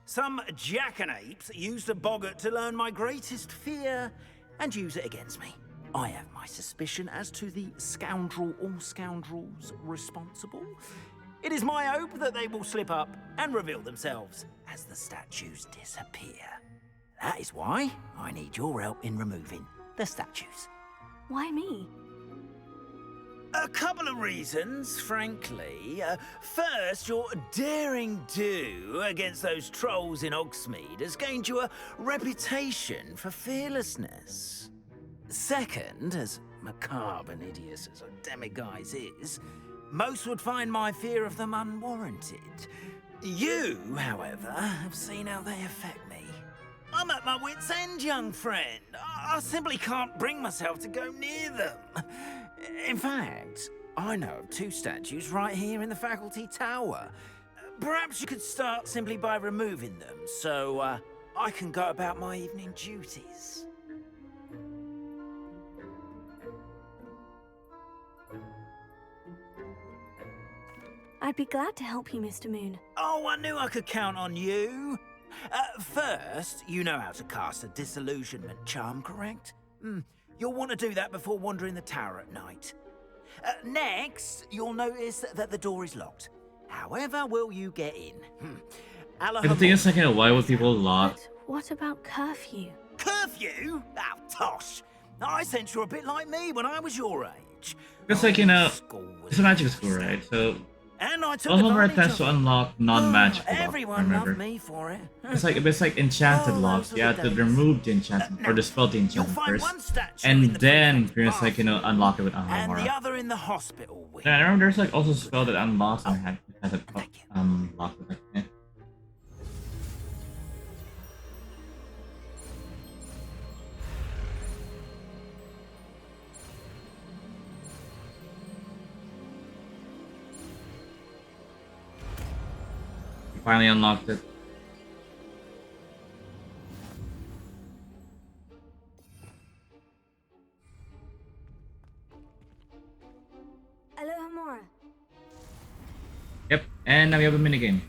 Some jackanapes used a boggart to learn my greatest fear and use it against me. I have my suspicion as to the scoundrel or scoundrels responsible. It is my hope that they will slip up and reveal themselves as the statues disappear. That is why I need your help in removing the statues. Why me? A couple of reasons, frankly. First, your daring do against those trolls in Hogsmeade has gained you a reputation for fearlessness. Second, as macabre and hideous as a demiguise is, most would find my fear of them unwarranted. You, however, have seen how they affect me. I'm at my wit's end, young friend. I simply can't bring myself to go near them. In fact, I know of two statues right here in the faculty tower. Perhaps you could start simply by removing them, so I can go about my evening duties. I'd be glad to help you, Mr. Moon. Oh, I knew I could count on you. First, you know how to cast a disillusionment charm, correct? You'll want to do that before wandering the tower at night. Next, you'll notice that the door is locked. However will you get in? The thing is, like, you know, why would people lock? But what about curfew? Curfew? Oh, tosh. I sense you're a bit like me when I was your age. Because, like, you know, it's a magic school, right? So And I took Alomohora advantage tends of to it. unlock non-magical locks, I Everyone remember. loved me for it. It's like, if it's like enchanted locks, you have to remove the enchantment or dispel the enchantment find first, one statue and then pretty much, like, you know, unlock it with And the Alomohora. other in the hospital wing. And I remember there's like also a spell that unlocks and has it locked with like finally unlocked it. Alomohora. Yep, and now we have a minigame.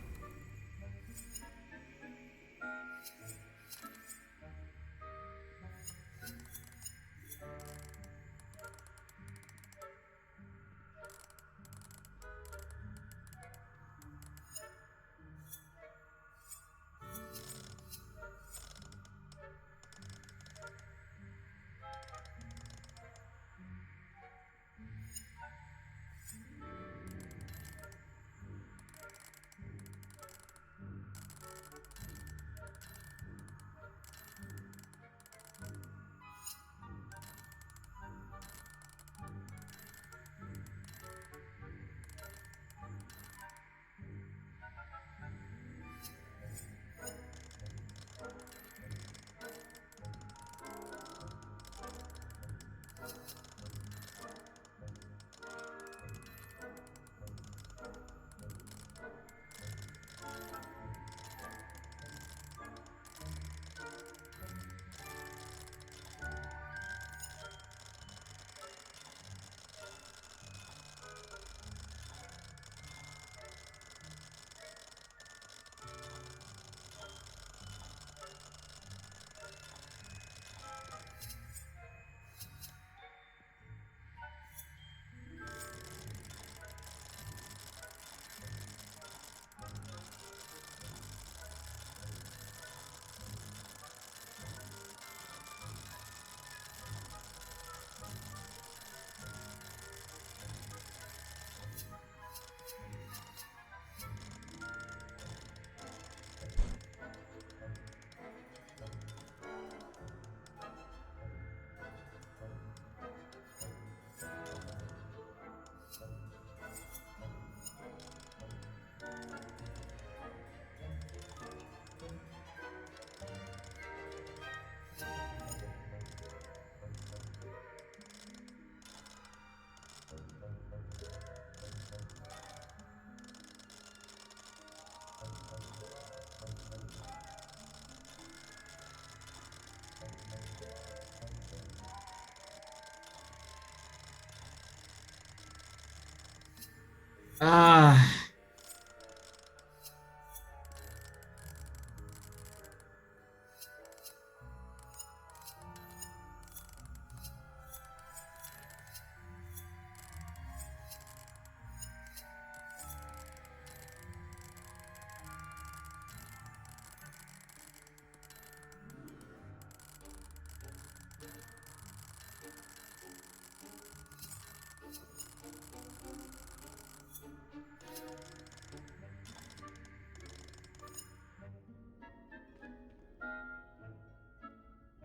Ah.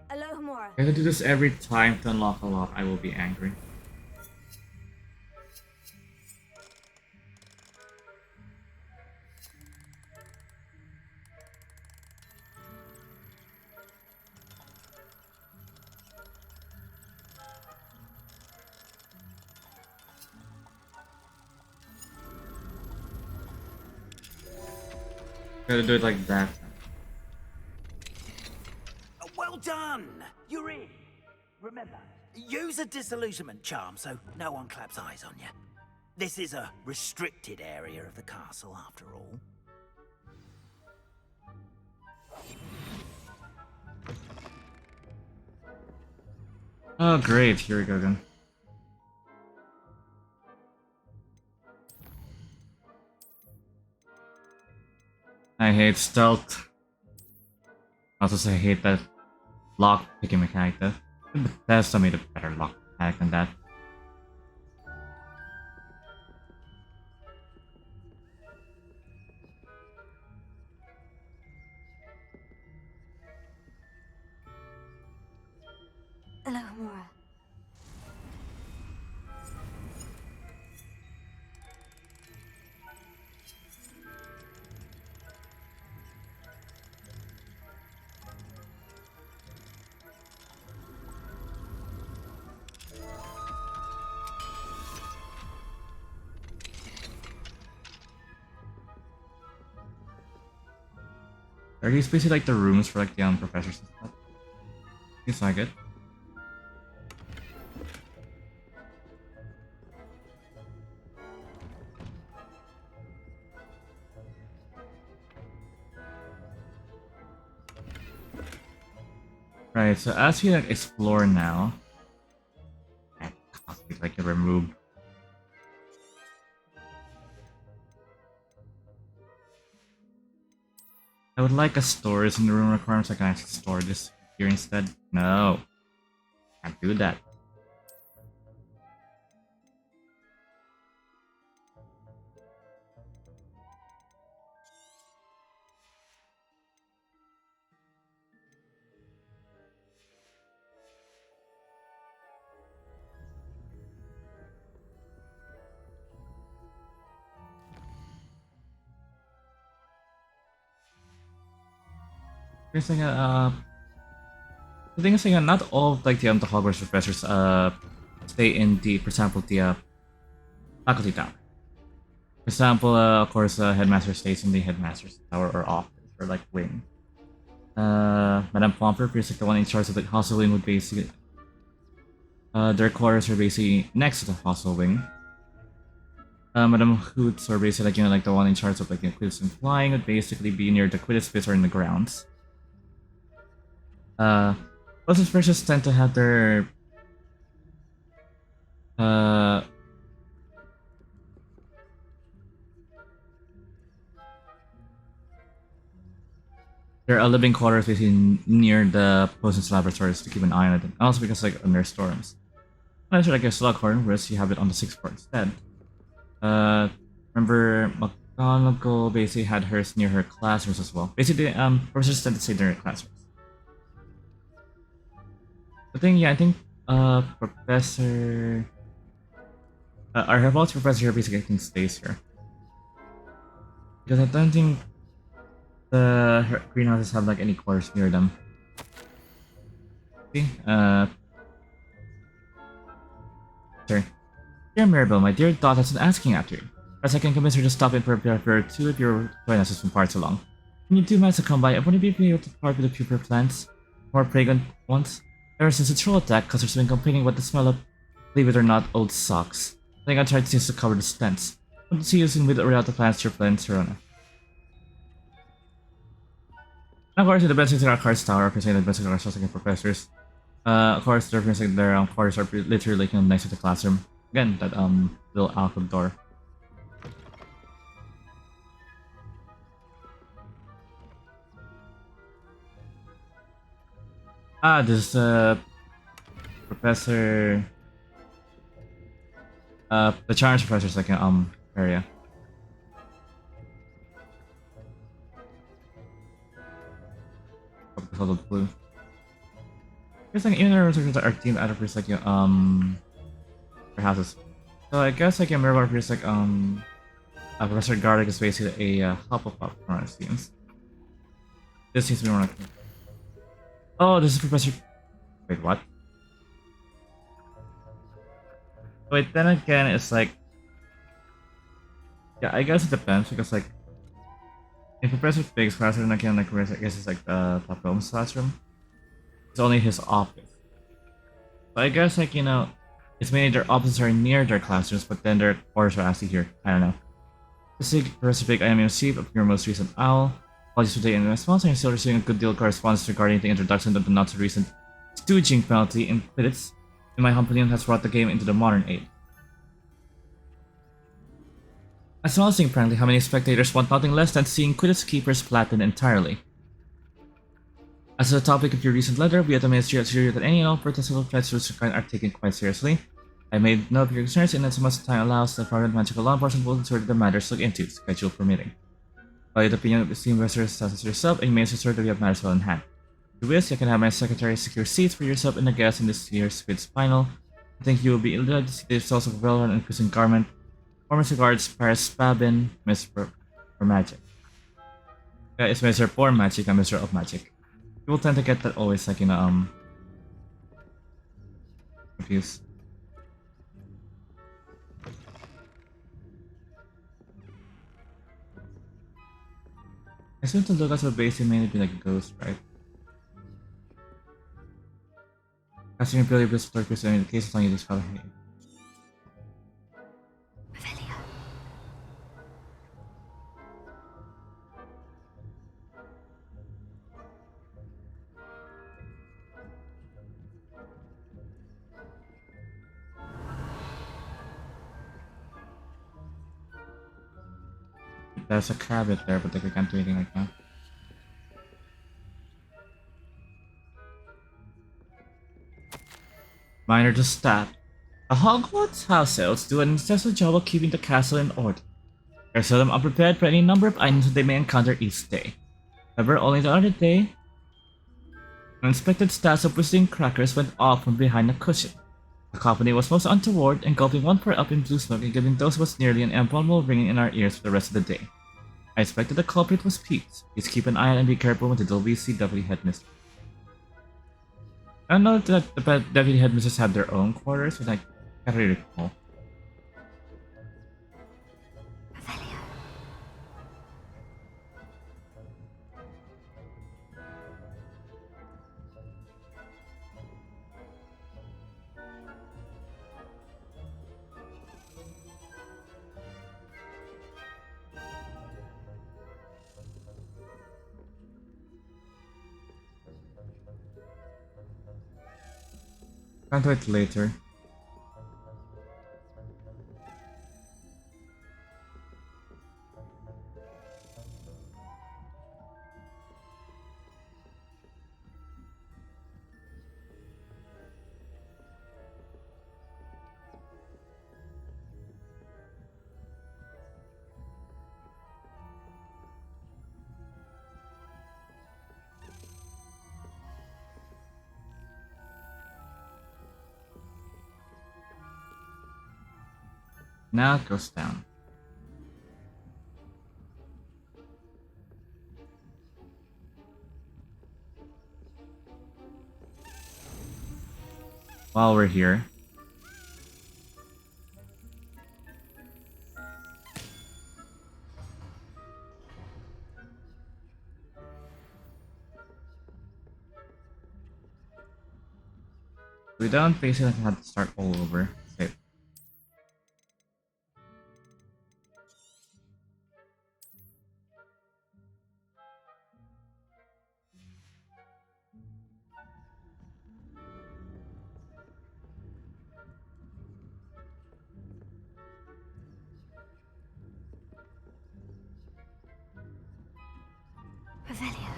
Alomohora. I have to do this every time to unlock a lock. I will be angry. Gotta do it like that. Well done! You're in. Remember, use a disillusionment charm so no one claps eyes on you. This is a restricted area of the castle, after all. Oh, great. Here we go again. I hate stealth. Also, I hate that lock picking mechanic. Bethesda made a better lock mechanic than that. Alomohora. Are these basically like the rooms for like the professors and stuff? Seems like it. Right, so as we like explore now, like remove. I would like a storage in the room requirements. I can actually store this here instead. No, can't do that. Here's like the thing is like not all of like the Hogwarts professors stay in the, for example, the faculty tower. For example, of course, headmaster stays in the headmaster's tower or office or like wing. Madame Pomper appears like the one in charge of the hostel wing would basically their quarters are basically next to the hostel wing. Madame Hoots or basically like like the one in charge of like Quidditch and flying would basically be near the Quidditch pits or in the grounds. Most expressions tend to have their living quarters basically near the potions laboratories to keep an eye on it, and also because like under storms. Unless you're like a Slughorn, whereas you have it on the 6th floor instead. Remember McGonagall basically had hers near her classrooms as well. Basically, professors tend to stay near their classrooms. The thing, yeah, I think Professor our herbology professor here basically I think stays here. Because I don't think the greenhouses have like any quarters near them. See? Sorry. Dear Mirabelle, my dear daughter has been asking after you. Perhaps I can convince her to stop and prepare for two if you're joining us from far too long. When you do manage to come by, I want to be able to part with the pupa plants. More pregnant ones. Ever since the troll attack, customers have been complaining about the smell of, believe it or not, old socks. I think I tried to cover the stench. I want to see you soon with or without the plants to your plan, Sirona. Of course, the best things in our cards tower representing the best of our second professors. Of course, they're representing their quarters are literally next to the classroom. Again, that little alcove door. This Professor. The challenge professor's like area. Colored blue. It's like even our team out of like their houses. So I guess like a mirror appears like Professor Garlic is basically a Hufflepuff from our teams. This seems to be more like. Oh, this is Professor. Wait, what? Wait, then again, it's like. Yeah, I guess it depends because like. In Professor Fig's classroom, again, like I guess it's like the Film's classroom. It's only his office. But I guess like it's mainly their offices are near their classrooms, but then their quarters are actually here. I don't know. Professor Fig, I am your chief of your most recent owl. Apologies for taking the response. I'm still receiving a good deal of correspondence regarding the introduction of the not so recent stooging penalty in Quidditch, and my opinion has brought the game into the modern age. As well as seeing apparently how many spectators want nothing less than seeing Quidditch keepers flattened entirely. As to the topic of your recent letter, we at the Ministry assure you that any and all protestable threats to this kind are taken quite seriously. I made note of your concerns, and as much time allows, the Department of Magical Law Enforcement will ensure that the matters look into, schedule permitting. Value the opinion of esteemed investors such as yourself, and you may assure that we have matters well in hand. If you wish, you can have my secretary secure seats for yourself and the guests in this year's Quidditch final. I think you will be delighted to see the results of a well-run and increasing garment. Warmest regards, Paris Spabin, Mr. for Magic. Yeah, it's Mr. for Magic and Mr. of Magic. People tend to get that always like confused. I assume the lookout will basically mainly be like a ghost, right? Casting ability plus focus in the case as long as you spell hey. There's a cabbage there, but like we can't do anything right now. Minor to stat. The Hogwarts house elves do an incessant job of keeping the castle in order. They're seldom unprepared for any number of items that they may encounter each day. However, only the other day, an unexpected stash of whistling crackers went off from behind a cushion. The company was most untoward, engulfing one part up in blue smoke and giving those of us nearly an abominable ringing in our ears for the rest of the day. I expected the culprit was Pete. Please keep an eye on and be careful with the WC Deputy Headmistress. I don't know that the Deputy Headmistresses have their own quarters, but I can't really recall. Can't wait later. Now it goes down. While we're here, we don't basically have to start all over. Save. Revelio.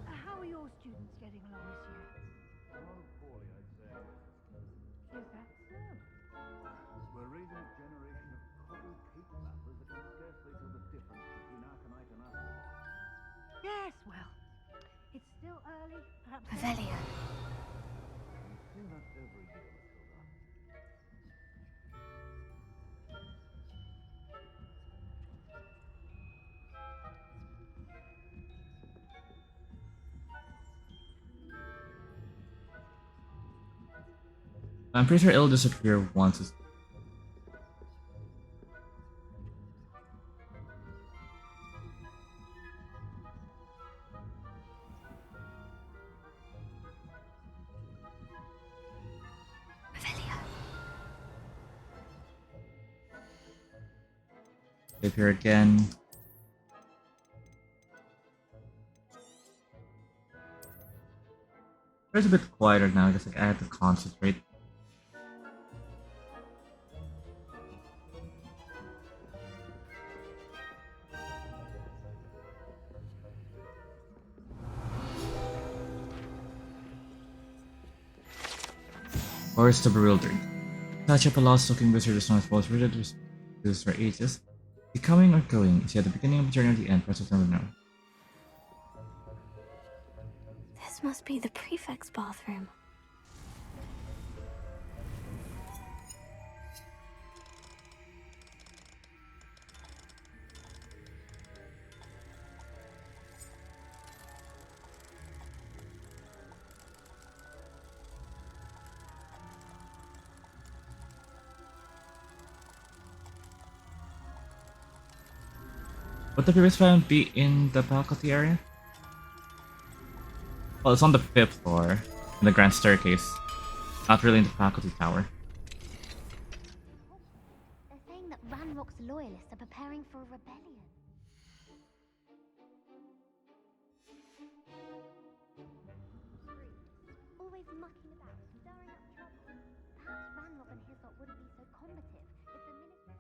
How are your students getting along this year? Oh, poorly, I'd say. Is that so? We're raising a generation of coddled cake battlers that can scarcely tell the difference between aconite and apple. Yes, well, it's still early. Perhaps. Revelio. You say that every year, Matilda. I'm pretty sure it'll disappear once it's save here again. It's a bit quieter now, just like I have to concentrate. Or it's the bewildered. Touch up a lost-looking wizard is one of the most rigid wizards for ages. Becoming or going is at the beginning of the journey or the end, press never know. This must be the prefect's bathroom. Would the previous round be in the faculty area? Well, it's on the 5th floor, in the grand staircase. Not really in the faculty tower. They're saying that Ranrock's loyalists are preparing for a rebellion. Always mucking about, stirring up trouble. Perhaps Ranrock and his lot wouldn't be so combative if the minister...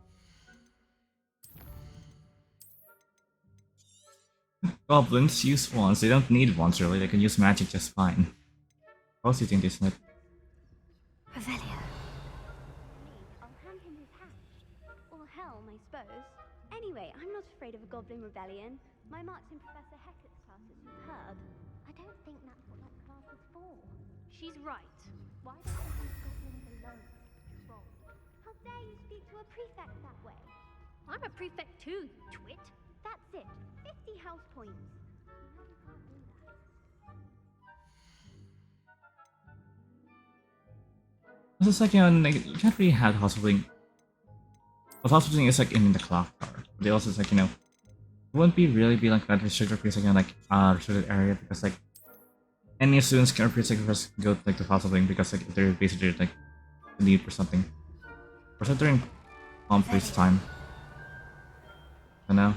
Goblins use wands. They don't need wands really. They can use magic just fine. What else do you think they snip? Revelio. I'll hand him his hat. Or helm, I suppose. Anyway, I'm not afraid of a goblin rebellion. My marks in Professor Hecat's class are superb. I don't think that's what that class is for. She's right. Why don't we leave goblins alone? Troll. How dare you speak to a prefect that way? I'm a prefect too, you twit. That's it. 50 house points. You know you can't do that. This is like, you know, like, you can't really have house building. But house building is like in the clock tower. They also, it's like, you know, it wouldn't be really be like that restricted for like, you know, like restricted area because like any students can pretty like first go to like the house building because like they're basically like the need for something. Or something during police time. I know.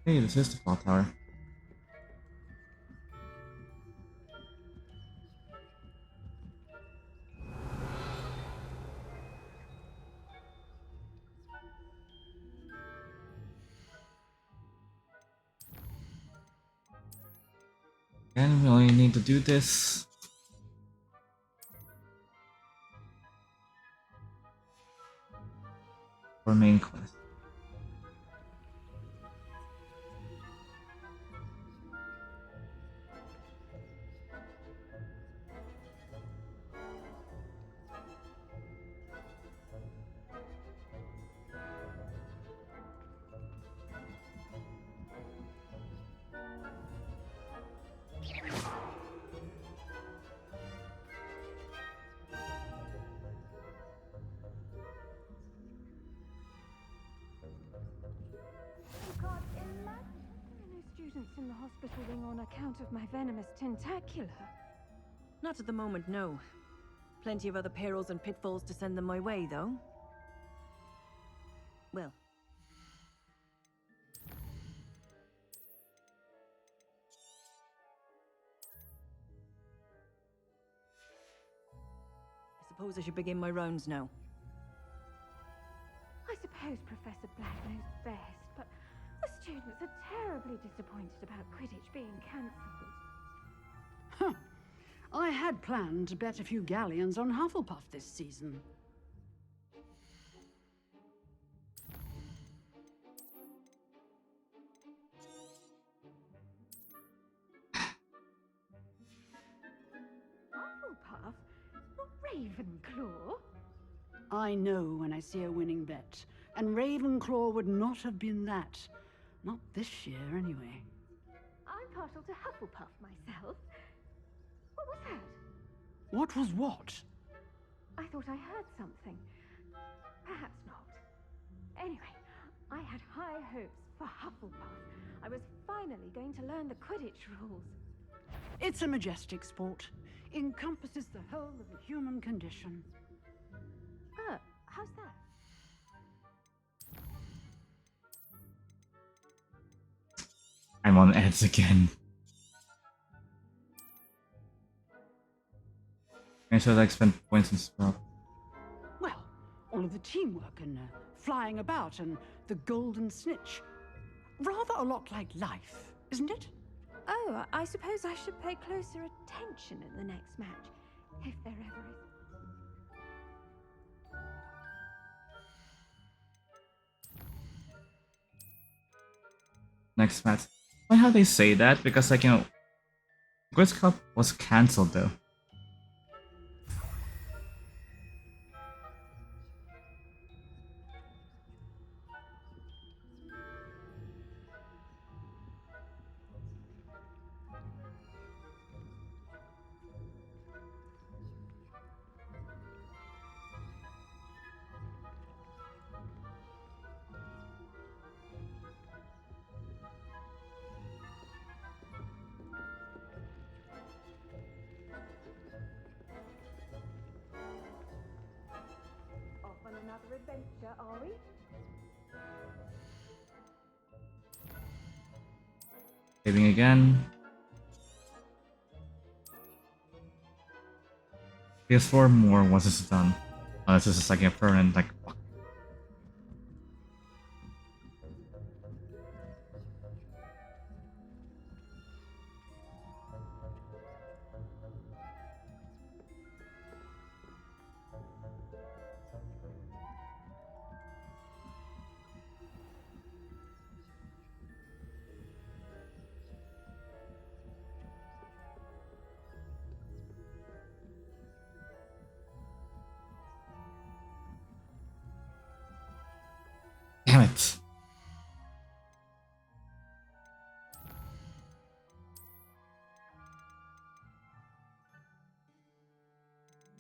Hey, this is the clock tower. And we only need to do this for main quest. You can't imagine. There are no students in the hospital wing on account of my venomous tentacula. Not at the moment, no. Plenty of other perils and pitfalls to send them my way, though. Well. I suppose I should begin my rounds now. I suppose Professor Black knows best, but the students are terribly disappointed about Quidditch being cancelled. Huh. I had planned to bet a few galleons on Hufflepuff this season. Hufflepuff? Not Ravenclaw? I know when I see a winning bet, and Ravenclaw would not have been that. Not this year, anyway. I'm partial to Hufflepuff myself. What was that? What was what? I thought I heard something. Perhaps not. Anyway, I had high hopes for Hufflepuff. I was finally going to learn the Quidditch rules. It's a majestic sport. Encompasses the whole of the human condition. How's that? I'm on edge again. I should like spend points and stuff. Well, all of the teamwork and flying about and the golden snitch. Rather a lot like life, isn't it? Oh, I suppose I should pay closer attention in the next match, if there ever is. Next match. Why how they say that? Because like, you know, Quiz Cup was cancelled though. adventure, are we? Saving again. PS4 more once this is done. This is just like a permanent like. Damn it.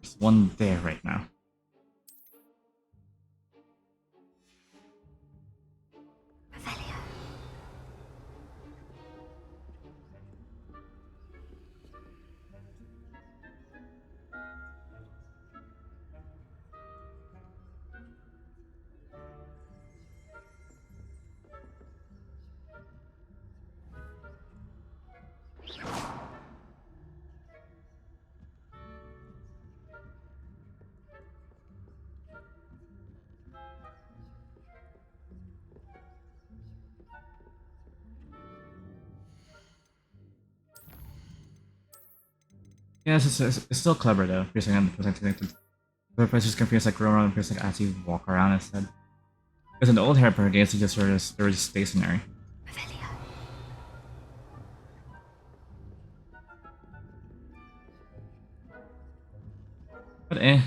There's one there right now. Yes, it's still clever though. Piercing and presenting the places can pierce like roll around and pierce like as you walk around instead. Because in the old Harper games, they just were just stationary. But eh.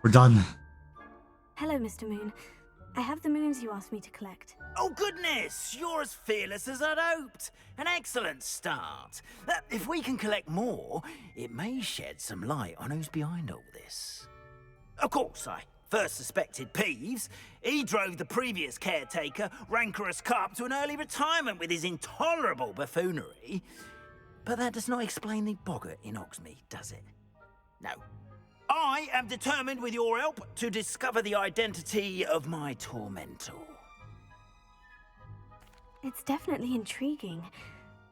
We're done. Hello, Mr. Moon. I have the moons you asked me to collect. Oh goodness, you're as fearless as I'd hoped. An excellent start. If we can collect more, it may shed some light on who's behind all this. Of course, I first suspected Peeves. He drove the previous caretaker, Rancorous Carp, to an early retirement with his intolerable buffoonery. But that does not explain the boggart in Hogsmeade, does it? No. I am determined, with your help, to discover the identity of my tormentor. It's definitely intriguing.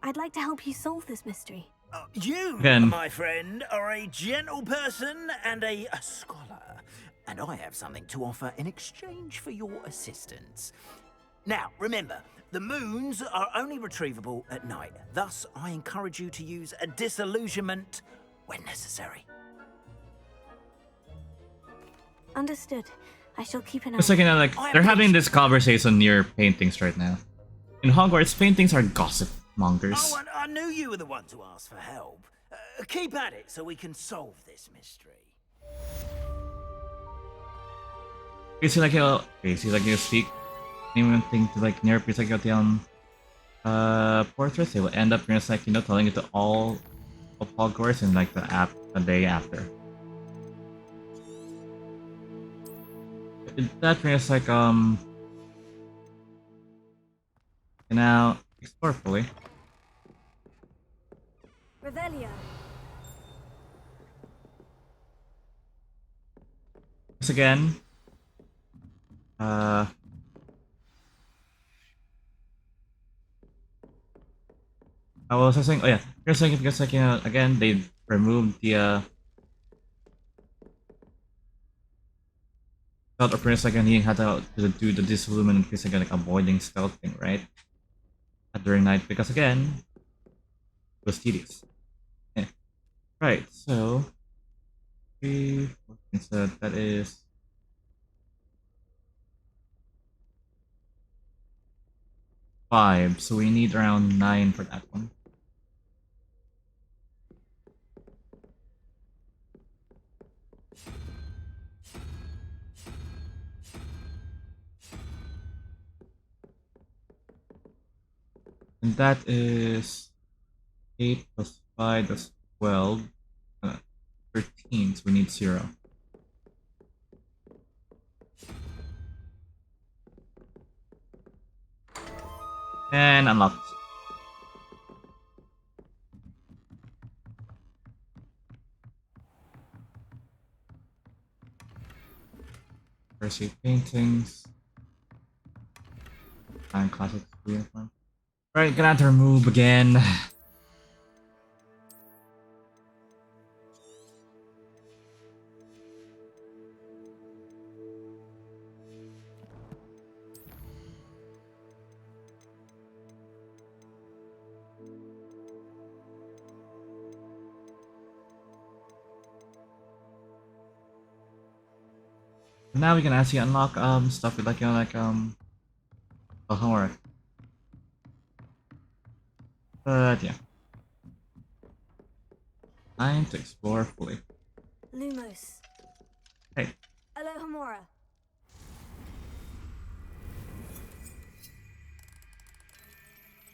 I'd like to help you solve this mystery. You, Again. my friend, are a gentle person and a scholar, and I have something to offer in exchange for your assistance. Now, remember, the moons are only retrievable at night. Thus, I encourage you to use a disillusionment when necessary. Understood. I shall keep an eye. Just like, like they're having this conversation near paintings right now. In Hogwarts, paintings are gossip mongers. Oh, I knew you were the one to ask for help. Keep at it so we can solve this mystery. It's like you speak anything to like near Pisagatian portraits, they will end up just like telling it to all of Hogwarts in like a day after. That means like now explore fully. Revelio. Once again. I was saying, oh yeah, here's like because like again they removed the stealth appearance like and he had to do the disilluminant piece again like avoiding stealth thing, right? During night because again it was tedious. Yeah. Right, so 3, 14, so that is 5, so we need around 9 for that one. And that is 8 plus 5, that's 12. 13, so we need 0. And unlocked. Percy paintings. And classic uniform. Right, gonna have to remove again. Now we can actually unlock stuff with like Alomohora. But yeah. Time to explore fully. Lumos. Hey. Alohomora.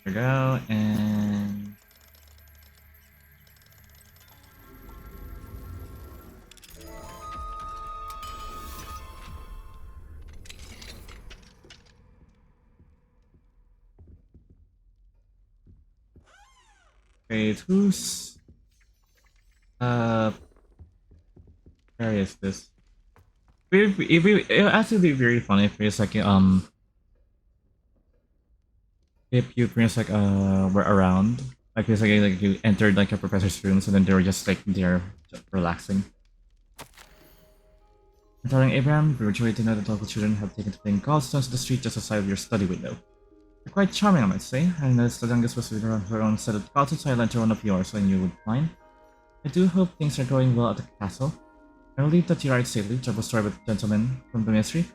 There we go, and wait, who's where is this? It would actually be very funny if it's like if you pretty much like were around. Like it's like you entered like a professor's rooms and then they were just like there just relaxing. I'm telling Abraham, we were joyed to know that local children have taken to playing gallstones to the street just outside of your study window. They're quite charming, I might say. I noticed the youngest was with her own set of gallstones, so I lent her one of yours so I knew you would find. I do hope things are going well at the castle. I believe that you arrived safely, trouble story with the gentleman from the ministry.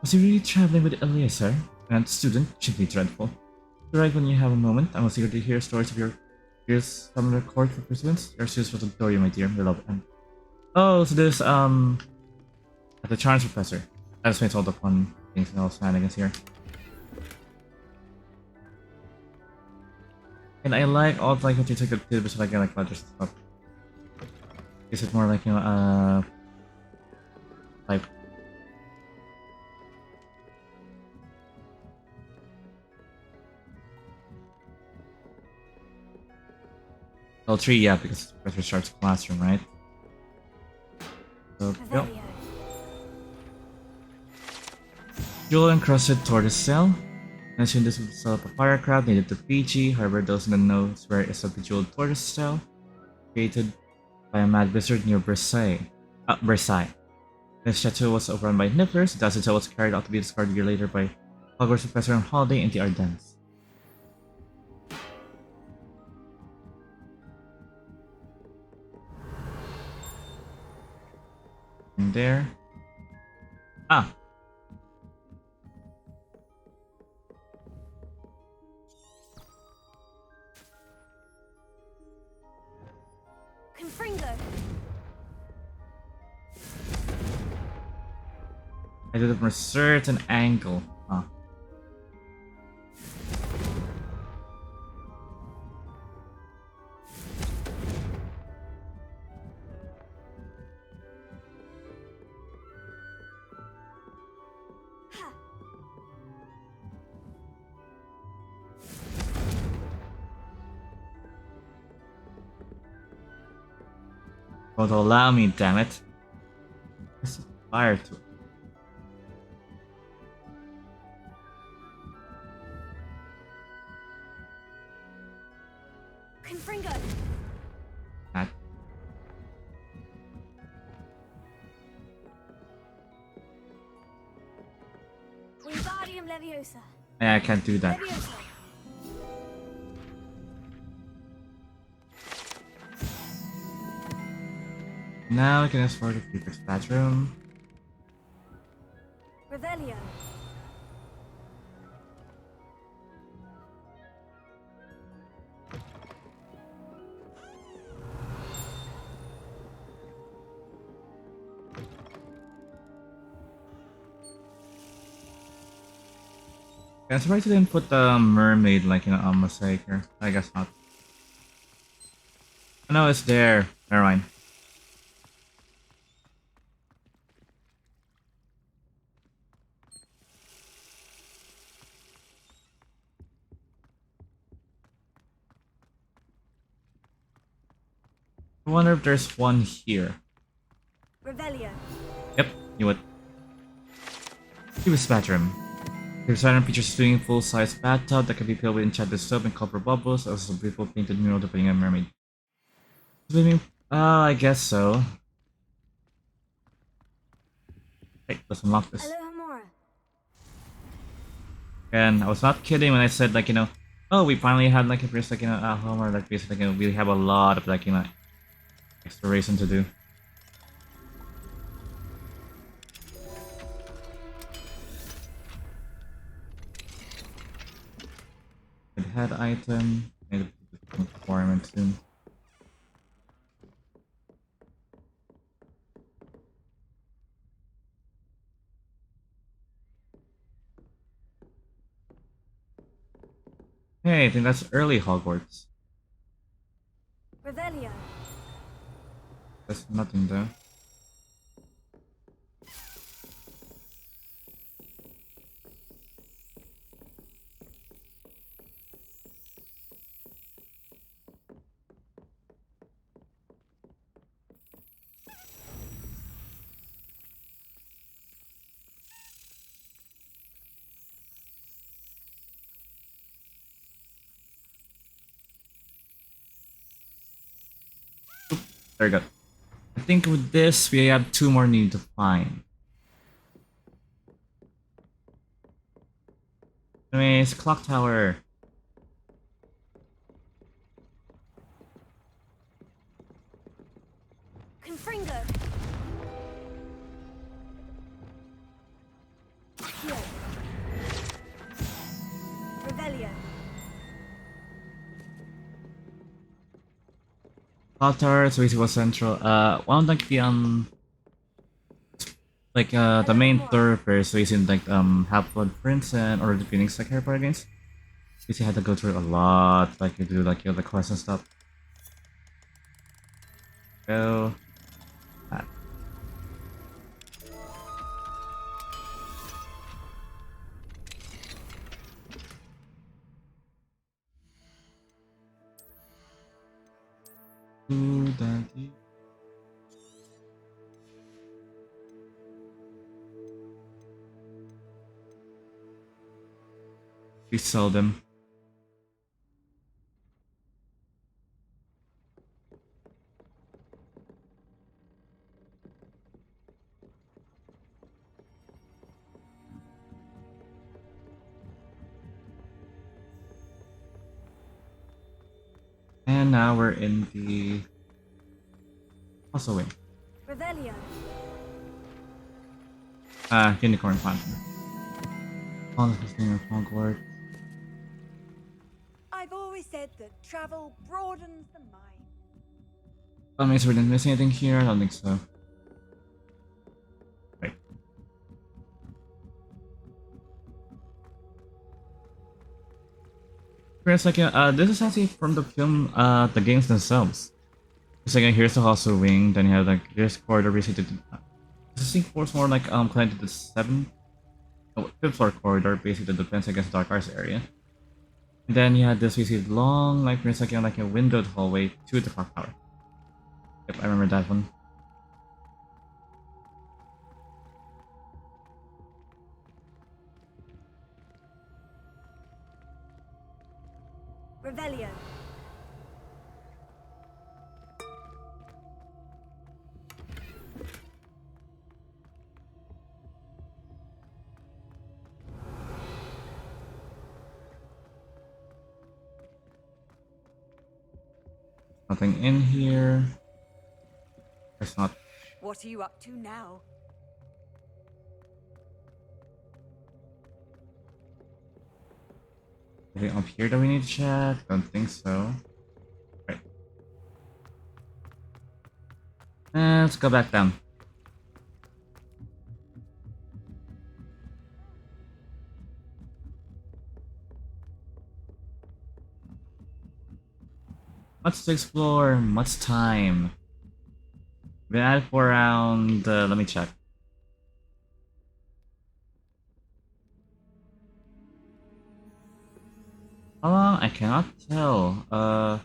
Was he really traveling with Eleazar? And student? Should be dreadful. Right when you have a moment, I was eager to hear stories of your peers from the court for pursuance. Your students will adore you, my dear. We love them. Oh, so this, the charms professor. That explains all the fun things and all shenanigans here. And I like all like what you take the tidbits like just stuff. Is it more like like L3, yeah, because the professor starts classroom, right? So go. Jewel encrusted tortoise cell. Mentioned this would set up a firecraft native to Fiji. However, those in the know where is a bejeweled tortoise cell created by a mad wizard near Versailles. This chateau was overrun by niflers. The acid cell was carried out to be discarded a year later by Hogwarts professor on holiday in the Ardennes. And there. Ah! Confringo. I did it from a certain angle. Huh. Won't allow me, damn it. This is fire to it. Confringo. That. Wingardium Leviosa. Yeah, I can't do that. Leviosa. Now I can explore the Creeper's bathroom. Revelio. I'm surprised they didn't put the mermaid like in a mosaic here. I guess not. Oh, no, it's there. Never mind. I wonder if there's one here. Revelio. Yep, knew it. Previous bathroom. The bathroom features a swimming full-size bathtub that can be filled with enchanted soap and copper bubbles, also a beautiful painted mural depicting a mermaid. Swimming? I guess so. Hey, let's unlock this. Alomohora. And I was not kidding when I said, like, oh, we finally had, like, a first, like, Homer, like, basically, we have a lot of, like, exploration to do. Head item. Need to put the requirement soon. Hey, I think that's early Hogwarts. Revelio. There's nothing though. There we go. I think with this, we have 2 more need to find. Anyways, clock tower. Confringo. Here. Revelio. Clock tower, so basically was central. One of like the the main thoroughfare, so he's in like Half-Blood Prince and or the Phoenix like Harry Potter games. You had to go through a lot, like you do like the quests and stuff. Go. Ooh, daddy. We sell them. And now we're in the also wing. Revelio. Unicorn Fountain. On the thing of Hogwarts. I've always said that travel broadens the mind. Let me see if we didn't miss anything here. I don't think so. Right. For a second, this is actually from the film, the games themselves. Second, here's the Hostel Wing. Then you have like this corridor basically. This thing force more like connected to the 5th floor corridor, basically the defense against dark arts area. And then you had this basically long like for a second like a windowed hallway to the clock tower. Yep, I remember that one. Revelio. Nothing in here. There's not. What are you up to now? Anything up here that we need to check? Don't think so. Right. Let's go back down. Much to explore, much time. Been at it for around, let me check. How long? I cannot tell. Yeah,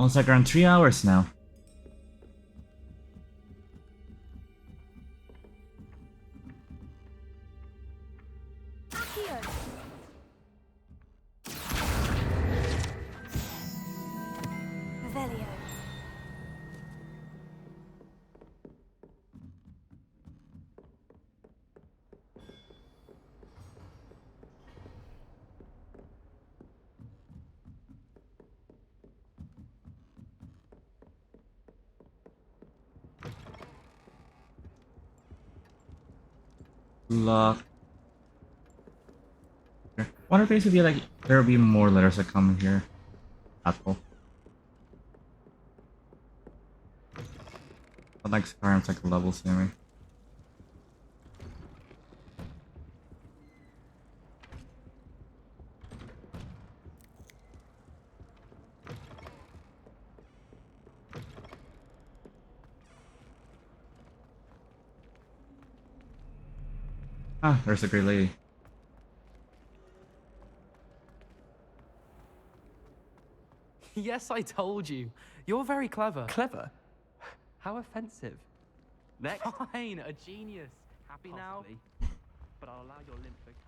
Almost like around 3 hours now. Revelio. Lock. Wonder if it be like there'll be more letters that come here. Apple. But like Skyrim's like level maybe. Ah, there's a great lady. Yes, I told you. You're very clever. Clever? How offensive. Next. Fine, a genius. Happy now? But I'll allow your limp vocabulary.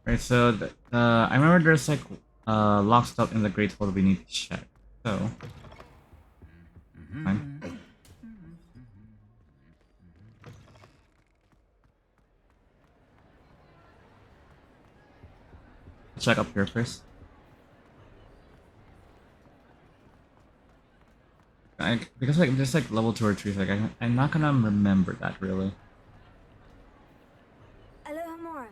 Right, so I remember there's like lock stuff in the Great Hall we need to check. So fine. Check up here first. Because like there's like level 2 or 3, like I'm not gonna remember that really. Alomohora.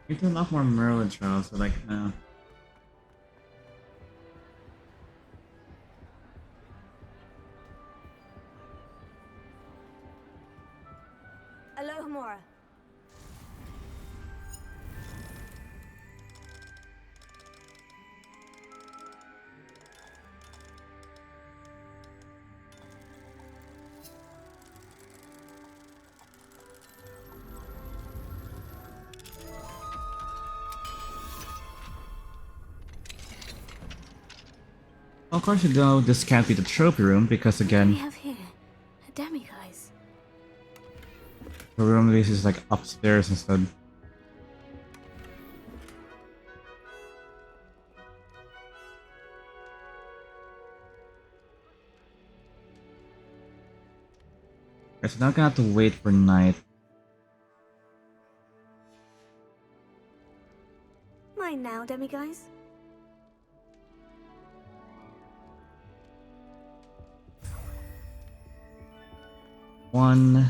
We do a lot more Merlin trials, so like Alomohora. of course you know this can't be the trophy room because What do again we have here? A demiguise. the room this is like upstairs instead. Okay, so now I'm gonna have to wait for night. Mine now, demiguise. One.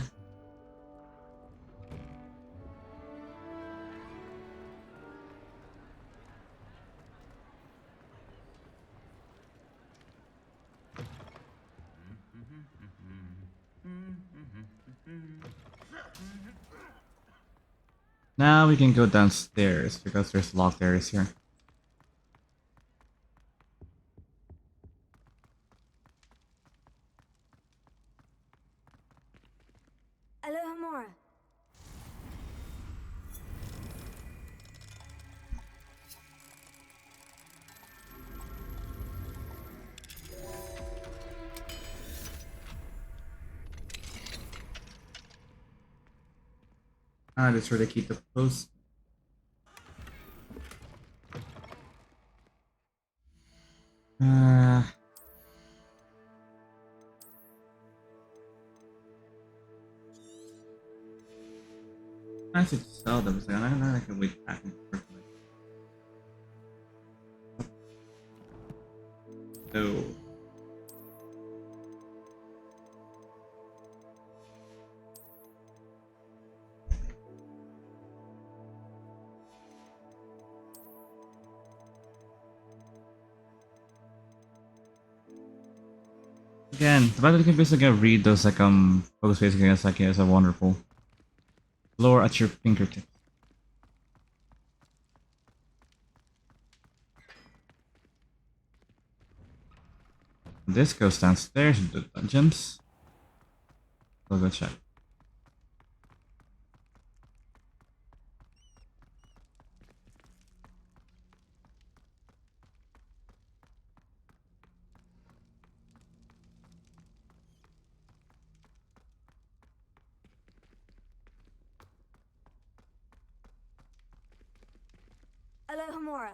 Now we can go downstairs because there's locked areas here. Alomohora. Ah, that's where they keep the post. I should sell them. It's like, I don't know, I can wait back and forth. No. Again, the fact that you can basically read those like focus basically against like is a wonderful lore at your fingertips. This goes downstairs into the dungeons. We'll go check. Alomohora.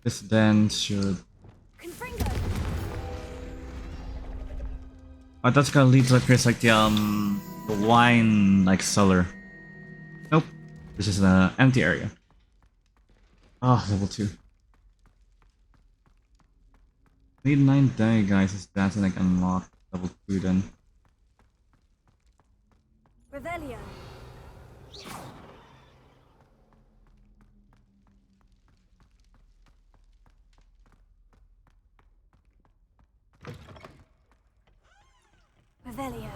This then should. Oh, that's gonna lead to like the wine like cellar. Nope. This is an empty area. Ah, level 2. Need 9 die guys, is that like unlock level 2 then? Revelio. Revelio.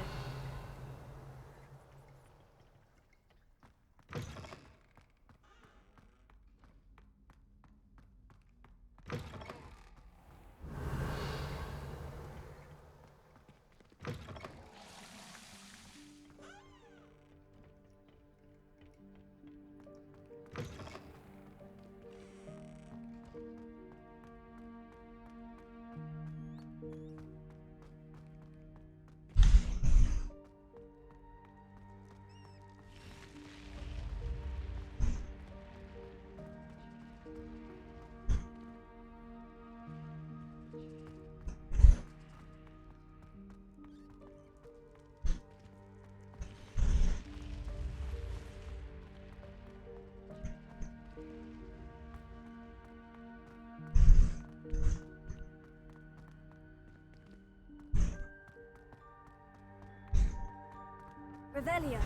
Revelio.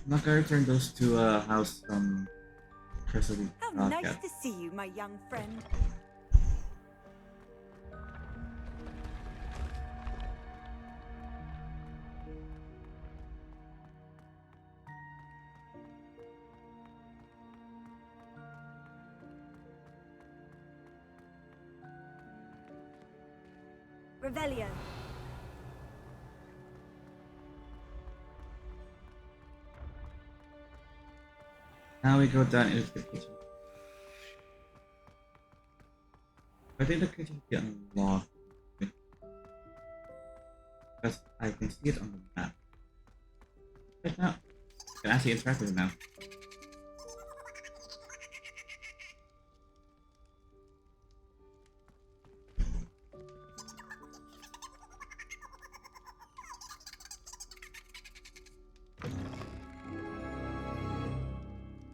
I'm not gonna return those to house Crystal. How nice to see you, my young friend. Revelio. Now we go down into the kitchen. I think the kitchen will be unlocked. Because I can see it on the map. Right now. I can actually interact with it now.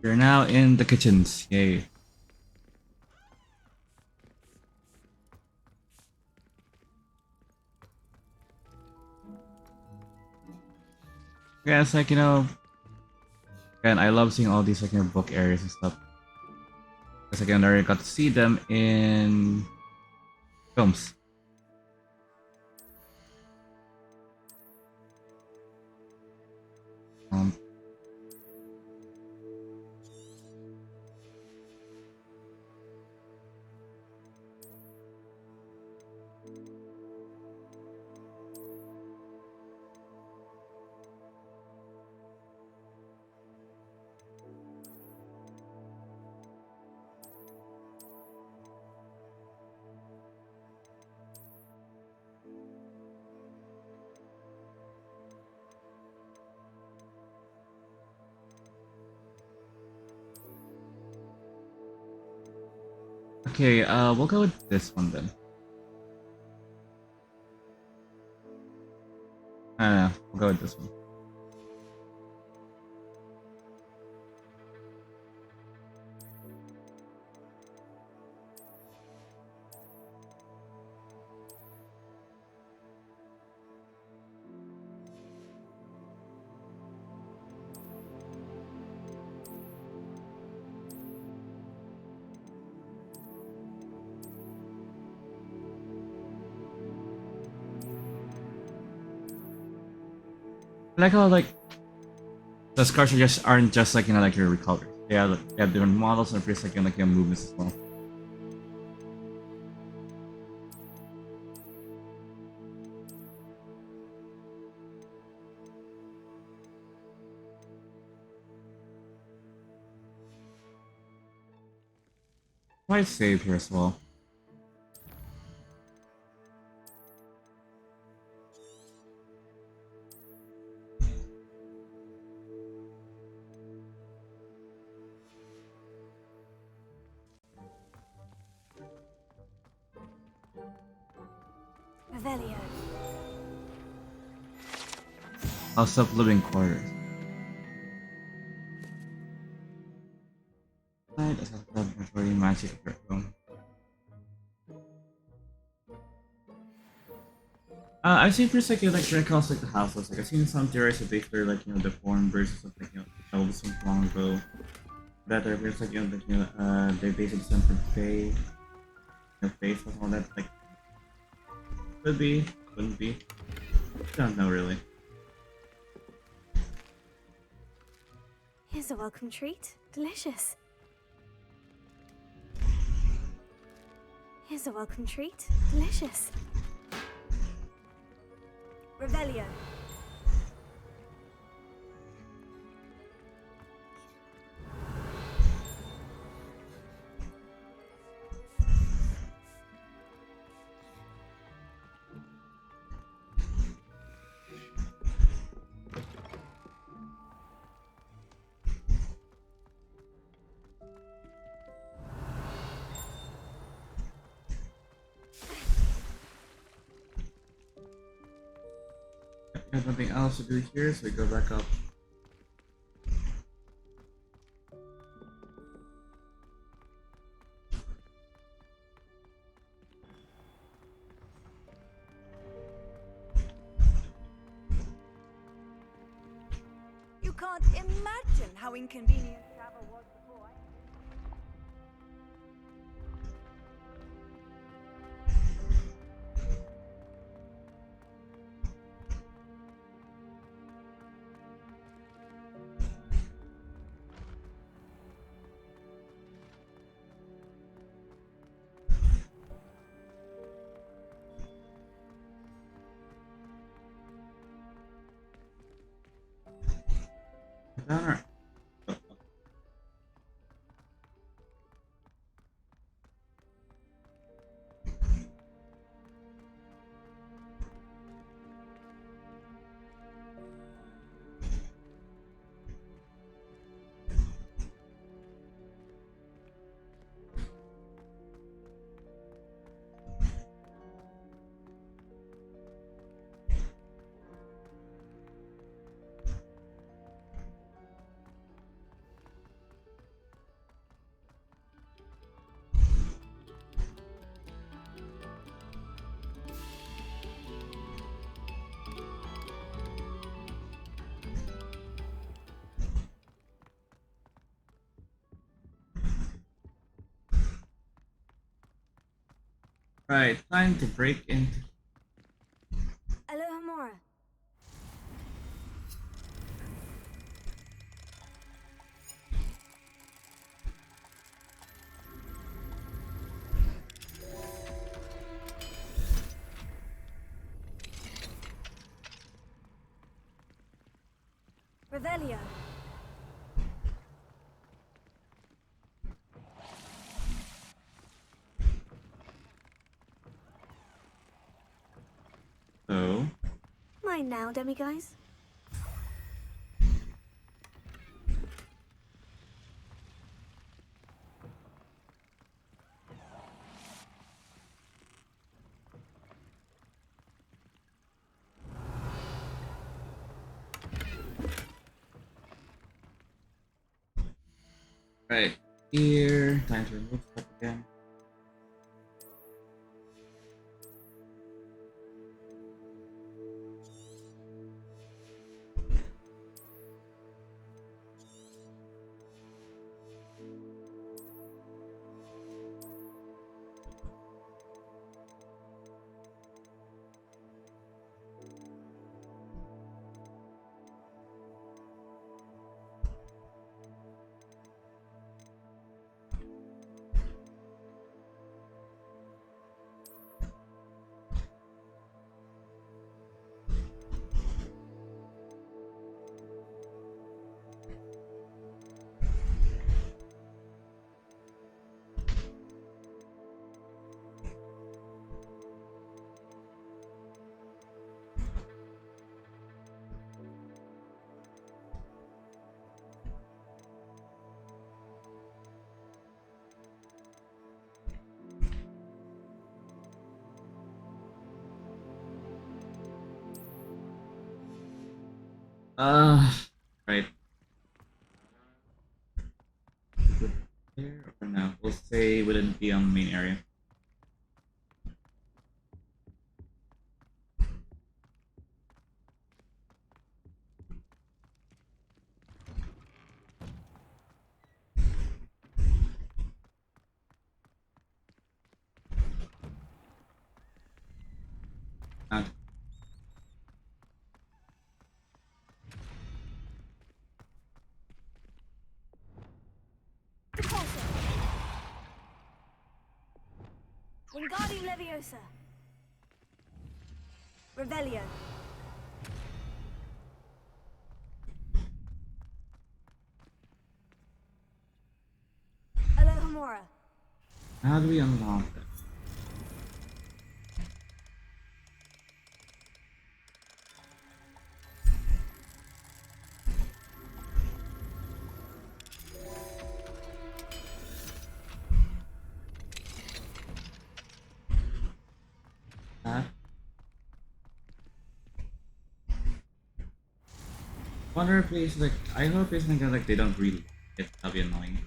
You're now in the kitchens. Yay. Yeah, it's like, again, I love seeing all these like book areas and stuff. Because again, I already got to see them in films. Okay, we'll go with this one then. I don't know, we'll go with this one. I like how like the scars aren't just like like your recolors. They have different models and feels like your movements as well. Quite save here as well. Revelio. House of Living Quarters. Right, as a laboratory magic room. I've seen pretty like recalls like the houses. Like I've seen some theories that they're like the foreign versions of like elves from long ago. That are like they basically sent for Faye, face and all that. Like could be, couldn't be. Don't know really. Here's a welcome treat. Delicious. Here's a welcome treat. Delicious. Revelio. There's nothing else to do here, so we go back up. You can't imagine how inconvenient travel was before. Down Right, time to break into. Alomohora. Revelio. So. Mine now, demiguise. Right here. Time to remove stuff again. Right. Here or no? We'll say wouldn't be on the main area. Not. Wingardium Leviosa. Revelio. Alohomora. How do we unlock that? Wonder if it's like I hope it's like they don't really it that'll be annoying.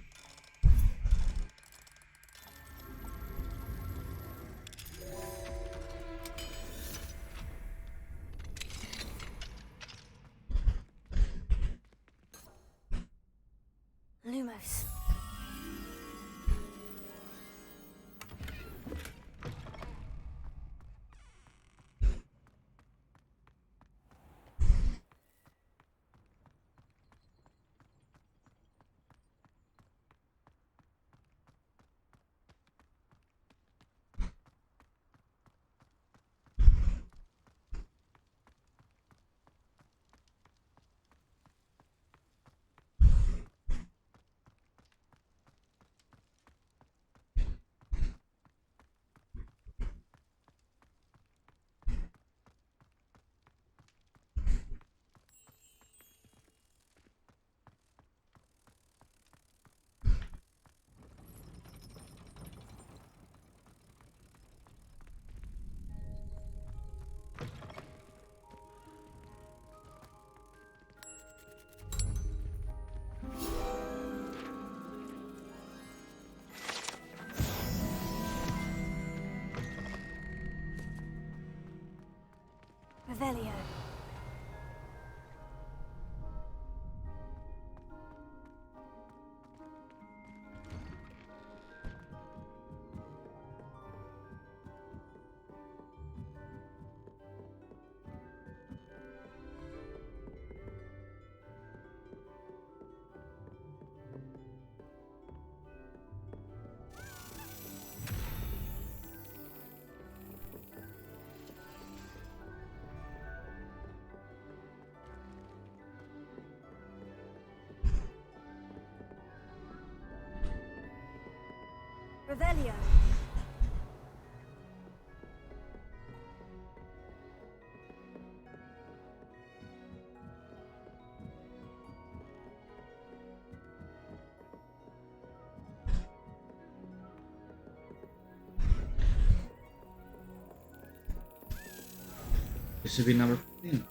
Lumos. Revelio. Revelio. This should be number 15.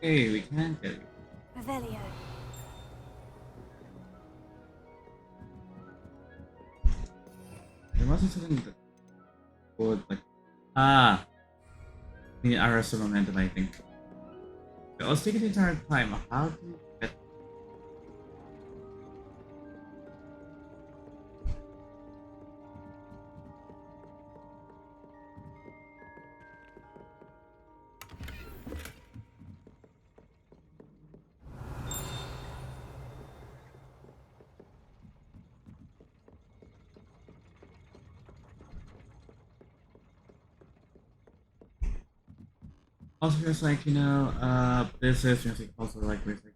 Hey, we can get it. Revelio. There must be something that would like the arrest of momentum, I think. I was taking the entire time. How do you get also just like, this is just like also like with like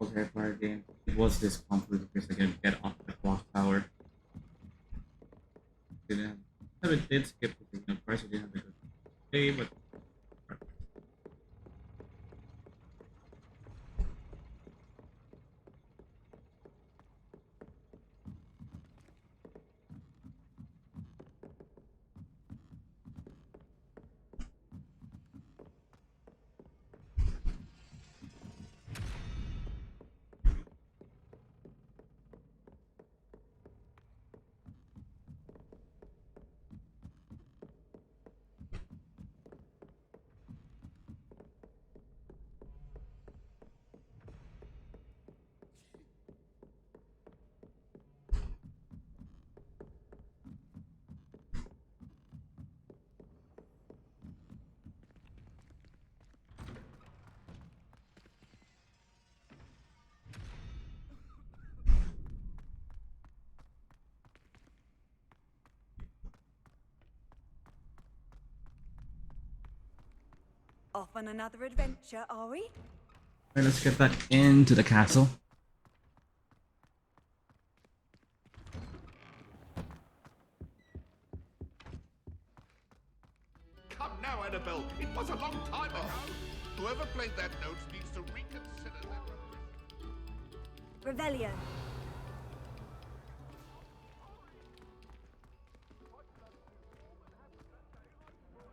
multiplayer game. It was this conflict because I can get off the clock tower. Didn't have it did skip the thing, of course it didn't have a good day, but Off on another adventure, are we? alright, let's get back into the castle. Come now, Annabelle. It was a long time ago. Whoever played that note needs to reconsider their... Revelio.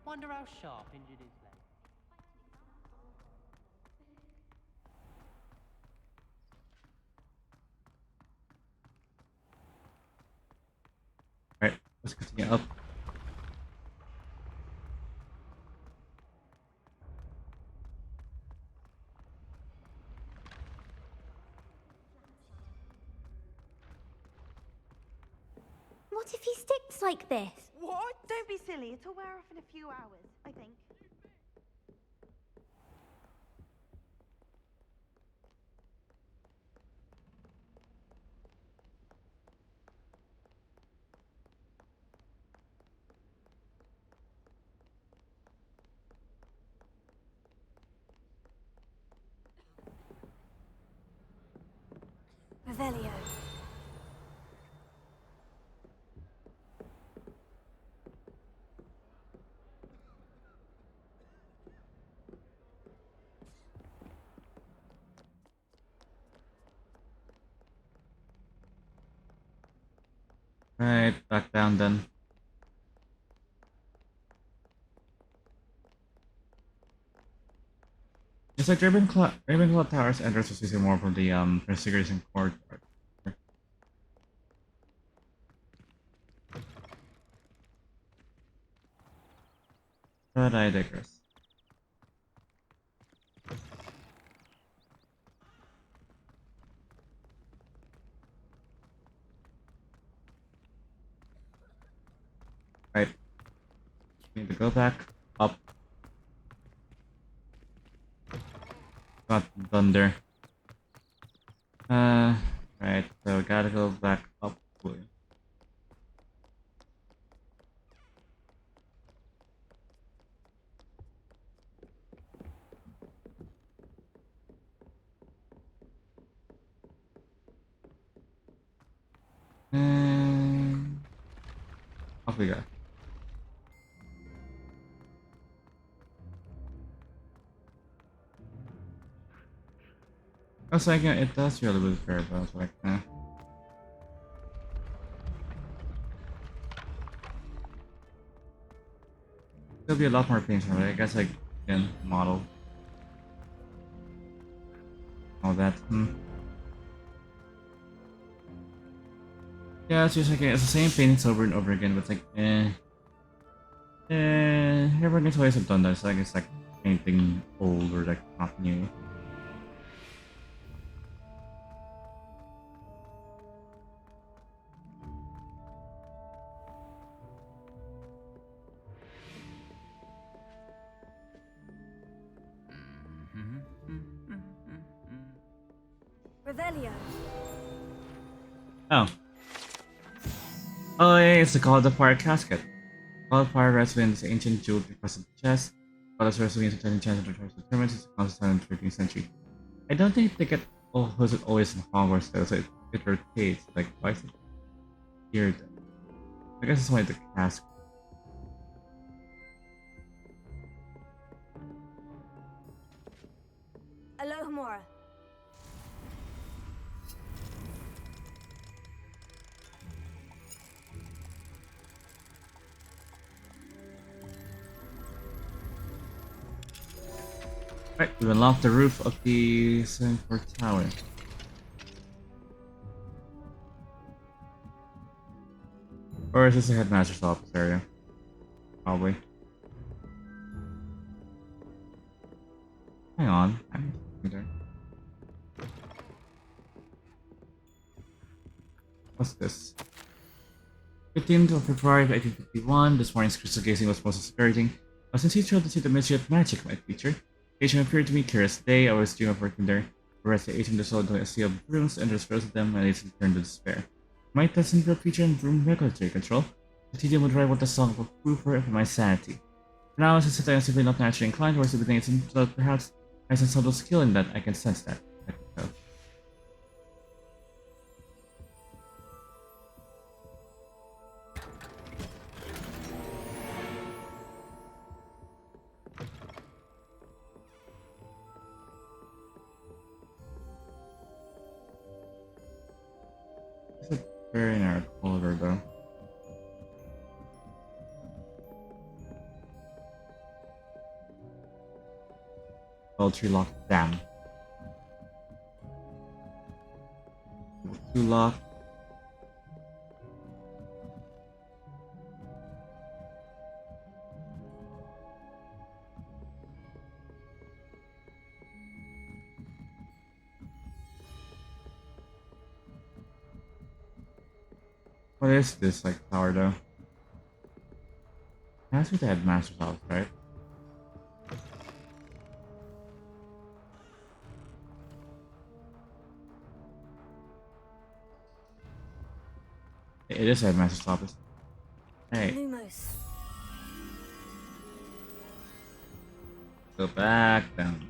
Wonder how sharp injured his leg. Alright, let's continue up. What if he sticks like this? What? Don't be silly. It'll wear off in a few hours, I think. Revelio. Right, back down then. It's like Ravenclaw Tower's entrance was using more from the Transfiguration Courtyard. But I digress. Right. Need to go back up. Got thunder. Right, so gotta go back up. And off we go. I was like, it does really look fair, but I was like, eh. There'll be a lot more paints, right? I guess like again, model. All that. Yeah, it's just like it's the same paintings over and over again, but it's like everyone's always have done that. So I guess like anything old or like not new. Revelio. Oh. Oh yeah, it's the God of Fire casket. God of Fire rests within this ancient jeweled encrusted chest. God of Fire means a enchanted to tries to determine its concept in the 13th century. I don't think they get was it always in Hogwarts though, so it rotates. Like why is it here then? I guess it's why the casket. Alomohora. Right, we unlocked the roof of the 74th tower. Or is this the headmaster's office area? Probably. Hang on, I'm there. What's this? 15th of February 1851, this morning's crystal gazing was most discouraging. Since he tried to see the mystery of magic might feature, the agent appeared to me curious. Today I was dreaming of working there, whereas the agent dissolved a sea of brooms and disposed of them and it turned to despair. Might that simple feature in broom regulatory control? The tedium would rival the song of a proofer for my sanity. For now, since I am simply not naturally inclined towards the things, so perhaps I have some subtle skill in that I can sense that. I think so. It's a very narrow corridor though. Poultry lock dam. Two lock. What is this like tower though? That's what the headmaster's house, right? It is headmaster's office. Hey. Lumos. Go back down.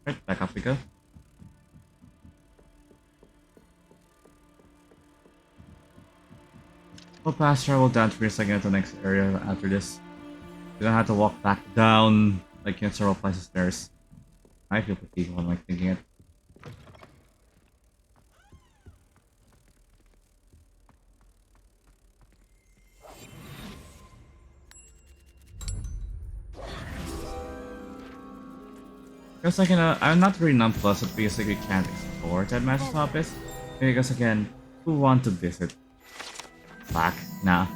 Right, back up we go. We'll pass travel down for a second to the next area after this. We don't have to walk back down like several flights of stairs. I feel fatigued while I'm like thinking it. Because like I'm not very nonplussed that basically can't explore that Master's office. Because again, who want to visit? Back? Nah.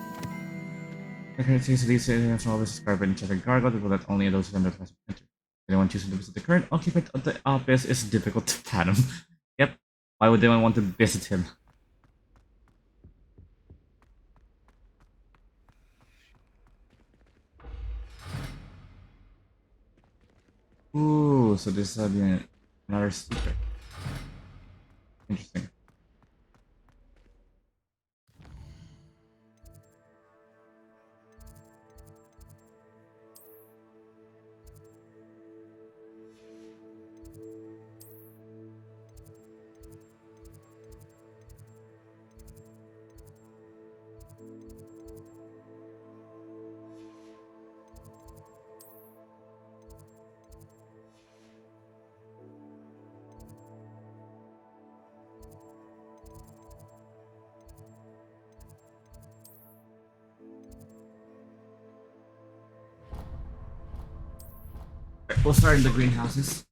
The current these international office is private and check cargo people that only those who have enter. Anyone choosing to visit the current occupant of the office is difficult to fathom. Yep. Why would anyone want to visit him? Ooh, so this is another secret. Interesting. We'll start in the greenhouses.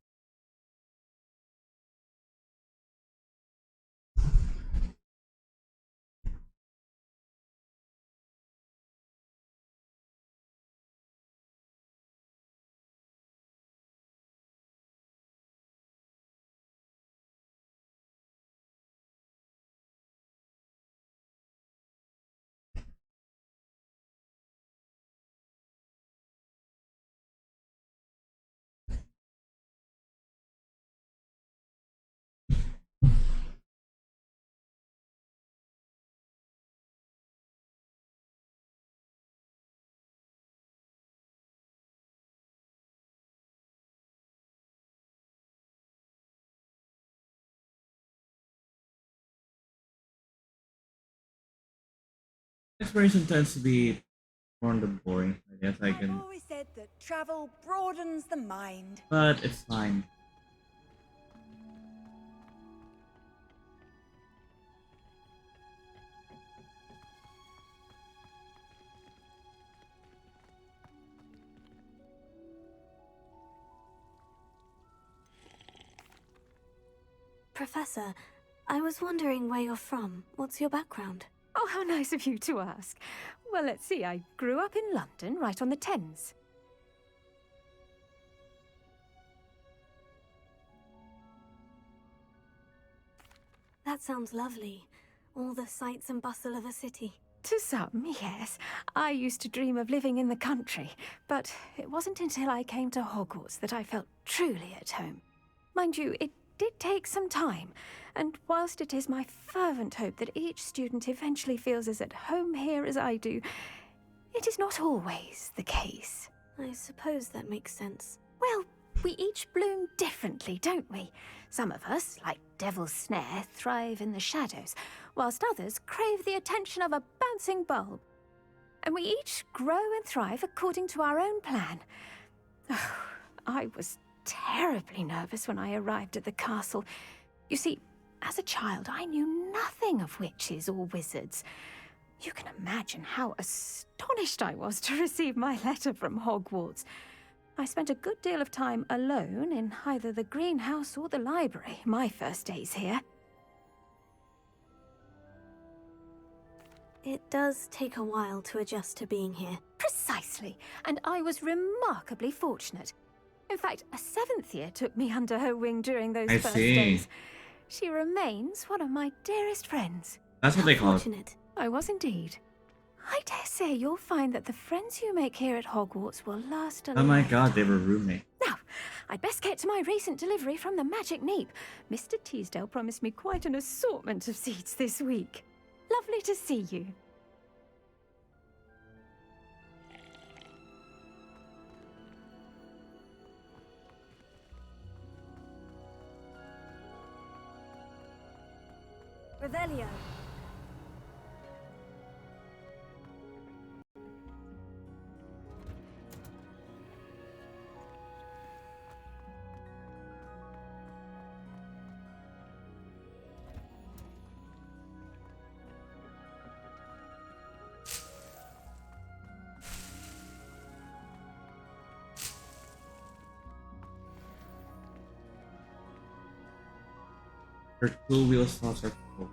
Exploration tends to be more on the boring. I guess I can, Always said that travel broadens the mind. but it's fine. Professor, I was wondering where you're from. What's your background? Oh, how nice of you to ask. Well, let's see. I grew up in London, right on the Thames. That sounds lovely. All the sights and bustle of a city. To some, yes. I used to dream of living in the country, but it wasn't until I came to Hogwarts that I felt truly at home. Mind you, it did take some time, and whilst it is my fervent hope that each student eventually feels as at home here as I do, it is not always the case. I suppose that makes sense. Well, we each bloom differently, don't we? Some of us, like Devil's Snare, thrive in the shadows, whilst others crave the attention of a bouncing bulb. And we each grow and thrive according to our own plan. Oh, I was terribly nervous when I arrived at the castle. You see, as a child, I knew nothing of witches or wizards. You can imagine how astonished I was to receive my letter from Hogwarts. I spent a good deal of time alone in either the greenhouse or the library my first days here. It does take a while to adjust to being here. Precisely, and I was remarkably fortunate. In fact, a 7th year took me under her wing during those first days. She remains one of my dearest friends. That's what they call it. I was indeed. I dare say you'll find that the friends you make here at Hogwarts will last a Oh my lifetime. god, they were roommates. Now, I'd best get to my recent delivery from the Magic Neep. Mr. Teasdale promised me quite an assortment of seeds this week. Lovely to see you. Revelio. Her two wheel slots are full.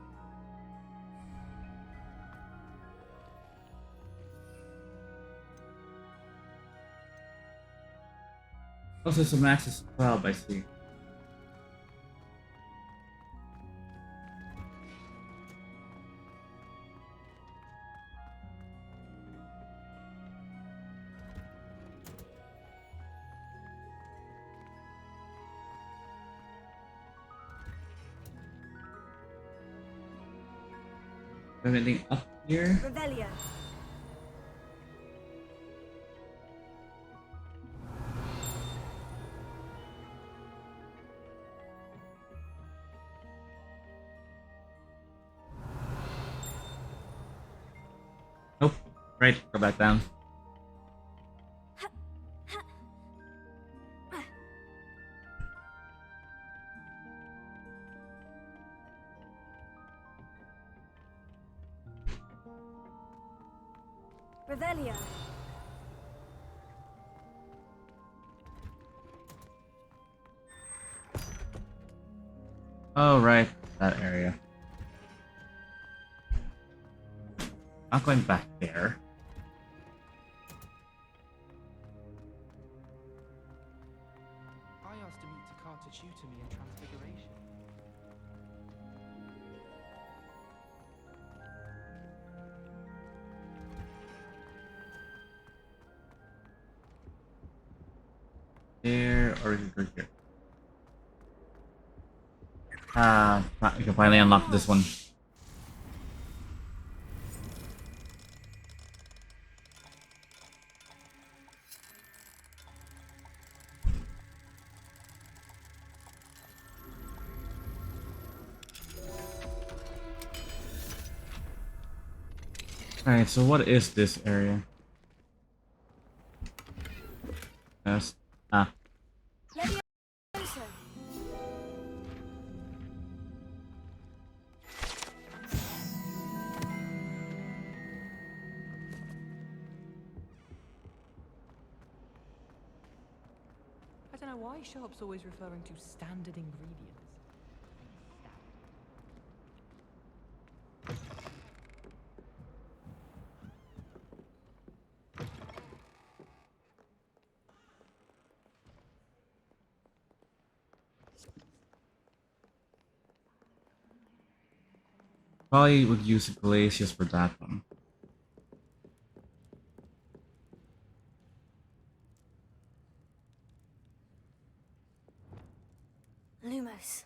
Also, so max is 12, I see. Anything up here? Revelio. Nope. Right, go back down. Revelio. Oh, right, that area. Not going back there. I asked to meet Takar to tutor me in Transfiguration. There, or is it here? We can finally unlock this one. Alright, so what is this area? Yes. I don't know why Sharp's always referring to standard ingredients. Probably would use Glacius for that one. Lumos.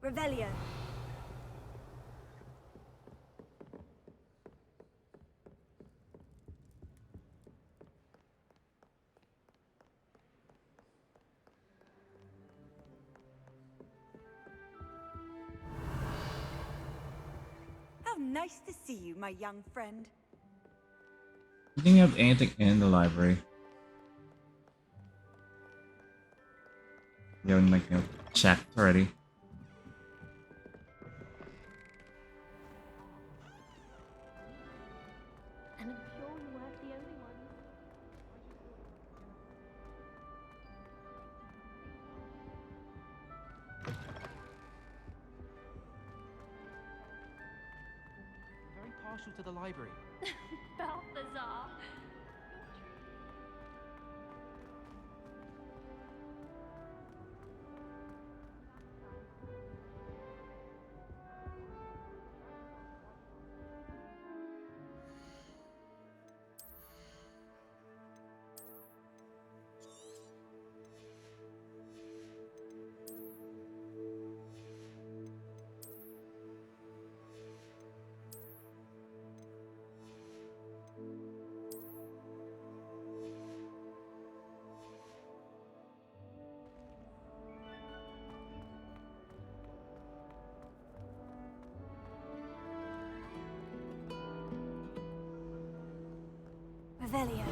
Revelio. How nice to see you, my young friend. I think you have anything in the library. You haven't like checked already. And I'm sure you weren't the only one. Very partial to the library. Balthazar. Revelio.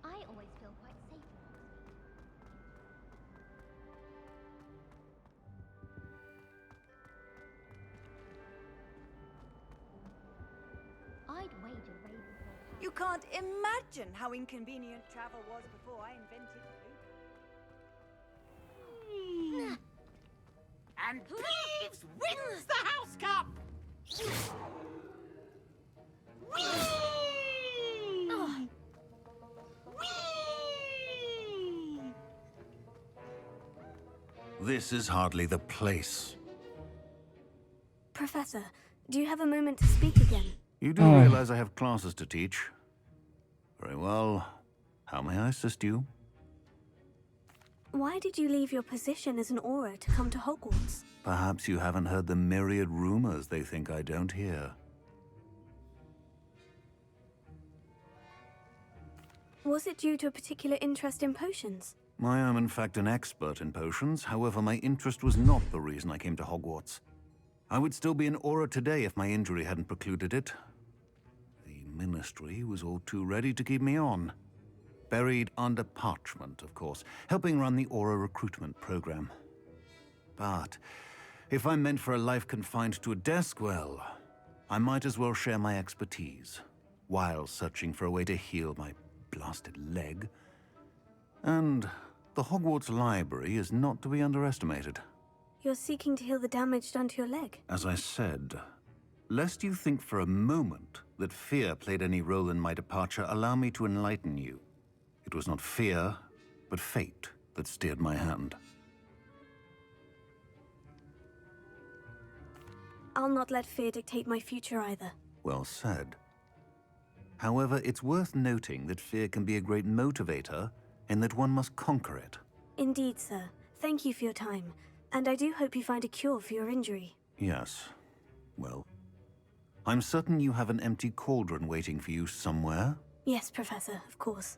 I always feel quite safe in Hogsmeade. I'd wager Ravenclaw. You can't imagine how inconvenient travel was before I invented loot. And Thieves wins the House Cup! Whee! This is hardly the place. Professor, do you have a moment to speak again? You do realize I have classes to teach. Very well. How may I assist you? Why did you leave your position as an Auror to come to Hogwarts? Perhaps you haven't heard the myriad rumors they think I don't hear. Was it due to a particular interest in potions? I am in fact an expert in potions, however my interest was not the reason I came to Hogwarts. I would still be an Auror today if my injury hadn't precluded it. The Ministry was all too ready to keep me on. Buried under parchment, of course, helping run the Auror recruitment program. But if I'm meant for a life confined to a desk, well, I might as well share my expertise, while searching for a way to heal my blasted leg. And the Hogwarts Library is not to be underestimated. You're seeking to heal the damage done to your leg. As I said, lest you think for a moment that fear played any role in my departure, allow me to enlighten you. It was not fear, but fate that steered my hand. I'll not let fear dictate my future either. Well said. However, it's worth noting that fear can be a great motivator, and that one must conquer it. Indeed, sir. Thank you for your time. And I do hope you find a cure for your injury. Yes. Well, I'm certain you have an empty cauldron waiting for you somewhere. Yes, Professor, of course.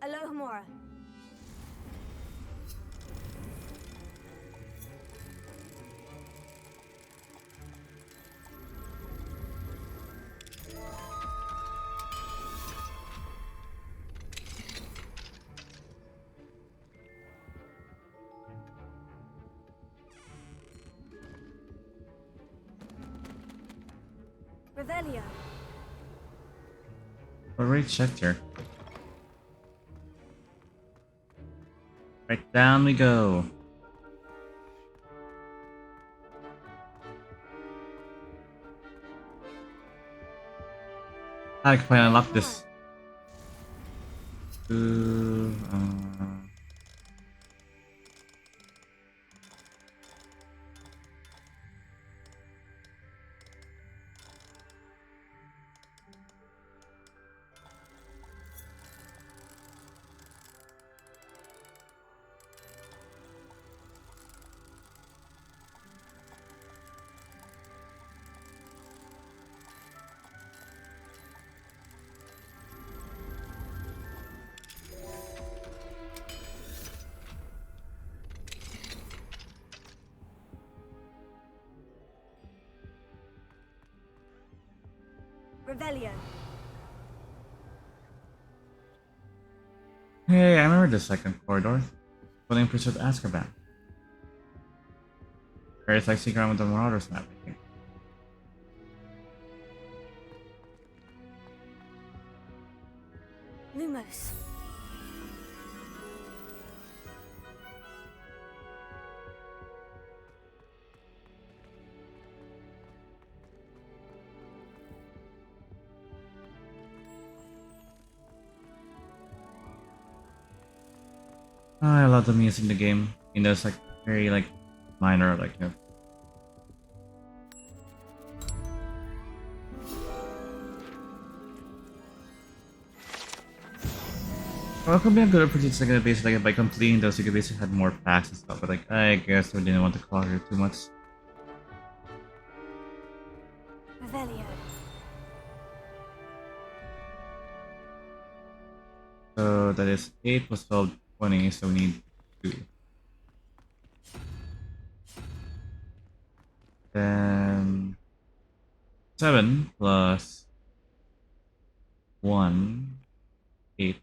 Alomohora. Revelio. Already checked here. Right, down we go. I can finally unlock this. Revelio. Hey, I remember the second corridor. Pulling Princess Azkaban. Or it's like sneaking around with the Marauders map, I think. Lumos. I love the music in the game. You know, it's like very like minor, like well, it could be a good approach to like basically by completing those you could basically have more packs and stuff, but like I guess we didn't want to clutter too much. Revelio. So that is 8 plus 12, 20, so we need 2. Then 7 plus 1, 8.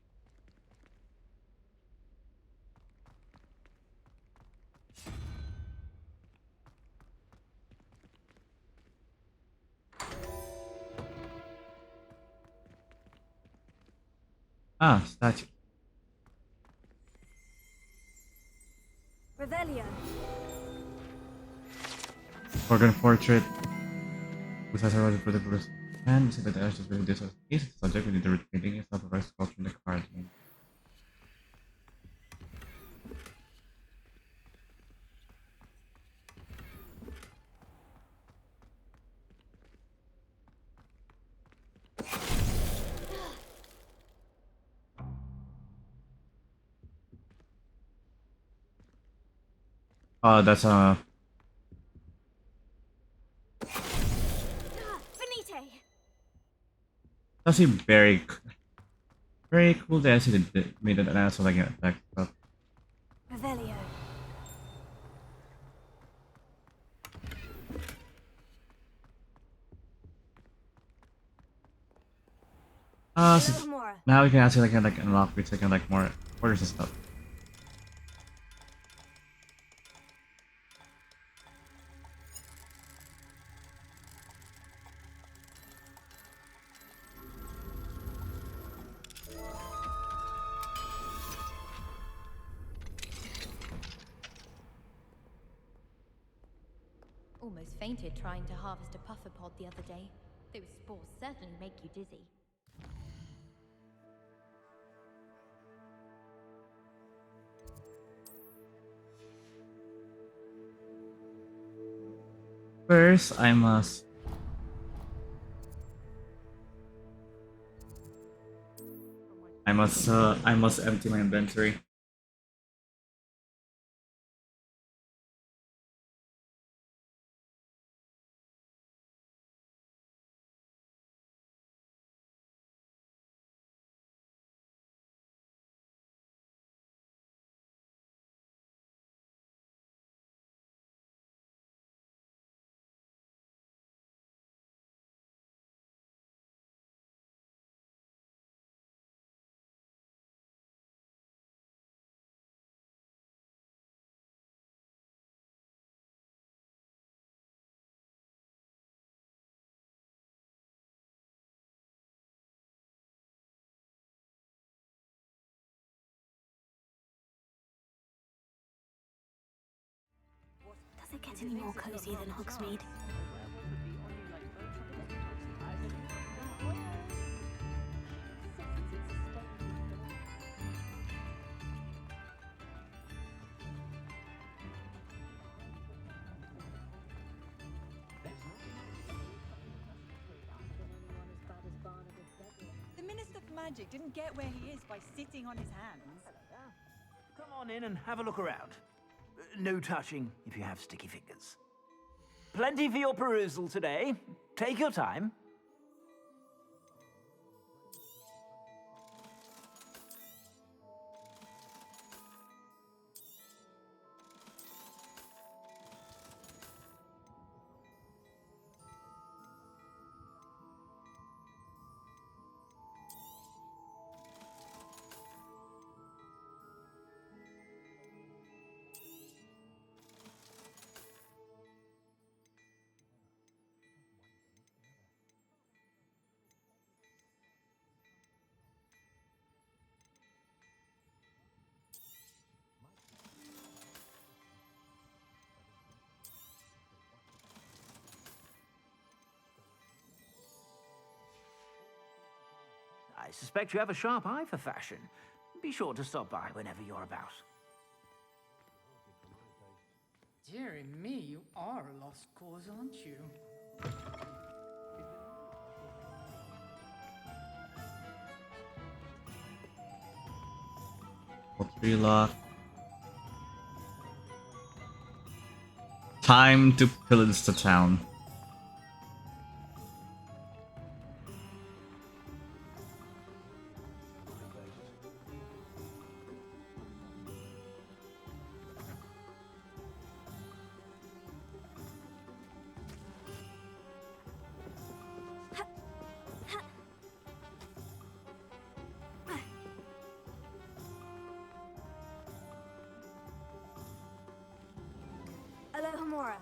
Ah, statue. Revelio. Organ portrait. Besides our for the first and see that the ashes really this is the subject we need to repeating is not the right sculpture in the card game. That's Finite. that's a very cool that actually made it an answer like an effect stuff. Revelio. So now we can actually like unlock we taking like more orders and stuff. Almost fainted trying to harvest a puffer pod the other day. Those spores certainly make you dizzy. First, I must empty my inventory. Does it get any more cozy than Hogsmeade? The Minister for Magic didn't get where he is by sitting on his hands. Come on in and have a look around. No touching if you have sticky fingers. Plenty for your perusal today. Take your time. I suspect you have a sharp eye for fashion. Be sure to stop by whenever you're about. Dearie me, you are a lost cause, aren't you? Lock. Time to pillage the town. Alomohora.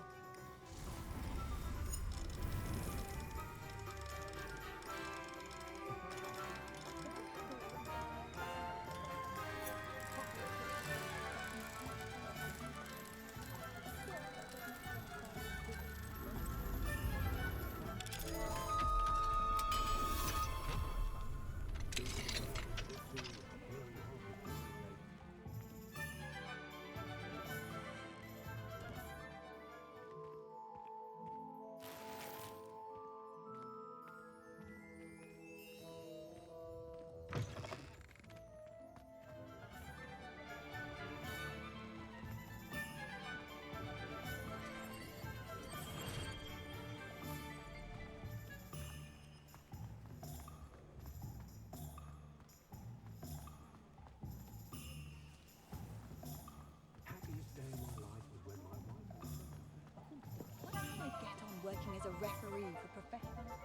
referee for professional.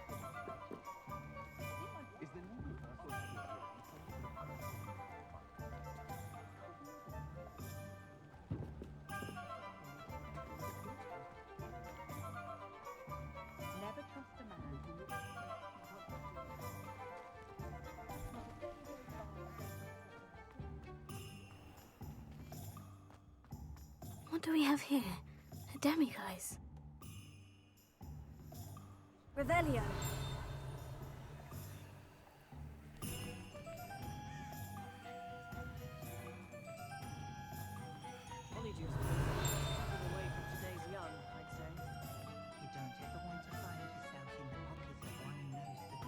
Is there no rehearsal? Never trust a man who looks What do we have here? A demiguise. Revelio. Polyjuice keeping away from today's young, I'd say. You don't ever want to find yourself in the pocket of one who knows the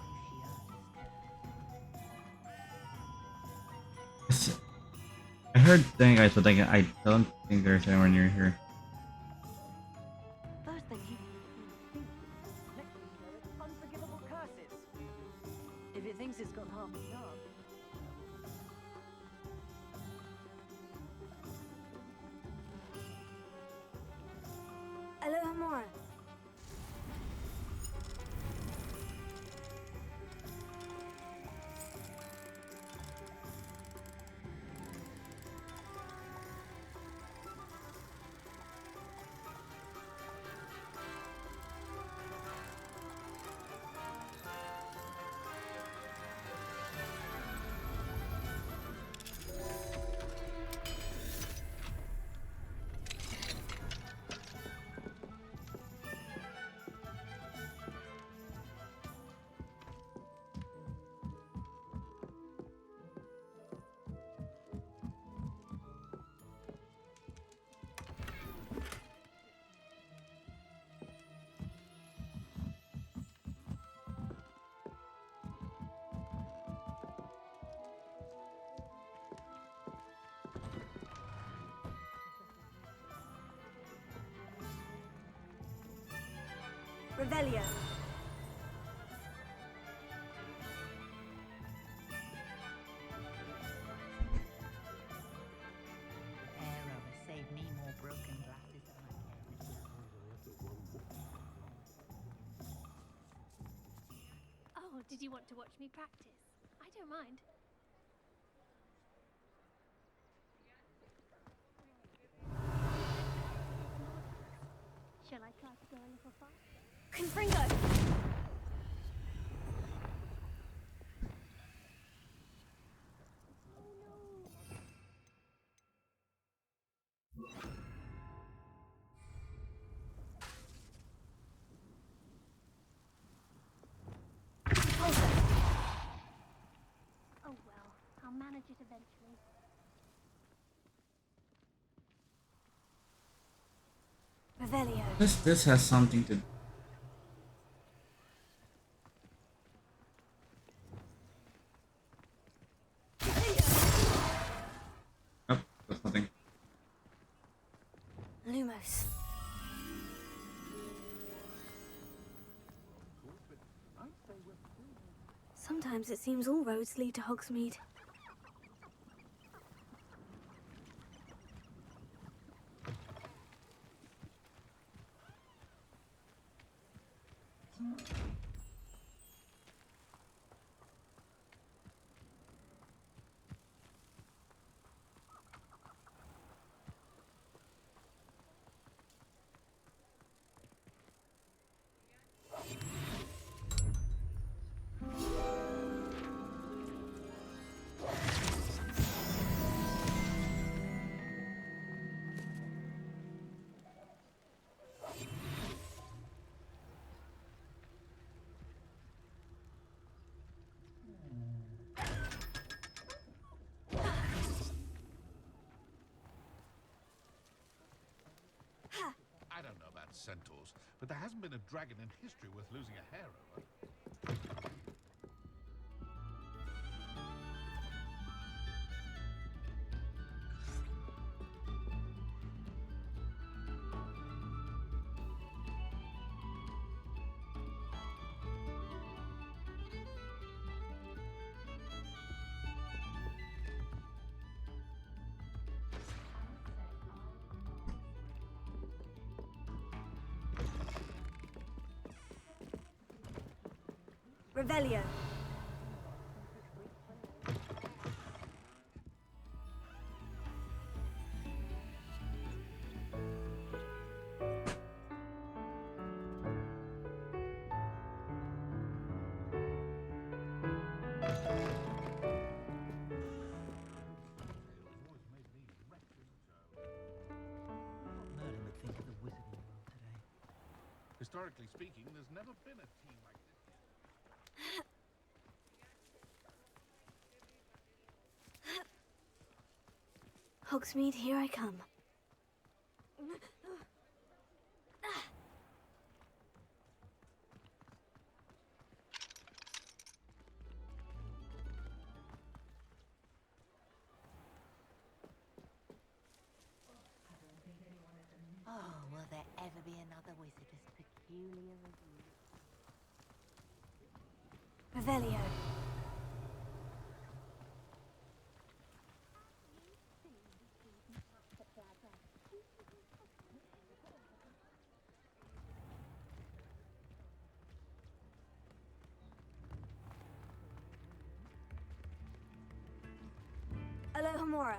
cruciatus. I heard thing guys, but I don't think there's anywhere near here. First thing he next thing you know, it's unforgivable curses. If it thinks it's got half a job. Alomohora. Revelio. Arrow has saved me more broken glasses than I care. Oh, did you want to watch me practice? I don't mind. Shall I try to go a little far? Confringo! Oh well, I'll manage it eventually. Revelio. This has something to. Oh, that's nothing. Lumos. Sometimes it seems all roads lead to Hogsmeade. I don't know about centaurs, but there hasn't been a dragon in history worth losing a hair over. Revelio. Merlin would think of the wizarding world today. Historically speaking, there's never been a team like this. Hogsmeade, here I come. Oh, will there ever be another wizard as peculiar as you? Revelio. Alohomora.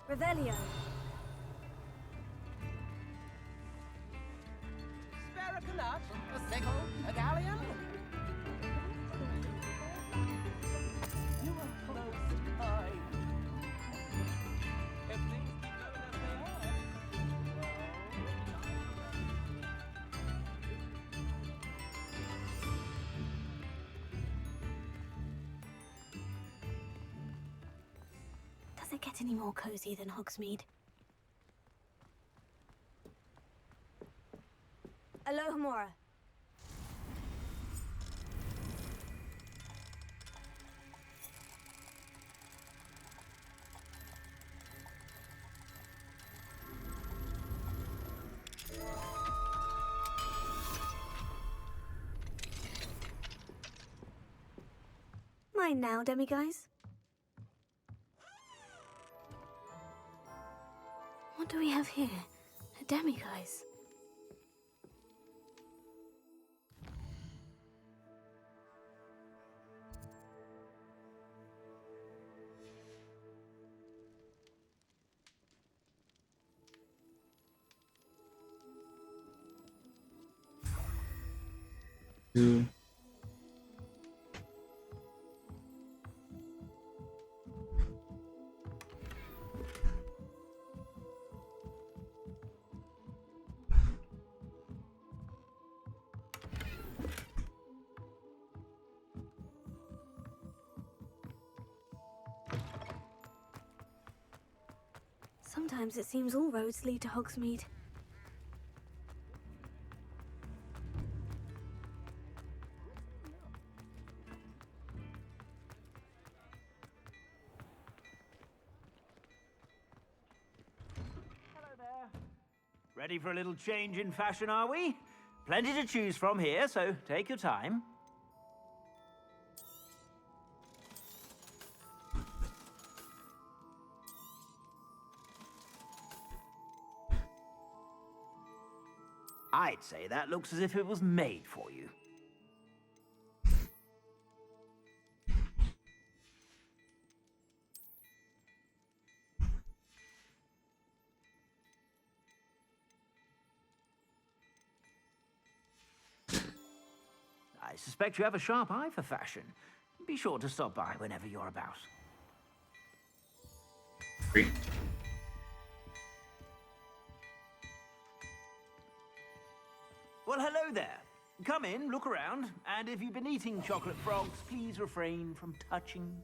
Revelio. Spare a canut, a sickle, a galleon. You are close to time. If things keep going as they are. Does it get any more cozy than Hogsmeade? Alohomora. Mine now, demiguise. What do we have here? A demiguise. Two. Sometimes it seems all roads lead to Hogsmeade. Hello there. Ready for a little change in fashion, are we? Plenty to choose from here, so take your time. I'd say that looks as if it was made for you. I suspect you have a sharp eye for fashion. Be sure to stop by whenever you're about. Great. Well, hello there. Come in, look around, and if you've been eating chocolate frogs, please refrain from touching.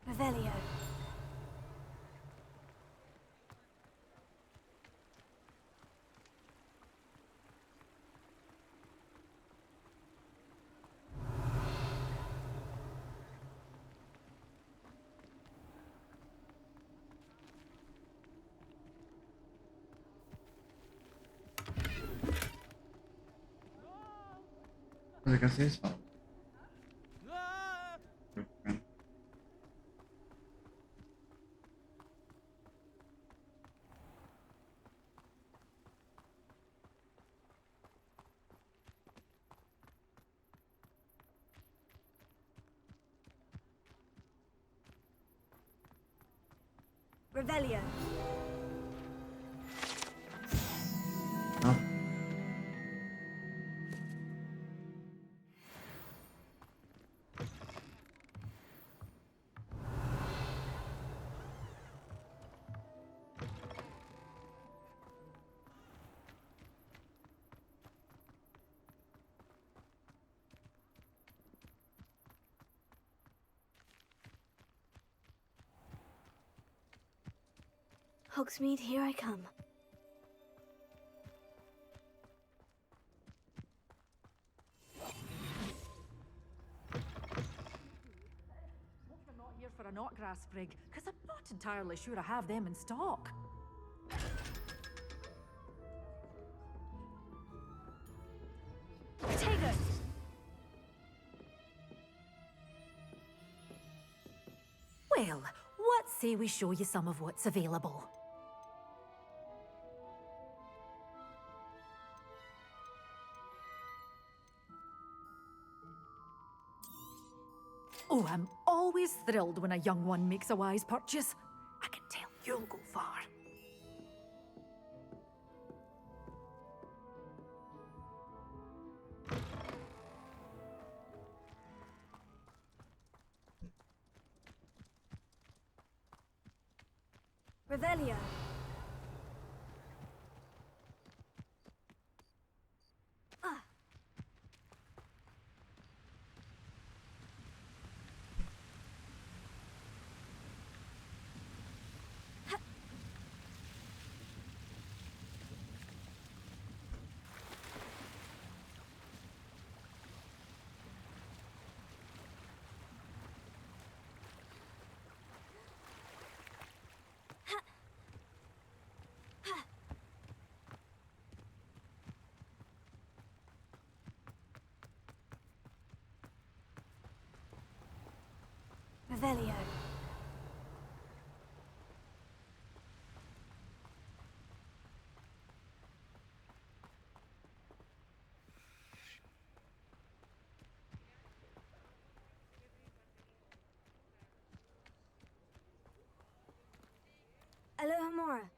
Revelio. Cosa che si fa? Revelio. No? Hogsmeade, here I come. Hope you're not here for a knotgrass sprig, because I'm not entirely sure I have them in stock. Potato! Well, what say we show you some of what's available? Oh, I'm always thrilled when a young one makes a wise purchase. I can tell you'll go far. Revelio. Revelio. Alomohora.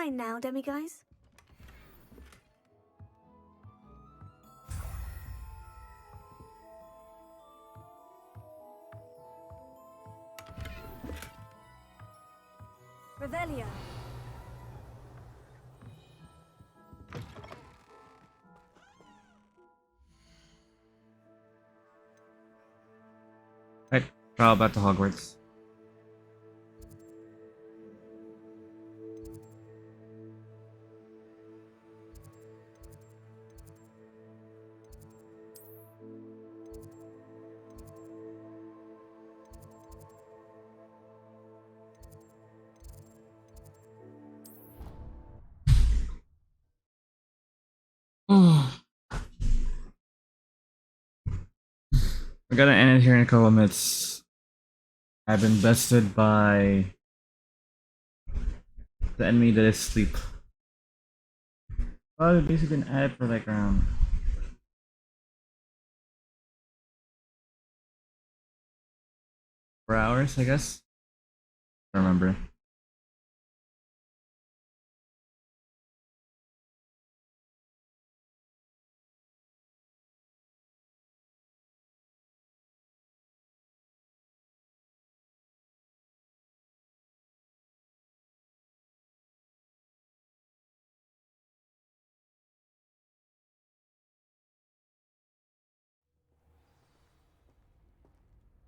Mine now, demiguise. Revelio. Right, travel back to Hogwarts. We're gonna end it here in a couple of minutes. I've been bested by the enemy that is sleep. Well, we've basically been at it for like around 4 hours, I guess. I don't remember.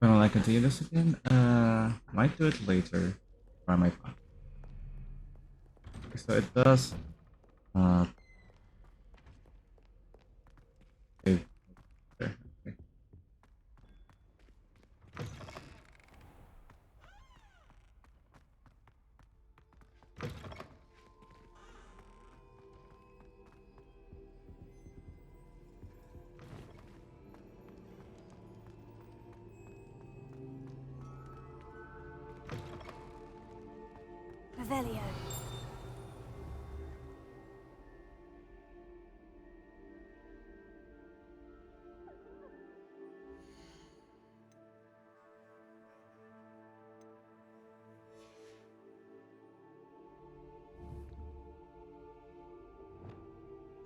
When will I continue this again? Might do it later. Or I might not. So it does. Okay. There. Okay. Revelio.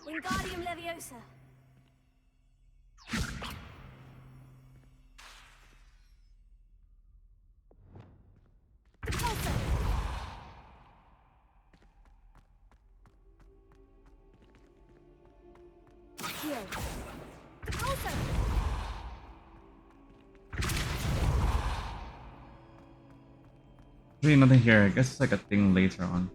Wingardium Leviosa. Really nothing here. I guess it's like a thing later on.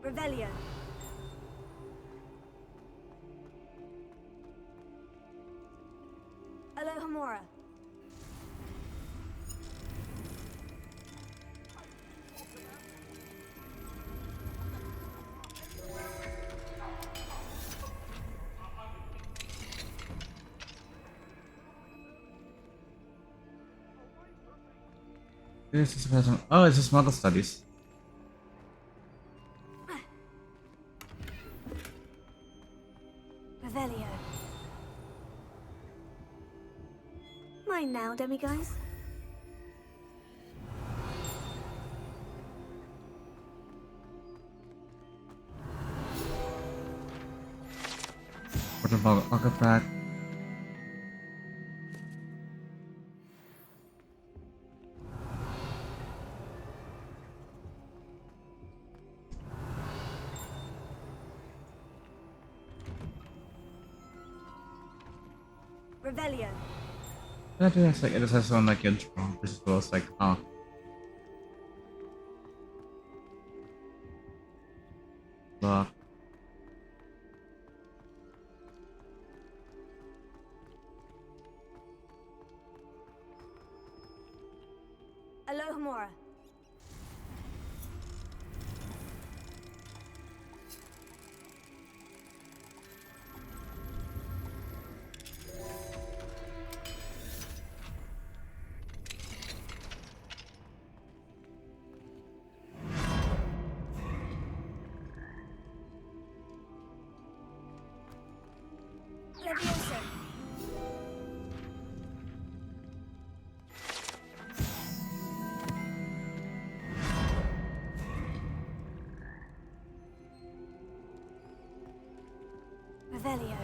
Revelio. Alohomora. This is some. Oh, it's just Muggle studies. Revelio. Mine now, demiguise. What about Artifact? Revelio. That is like it just has one like your draw. This is well, it's like oh. Lock. Alohomora. Revelio.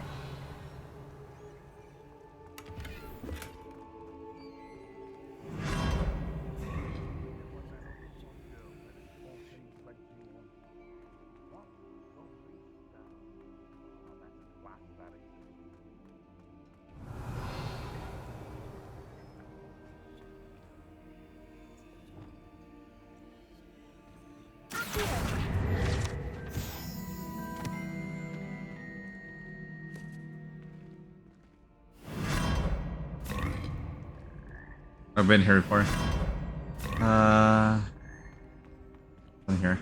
I've been here before. I'm here.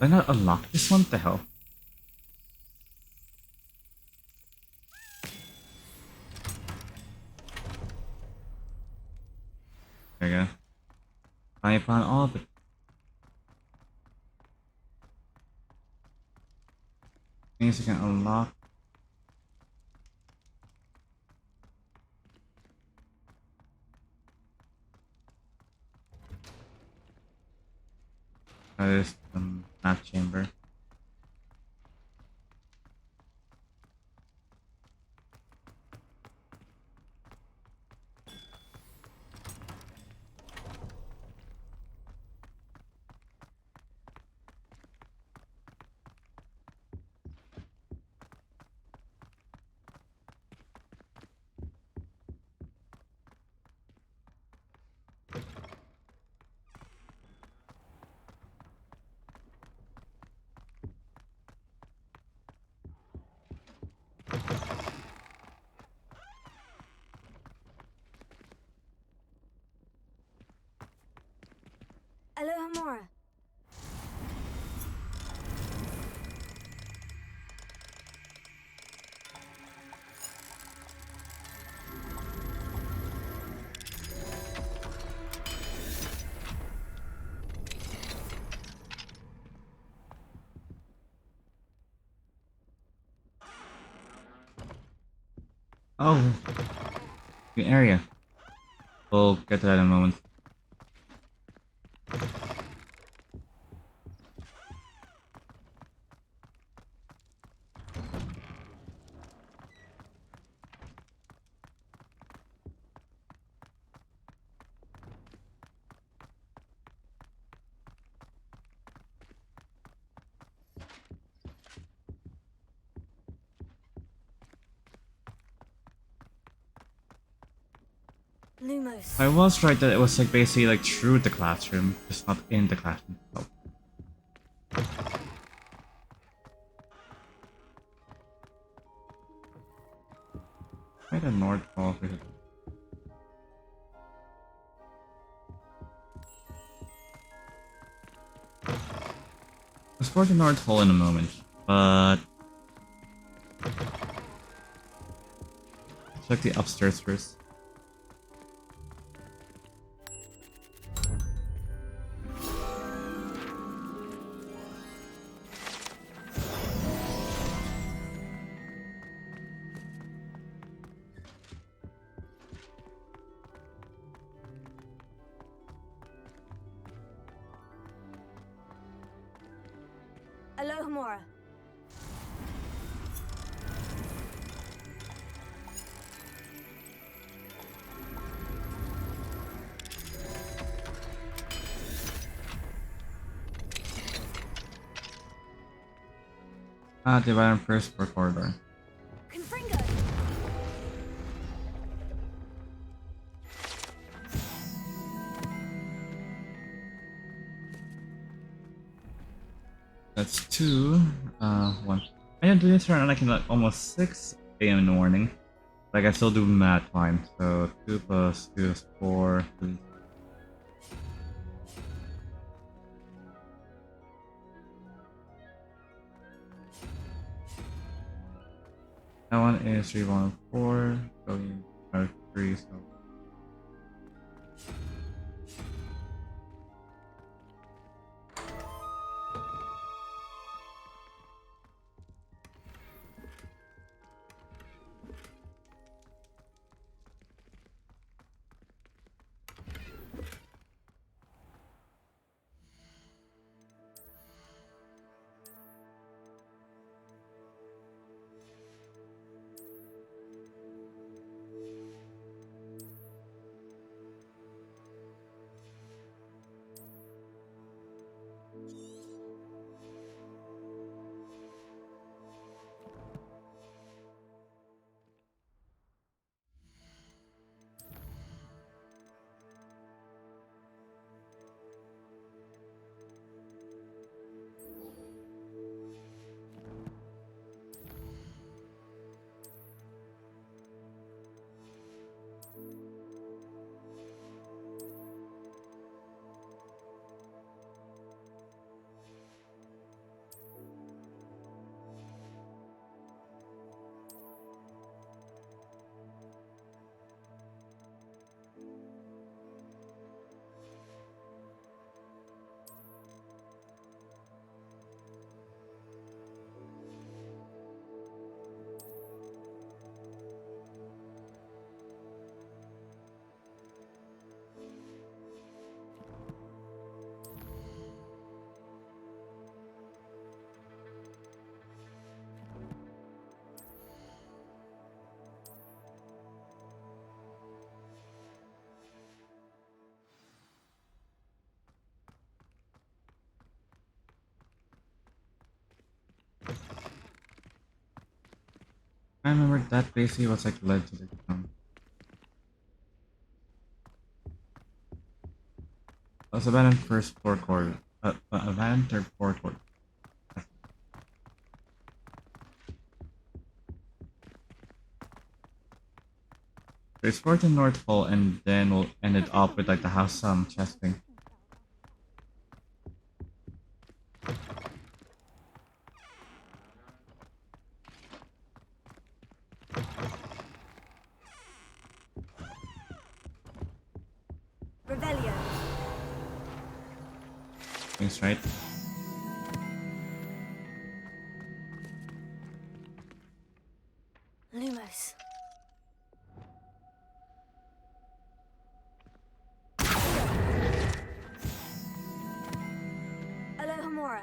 Did I not unlock this one? What the hell? There you go. I found all of it. Things you can unlock. That is the map chamber. Alomohora. Oh, the area. We'll get to that in a moment. Lumos. I was right that it was like basically like through the classroom, just not in the classroom. Oh. Right at North Hall. Let's go to North Hall in a moment, but check the upstairs first. Alomohora. Ah, divide first for corridor. Confringo. That's 2, 1. I didn't do this around like, almost 6 a.m. in the morning. Like I still do math time, so 2 plus 2 is 4. That one is 3, 1, 4. Going 3, so. I remember that basically was like led to the town. It was abandoned first forecourt. Abandoned third forecourt. There's fourth and North Hall, and then we'll end it up with like the house chesting. Revelio. Thanks, right? Lumos. Alomohora.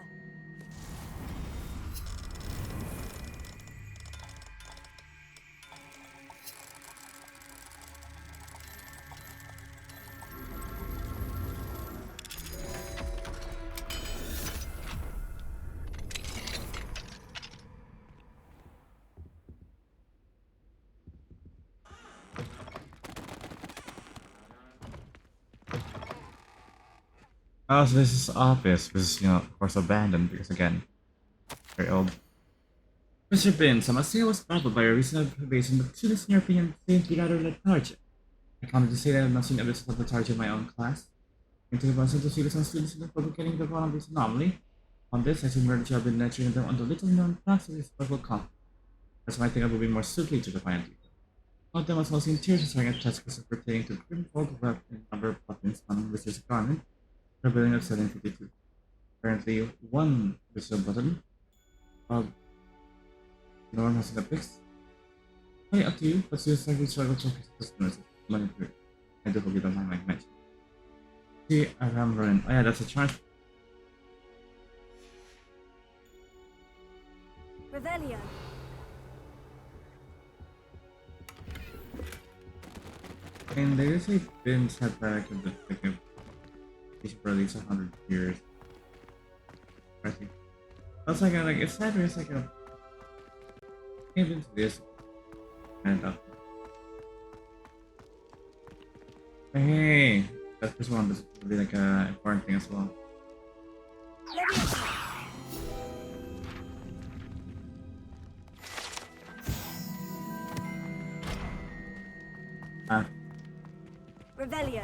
Oh, so this is obvious because, of course, abandoned because, again, very old. Mr. Bin, some Samasiya was baffled by a recent observation, but students in your opinion seem to be rather lethargic. I counted to say that I have not seen evidence of lethargy in my own class. And to the process to see some students in the public getting the bottom of this anomaly. On this, I assume that you have been nurturing them on the little known class of historical conflict. That's why I think I will be more suitably to define it. One of them was mostly in tears and staring at testicles pertaining to grimfold weapon and number of buttons on which is a garment. Rebellion of 752. Apparently, one visual button. No one has the pics. Hey, up to you, but students likely struggle to fix customers. Money through. I do hope you don't mind my mention. See, I'm running. Oh yeah, that's a charge. Revelio. And they usually been set back in the for at least 100 years. I think. That's like it's sad, it's like a. Came into this. And hey, that's this one. This is really like a important thing as well. Revelio.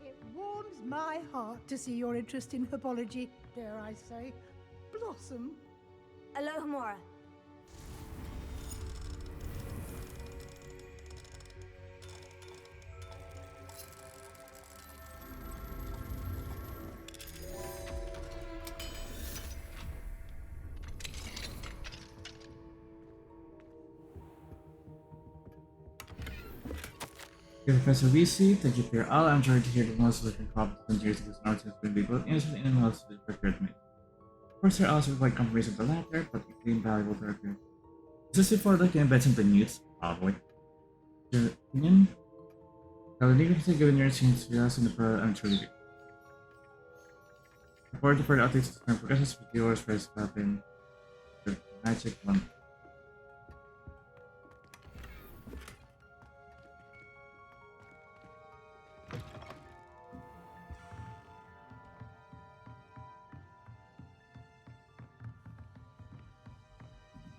It warms my heart to see your interest in herbology, dare I say, blossom. Alomohora. Dear Professor VC, thank you for your all. I'm trying to hear the most looking competent years of this art has been both innocent and most with procurement. Of course, there are also quite confirmation of the latter, but equally invaluable to our group. Is this before the invention of the newts? Probably. Your opinion? Now, the negative given your seems to be us in the pro and truly good. Report to further updates to current progresses with viewers for developing the magic one.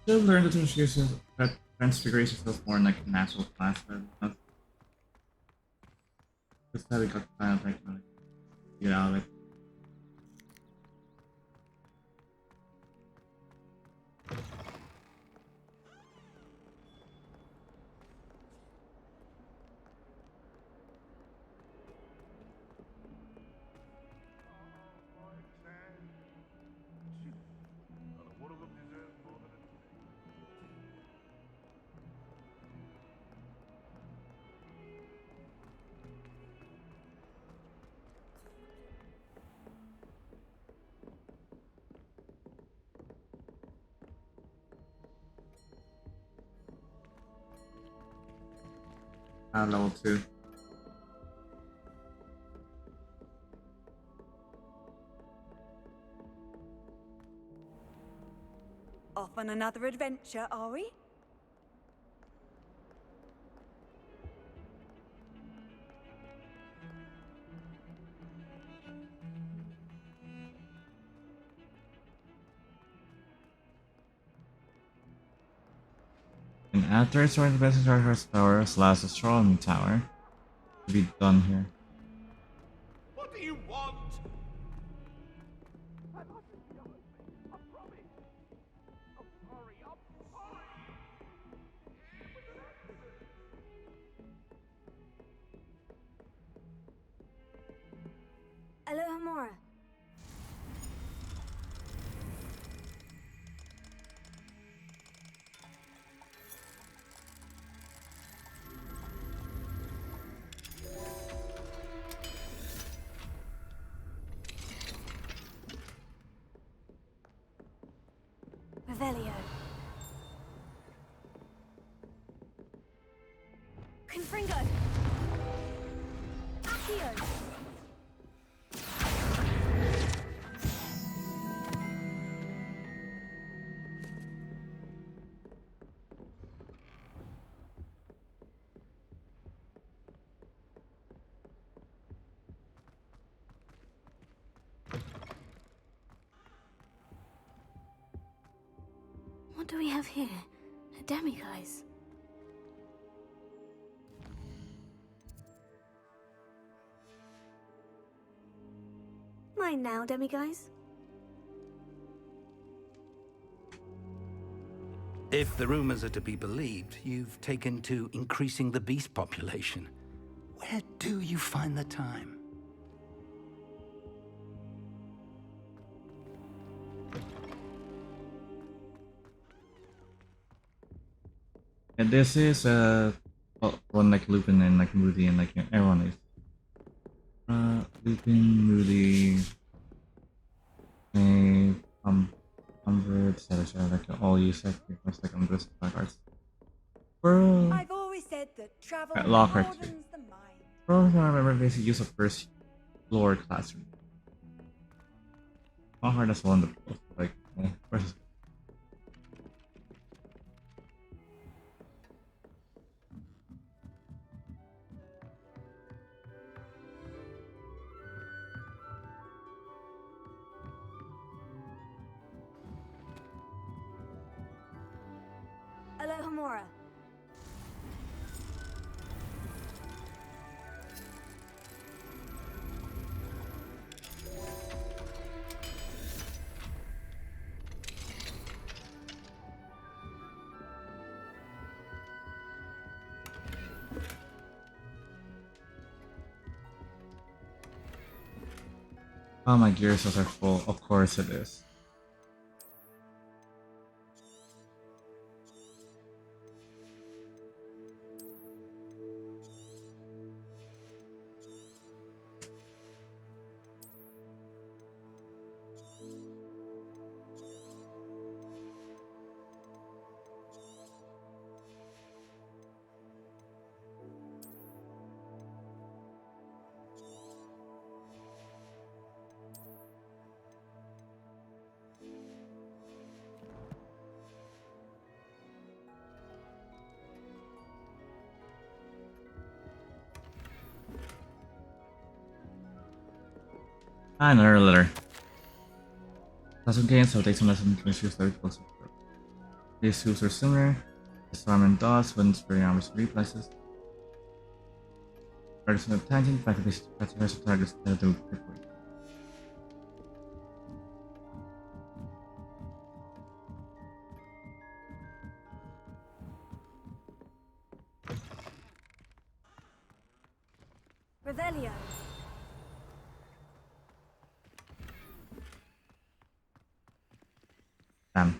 Still learn the transfiguration is more like a natural class, but just how we got kind of like get out of it. Level 2. Off on another adventure, are we? And after restoring the best Chargers Tower slash Astronomy Tower to be done here. What do you want? Alomohora. Revelio. Confringo. Accio. What do we have here? A demiguise. Mine now, demiguise. If the rumors are to be believed, you've taken to increasing the beast population. Where do you find the time? And this is one like Lupin and like Moody and like everyone is. Lupin, Moody, Umbra, etc. Like all use like pretty much like on this cards. Bro. I've always said that travel At Lockhart too. broadens the mind. Bro, I remember basic use of first floor classroom. Lockhart is wonderful. Like, first. Alomohora. Oh, my gear cells are full. Of course it is. Another letter. Lesson gains, so take some lesson issues that are close. These tools are similar. Disarm and dodge when spraying armors replaces. Targets on a tangent, back to basic targets that do quickly. Revelio. Damn.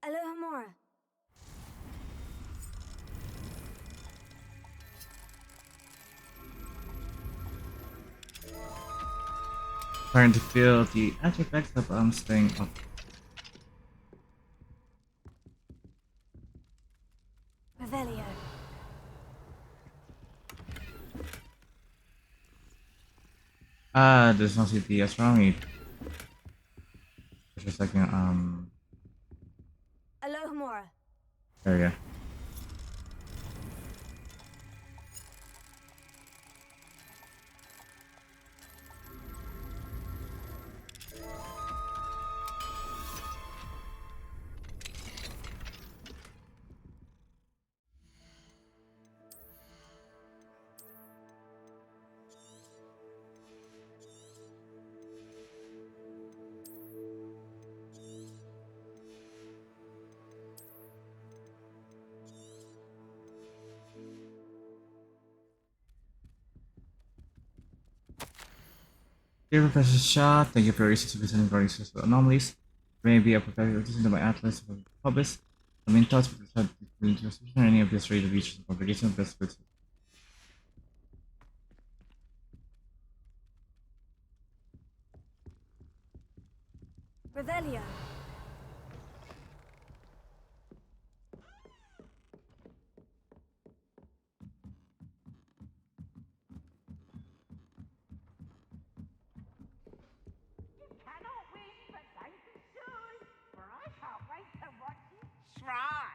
Alomohora. Starting to feel the after effects of staying up. Revelio. There's no CP astronomy. Just a second, Alomohora. area. Dear Professor Shah, thank you for your research visiting regarding social anomalies. There may be a prophetic addition to my atlas of Hubis. I'm in touch with the jurisdiction or any of this rate of reaches of obligation of best with. Revelio. Cannot win, but thank you soon, for I can't wait to watch you try.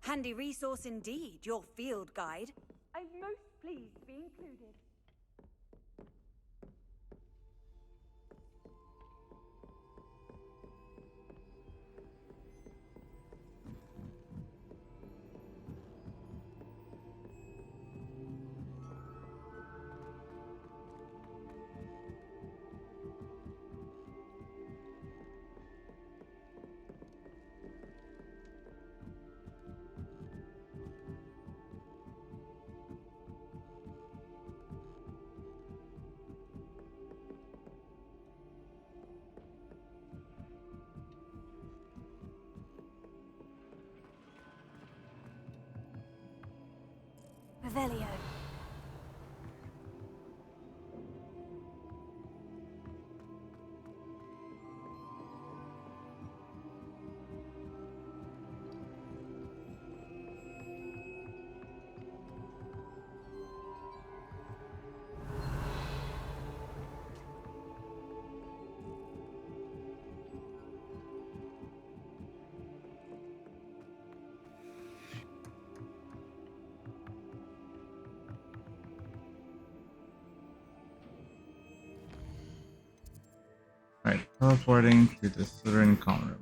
Handy resource indeed, your field guide. I'm most pleased to be included. Revelio. Alright, teleporting to the Slytherin common room.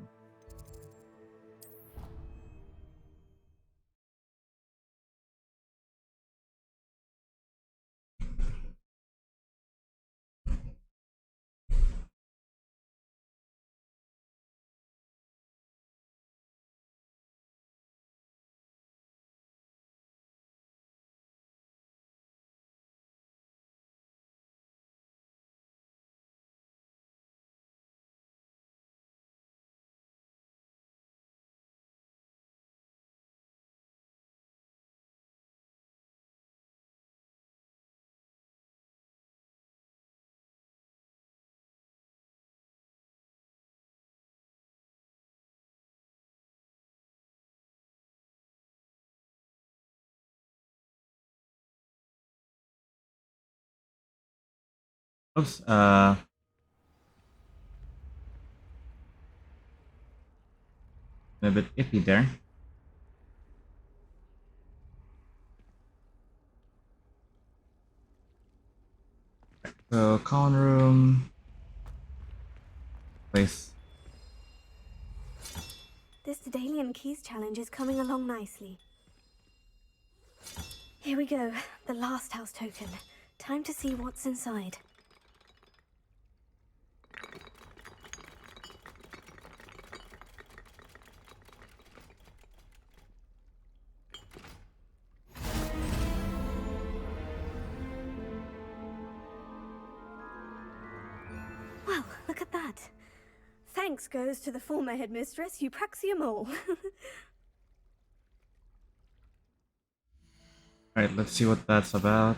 Oops, a bit iffy there. So, common room. Place. This Daedalian Keys challenge is coming along nicely. Here we go, the last house token. Time to see what's inside. Well, look at that. Thanks goes to the former headmistress, Eupraxia Mole. Alright, let's see what that's about.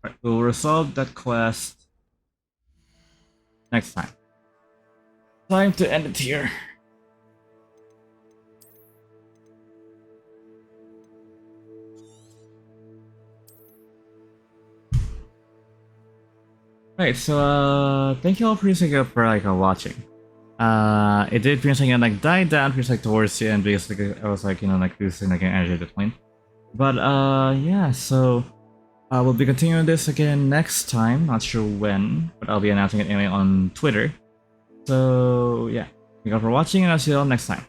Right, we'll resolve that quest next time. Time to end it here. Right, so thank you all for watching. It did pretty much like die down pretty much towards the end because I was losing an energy at the point. But yeah, so we'll be continuing this again next time. Not sure when, but I'll be announcing it anyway on Twitter. So yeah, thank you all for watching, and I'll see you all next time.